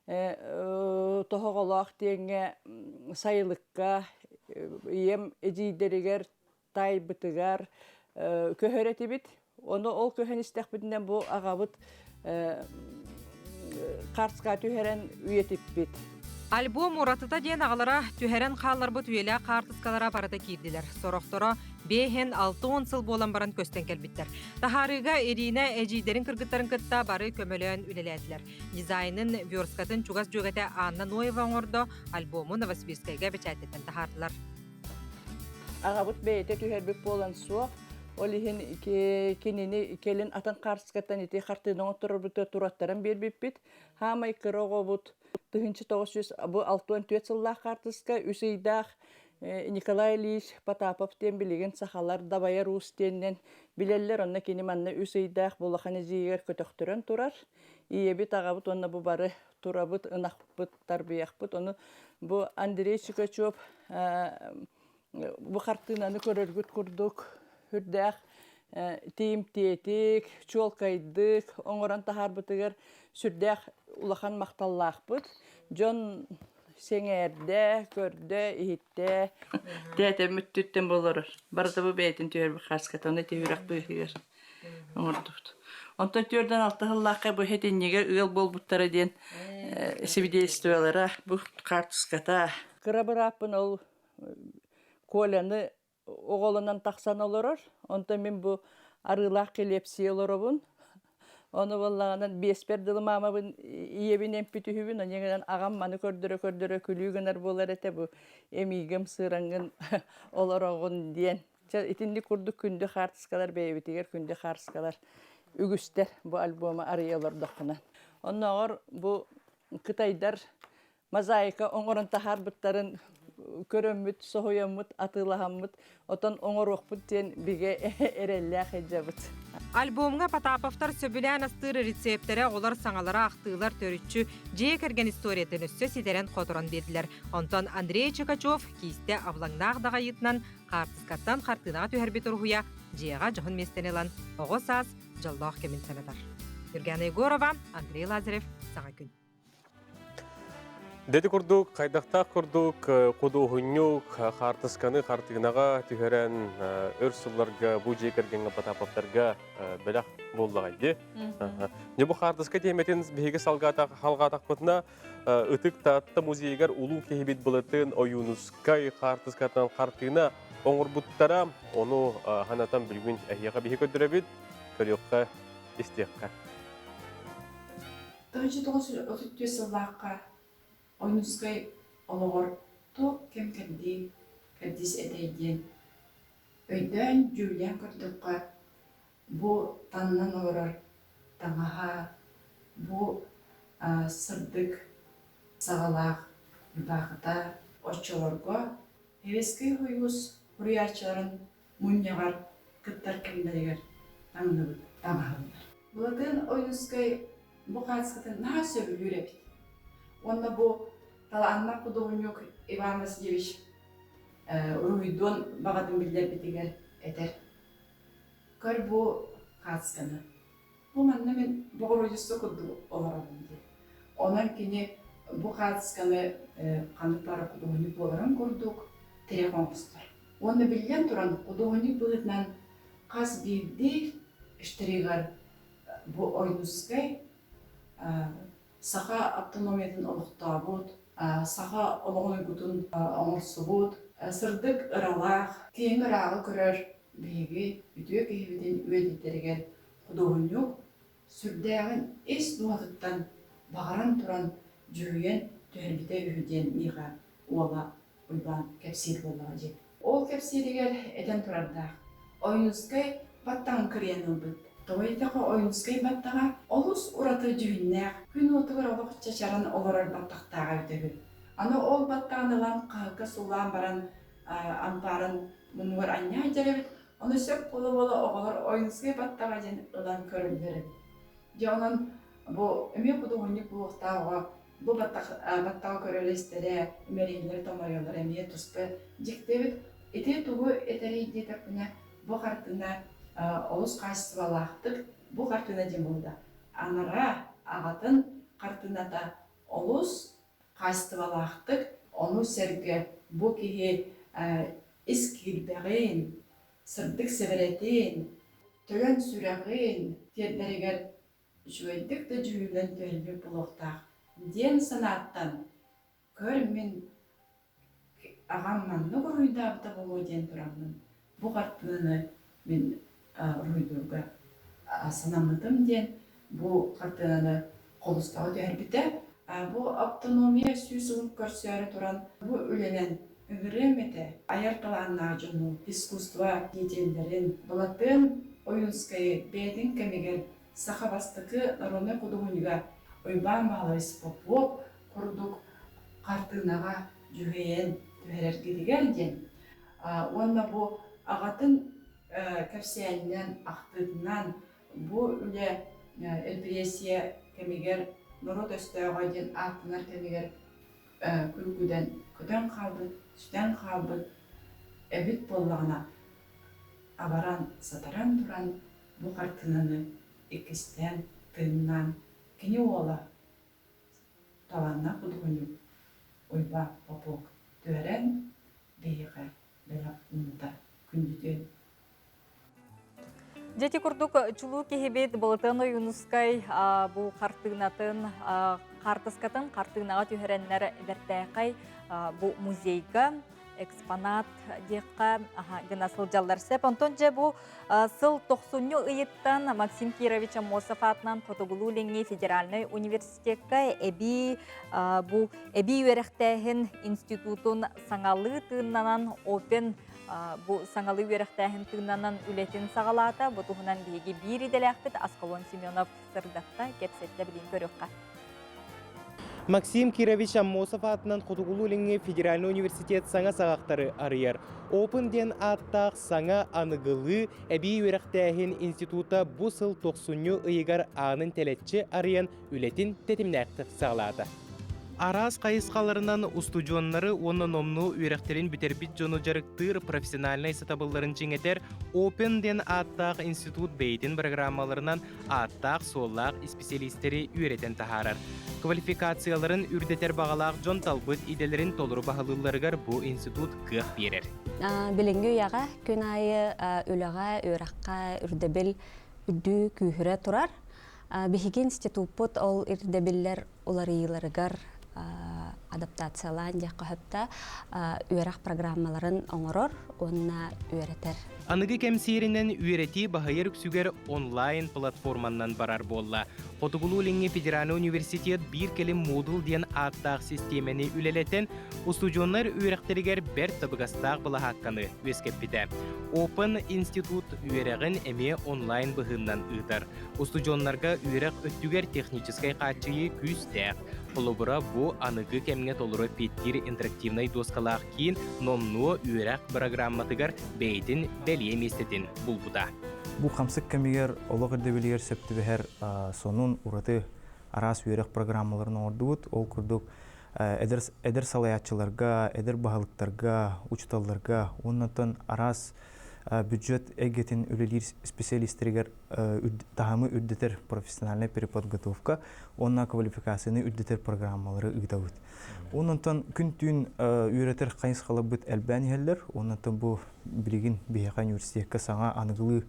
тоғылақ дейінге сайылыққа, ем эдидеригер тай бытыгар көһөрети бит. Оны ол көһөн истек битинен бу агабыт картска түһәрен үйетип бит. Альбом уратыта ден ағалара түһәрен қалар бұт үйелі қартыскалара барата кирдилер. Сорохтора 5-6 сыл болан баран көстен келбиттер. Тахарыга Ирина эжидерин кыргыттарын кытта бары көмөлөн үлеләдилер. Дизайнын Вёрскатын чугас жөгәте Анна Ноева оңордо альбому Новосибирскайга бечәттен тахардылар. Агабыт бейте түһәрбек болан суак, олихин кенини келин атын картыскаттан ити хартыны отурбуты тураттарын бербиппит. Хамай кырого бут 1964 сыллах картыска үсейдах Николай Ильич Потапов тен билеген сахалар Дабая Рус теннен билеллер онна кини манна үсейдах булахан жигер көтөктөрөн турар. Иебит агабыт онна бу бары турабыт ынакпыт тарбиякпыт. Оны бу Андрей Чикачев бу картынаны көрөргүт курдук. Хүрдэх тим тетик, чолкайдык, оңоран тахарбытыгар сүрдэх улахан макталлахпыт. Жон сеңерде, көрдө, ихитте. Тәтә мүттүттен болорор. Барда бу бейтин түйөр хаскатаны түйрәк бүйгер. Оңордут. Онтон түйөрдөн алтыгыллакка бу хетиннеге ыл болбуттары ден свидетельстволары бу картыската. Кырабырапын ол Коляны оголунан таксан олорор. Онтон мен бу арылак келепси олоробун. Onu vallahi besperdilı mamabın iyebin empitühübün onyeğden ağam manı kördürö külügüner bolar ete bu emigim sırangın olaroğun diyen. İtindi kurduk kündü hartıskalar beybitiger kündü hartıskalar ügüster bu alboma arıyorlar dokuna. Onlar bu Kıtaydar mozaika oңорun taharbıtların körömmüt, sohoyamıt, atılahamıt, otan oңор okput diyen bige erellä hejabıt. Альбомга Потаповтар сөбүлән астыры рецепттері олар саңалара ақтығылар төрүтчү жие керген историятын өссө сидерен қотырын берділер. Онтон Андрей Чикачев кейсте авлаңнақ дағайытынан қартыскаттан қартынаға түйәрбет ұрғуя жиеға жоғын местенелан оғы саз жаллақ кемін сәнатар. Юргена Егорова, Андрей Лазарев, Саңа күн. Деди курдук, кайдактак курдук, кудугунюк, хартысканы хартыгынаға түхерен өрсулларга, бу жекергенге Потаповтарга белах боллагайды. Не бу хартыска теметин беге халгатак бутна ытык татты музейгер улуу кехибит булатын оюнускай хартыскатан хартыгына оңорбуттара, ону ханатан билгүн эхияга беге көдүрөбүт, көрөкка истиякка. 1934 сыллакка Ойнускай олығыр тоқ кем кәддес әтейден. Өйден жүлден күрдіққа бұ таннан орыр таңаға, бұ сырдық сағалақ бақыта очылырға. Хевескай хойғыз құриячарын мұньяғар күттар кемдерігер таңағылар. Бұлатын Ойнускай бұ қатысқытын наға сөбі үйрепті. Онна бу таланма художник Иван Васильевич Руидон багатын билдер битигер этер. Көр бу касканы. Бу манна мен богорожисто куду оларабынды. Онан кини бу касканы каныклары художник боларын көрдүк, телефонстар. Онны билген туран художник булытнан каз бирди iştirigер бу ойнускай Саха автономиятын олықтабыд, саха олығын күтін оңырсыбыд, сырдық ыралақ, кейін ырағы көрер бейгі үтіе кейбеден өйдеттерген құдығынық, сүрдәғін ес дуатыттан бағаран тұран жүрген төхірбіте үйден неға ола ұйдан кәпсел болуға жет. Ол кәпселігер әден тұрардақ. Ойнызғай баттан кірен ұлбыд. Тойтаға ойынскай баттаға олус ураты жүгіннәк, күн отығыр олық чачаран оларар баттақтаға өтегі. Аны ол баттағанылан қағылға сулан баран ампарын мұнығыр анья жаребет, оны сөп болы-болы оғылар ойынскай баттаға жен ұлан көрілдері. Же онын бұл үме құды ғынник бұлықтауға, бұл баттаға көрілестері, үмерейлер томарылар әмие тұспы жектебет, ете тұғы етері детіпіне бұл қартына олыс қайсывалақтық бұл қартына дем болды. Анара ағатын қартынада олыс қайсывалақтық, оны сәргі бұл кейі іскілбәғін, сырдық сәбіретін, төлін сүрәғын, тердерігер жүйдікті жүйілін төлбі бұлықтақ. Ден санаттан көр мен ағамманны ғұройдабыда болу ден тұрамын. Бұл қартынаны мен ройдуға санамыдым ден, бұл қартынаны қолыстау дәрбіді. Бұл автономия сүйсілін көрсері тұран, бұл үленен үңіріметі аярталанна жону искусства дейтелдерін бұлатын ойынскай бәйдің кәмегер сақабастықы народной құдығыныға ойба малы спопоп құрдық қартынаға жүгейен түрергедігер ден. Онна бұл ағатын көпсәйінен ақтыдынан бұл үлі элпрессия кәмегер народ өстеуға ден ақтынар кәмегер күлгіден күден қалды, сүден қалды, әбіт болағына абаран, сатаран тұран бұл қартынаны екістен, тыңнан, кені ола таланна құдығыны ойба попок түрен бейіғі бәліп ұмыта күндітен. Жети курдук чулу кехебет болытын ойынускай бұл қартынатын қартыскатын қартынаға түйеренлер бәртәқай бұл музейға экспонат деққа гына сылжалар сәп. Онтон же бұл сыл 90-ны ұйыттан Максим Кирович Амосов атынан Фотогулу Ленге Федеральный университетка әбі өріқтәхін институтын саңалы тыңнанан опен бұл саңалы өріқтәхін тыңнанан үлетін сағалата, бұл тұғынан бейге бір иделәқпет Аскалон Семенов сырдақта кепсетті білін көріққа. Максим Кирович Амосов атынан Фотогулу Ленге Федеральный университет саңа сағақтары арыяр. Опен ден аттақ саңа анығылы әбі өріқтәхін института бұл сыл 90-ны ұйығар анын тәлетчі арыян үлетін тетімнәқтік сағалады. Арас қайысқаларынан устудионнары оны номну үйректерін бітербит жону жарықтыр профессиональный сатабылларын жеңетер Open ден аттақ институт бейтін программаларынан аттақ соллақ специалистері үйретен тахарар. Квалификацияларын үрдетер бағалақ жон талбыт иделерін толыру бағалыларығар бұл институт қық берер. Білінгі ұяға күн айы өліға, өраққа, үрдебіл, үрді күйірі тұрар. Бихиги институт ол үрдебілер оларыйларығар адаптациялан жаққа хөпті үйерақ программаларын оңырор, онына үйретер. Анығы кәмсерінен үйреті бағайыр үксігер онлайн платформаннан барар болла. Фотогулу Ленге Федеральный университет бір келім модул ден аттақ системені үлелетен, устудионлар үйректерігер бәр табығастақ бұла хаққаны өскеппіді. Open институт үйерегін әме онлайн бұғыннан ұйдар. Устудионларға үйерек өттігер техническай қатшыйы күстәқ. Қолыбыра бұ анығы кәмге толыры петтір интерактивнай доскалақ кейін номну үйерек программатығар бәйтін бәлие местетін бұл бұда. Бұл қамсық кәмегер олық үрдебелігер сәпті бәхер сонун ураты арас үйерек программаларын ордуыт. Ол күрдік әдір салаятчыларға, әдір бағылықтарға, учталларға, оннатын арас бюджет эгетин үлелер специалистерігер тағамы үрдетер профессиональная переподготовка, онна квалификацияны үрдетер программалары ұйдауыд. Оннан күн түйін үйретер қайыз қалап бұд әлбән елдер, оннан бұл білеген Бейеқа университетке саңа анығылы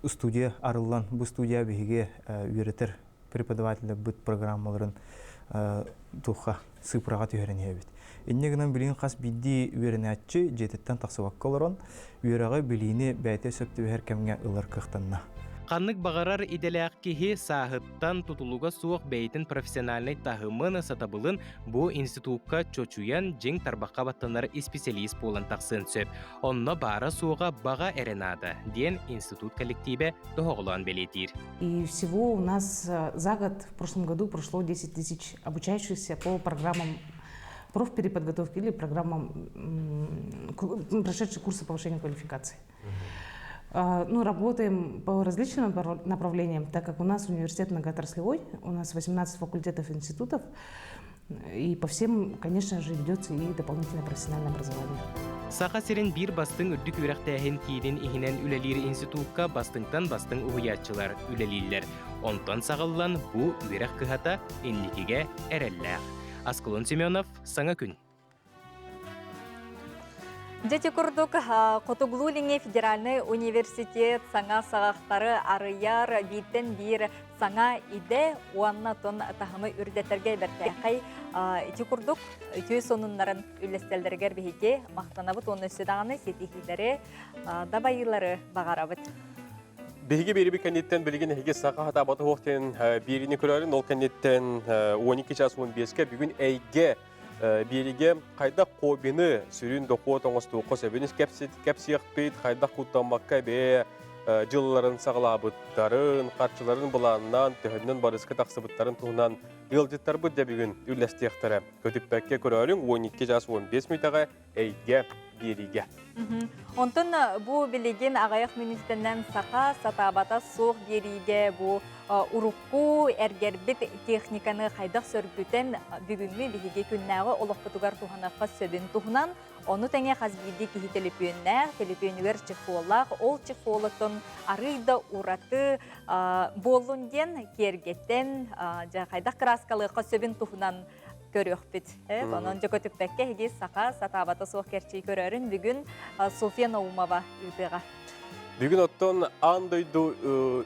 студия арылан, бұл студия бейге үйретер преподавателі бұд программаларын тұққа сыпыраға түйерен ебет. Иннегінен білген қас бидді үйерінәтчі жететтен тақсываққа оларан, үйеріға білейіне бәйте сөпті бәр кәмге ұлар қықтанна. Қаннык бағарар иделяқ кихи сағыттан тутулуға суық бейтін профессиональный тағымын сатабылын бұ институтка чочуян жең тарбаққа баттанар специалист болан тақсын сөп. Онно бара суға баға әренады, ден институт коллективе доғылан белетир. И всего у нас за год, в прошлом году, прошло 10 тысяч обучающихся по программам профпереподготовки или программам, прошедших курсы повышения квалификации. Работаем по различным направлениям, так как у нас университет многоотраслевой, у нас 18 факультетов, институтов, и по всем, конечно же, ведется и дополнительное профессиональное образование. Сақа серен бір бастың үрдік үрәқтәйін кейден ихінен үлелері институтка бастыңтан бастың ұғыятчылар үлелейлер. Онтан сағылан бұ үйрәқ кыхата инникеге әрәлләқ. Аскалон Семенов, Саңа күн. Дети курдук Котуглулине федеральный университет саңа сағақтары арыяр биттен бир саңа иде уанна тон тахымы үрдетерге бертәқай ити курдук түй сонуннарын үлестелдергер бейге мақтанабыт оны сөдағаны сетихилері дабайылары бағарабыт. Беге бери bir kannetten bilgin hege saqa hata batı hoqten birini көрәрін ол kannetten 12 час 15-ке бүгін әйге Береге қайда қобины сүрін доқуы тоңыстуы қосабеніз кәпсияқпейд, қайда құттамаққа бе жылыларын сағылабыттарын, қатшыларын бұланынан, түхіннің барысқы тақсыбыттарын туғынан үлдеттар бұдда бүгін үлләстияқтары. Көтіппәкке көрәрін 12 жас 15 мүйтаға әйге береге. Онтын бұл білеген ағаяқ министерінен сақа сатабата соқ береге бұл урукку әргербет техниканы қайдақ сөргітен бүгінгі бігеге күннәғы олықпытығар туғанаққа сөбін туғынан, оны тәңе қазбейді кейі телепүйінігер чықуылақ, ол чықуылықтың арыйда ураты болунден кергеттен қайдақ краскалыққа сөбін туғынан көріқпет. Оның жүк өтіппәкке хеге сақа сатабата соқ керчей көрерін бүгін София Наумова үйтіға. Бүгін оттон андойду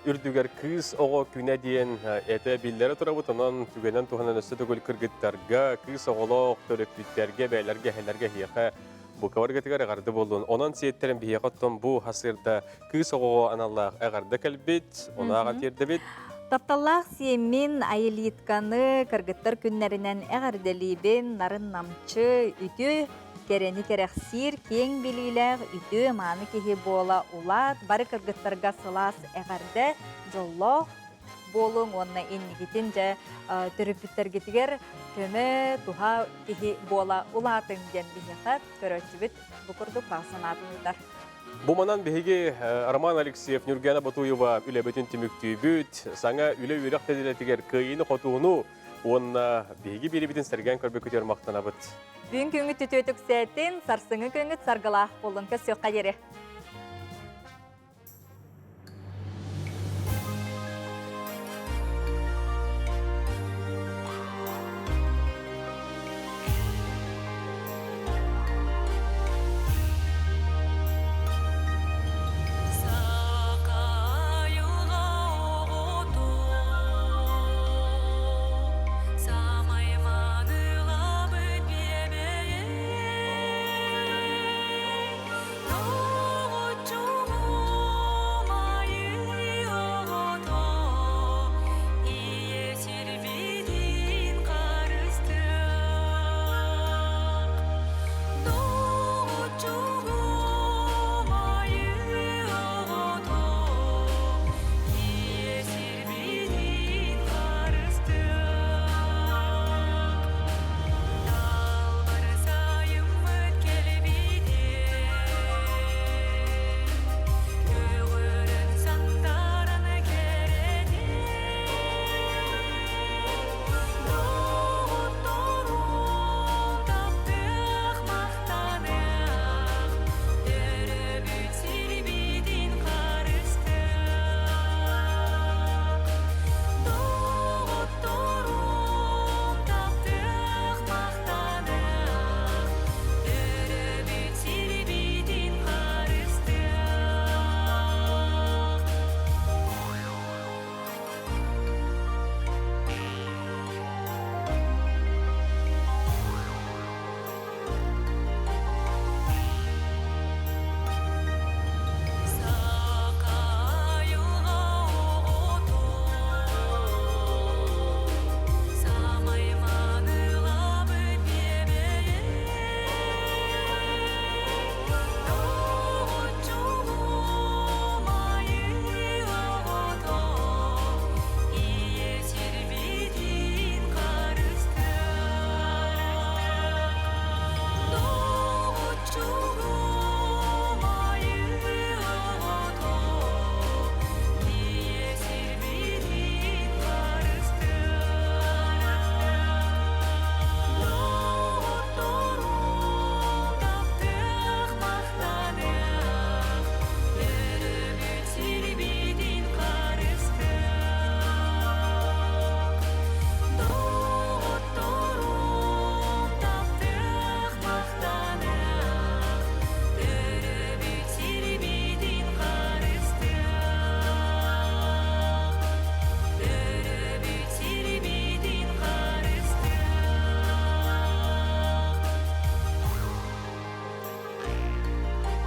үрдігер кыз оғы күне дейін әті білдері тұрабыт, онын түгенен туғанын өсті түгіл кіргіттарға, кыз оғылық төлөппіттерге, бәйлерге, хәлерге хияқа бұқавар кетігер әғарды болуын. Онын сиеттерін бейеқ оттон бұл хасырда кыз оғы аналлақ әғарды кәлбет, оны аған терді бет. Тапталлах сиемин айылитканы кыргыттар күннәрінен әғарделейбен нарын намчы үті керені керексир кең білейлер үті маны кеге бола улат бары кыргыттарға сылас әғарды жолло болуң онна еннігетін жа түріпіттерге көмі туға кеге бола улатын ден бейхат көрөтчібіт бұқырды қасынатындар. Буманан беге Роман Алексеев, Нюргена Батуева үләбетін тіміктүйбіт, саңа үлі үйрек тәділетігер көйіні қотуыну, онна беге беребетін сәрген көрбе көтер мақтанабыт. Бүгін көңіт түтөтік сәтін, сарсыңы көңіт сарғалақ болын көсіқ қадері.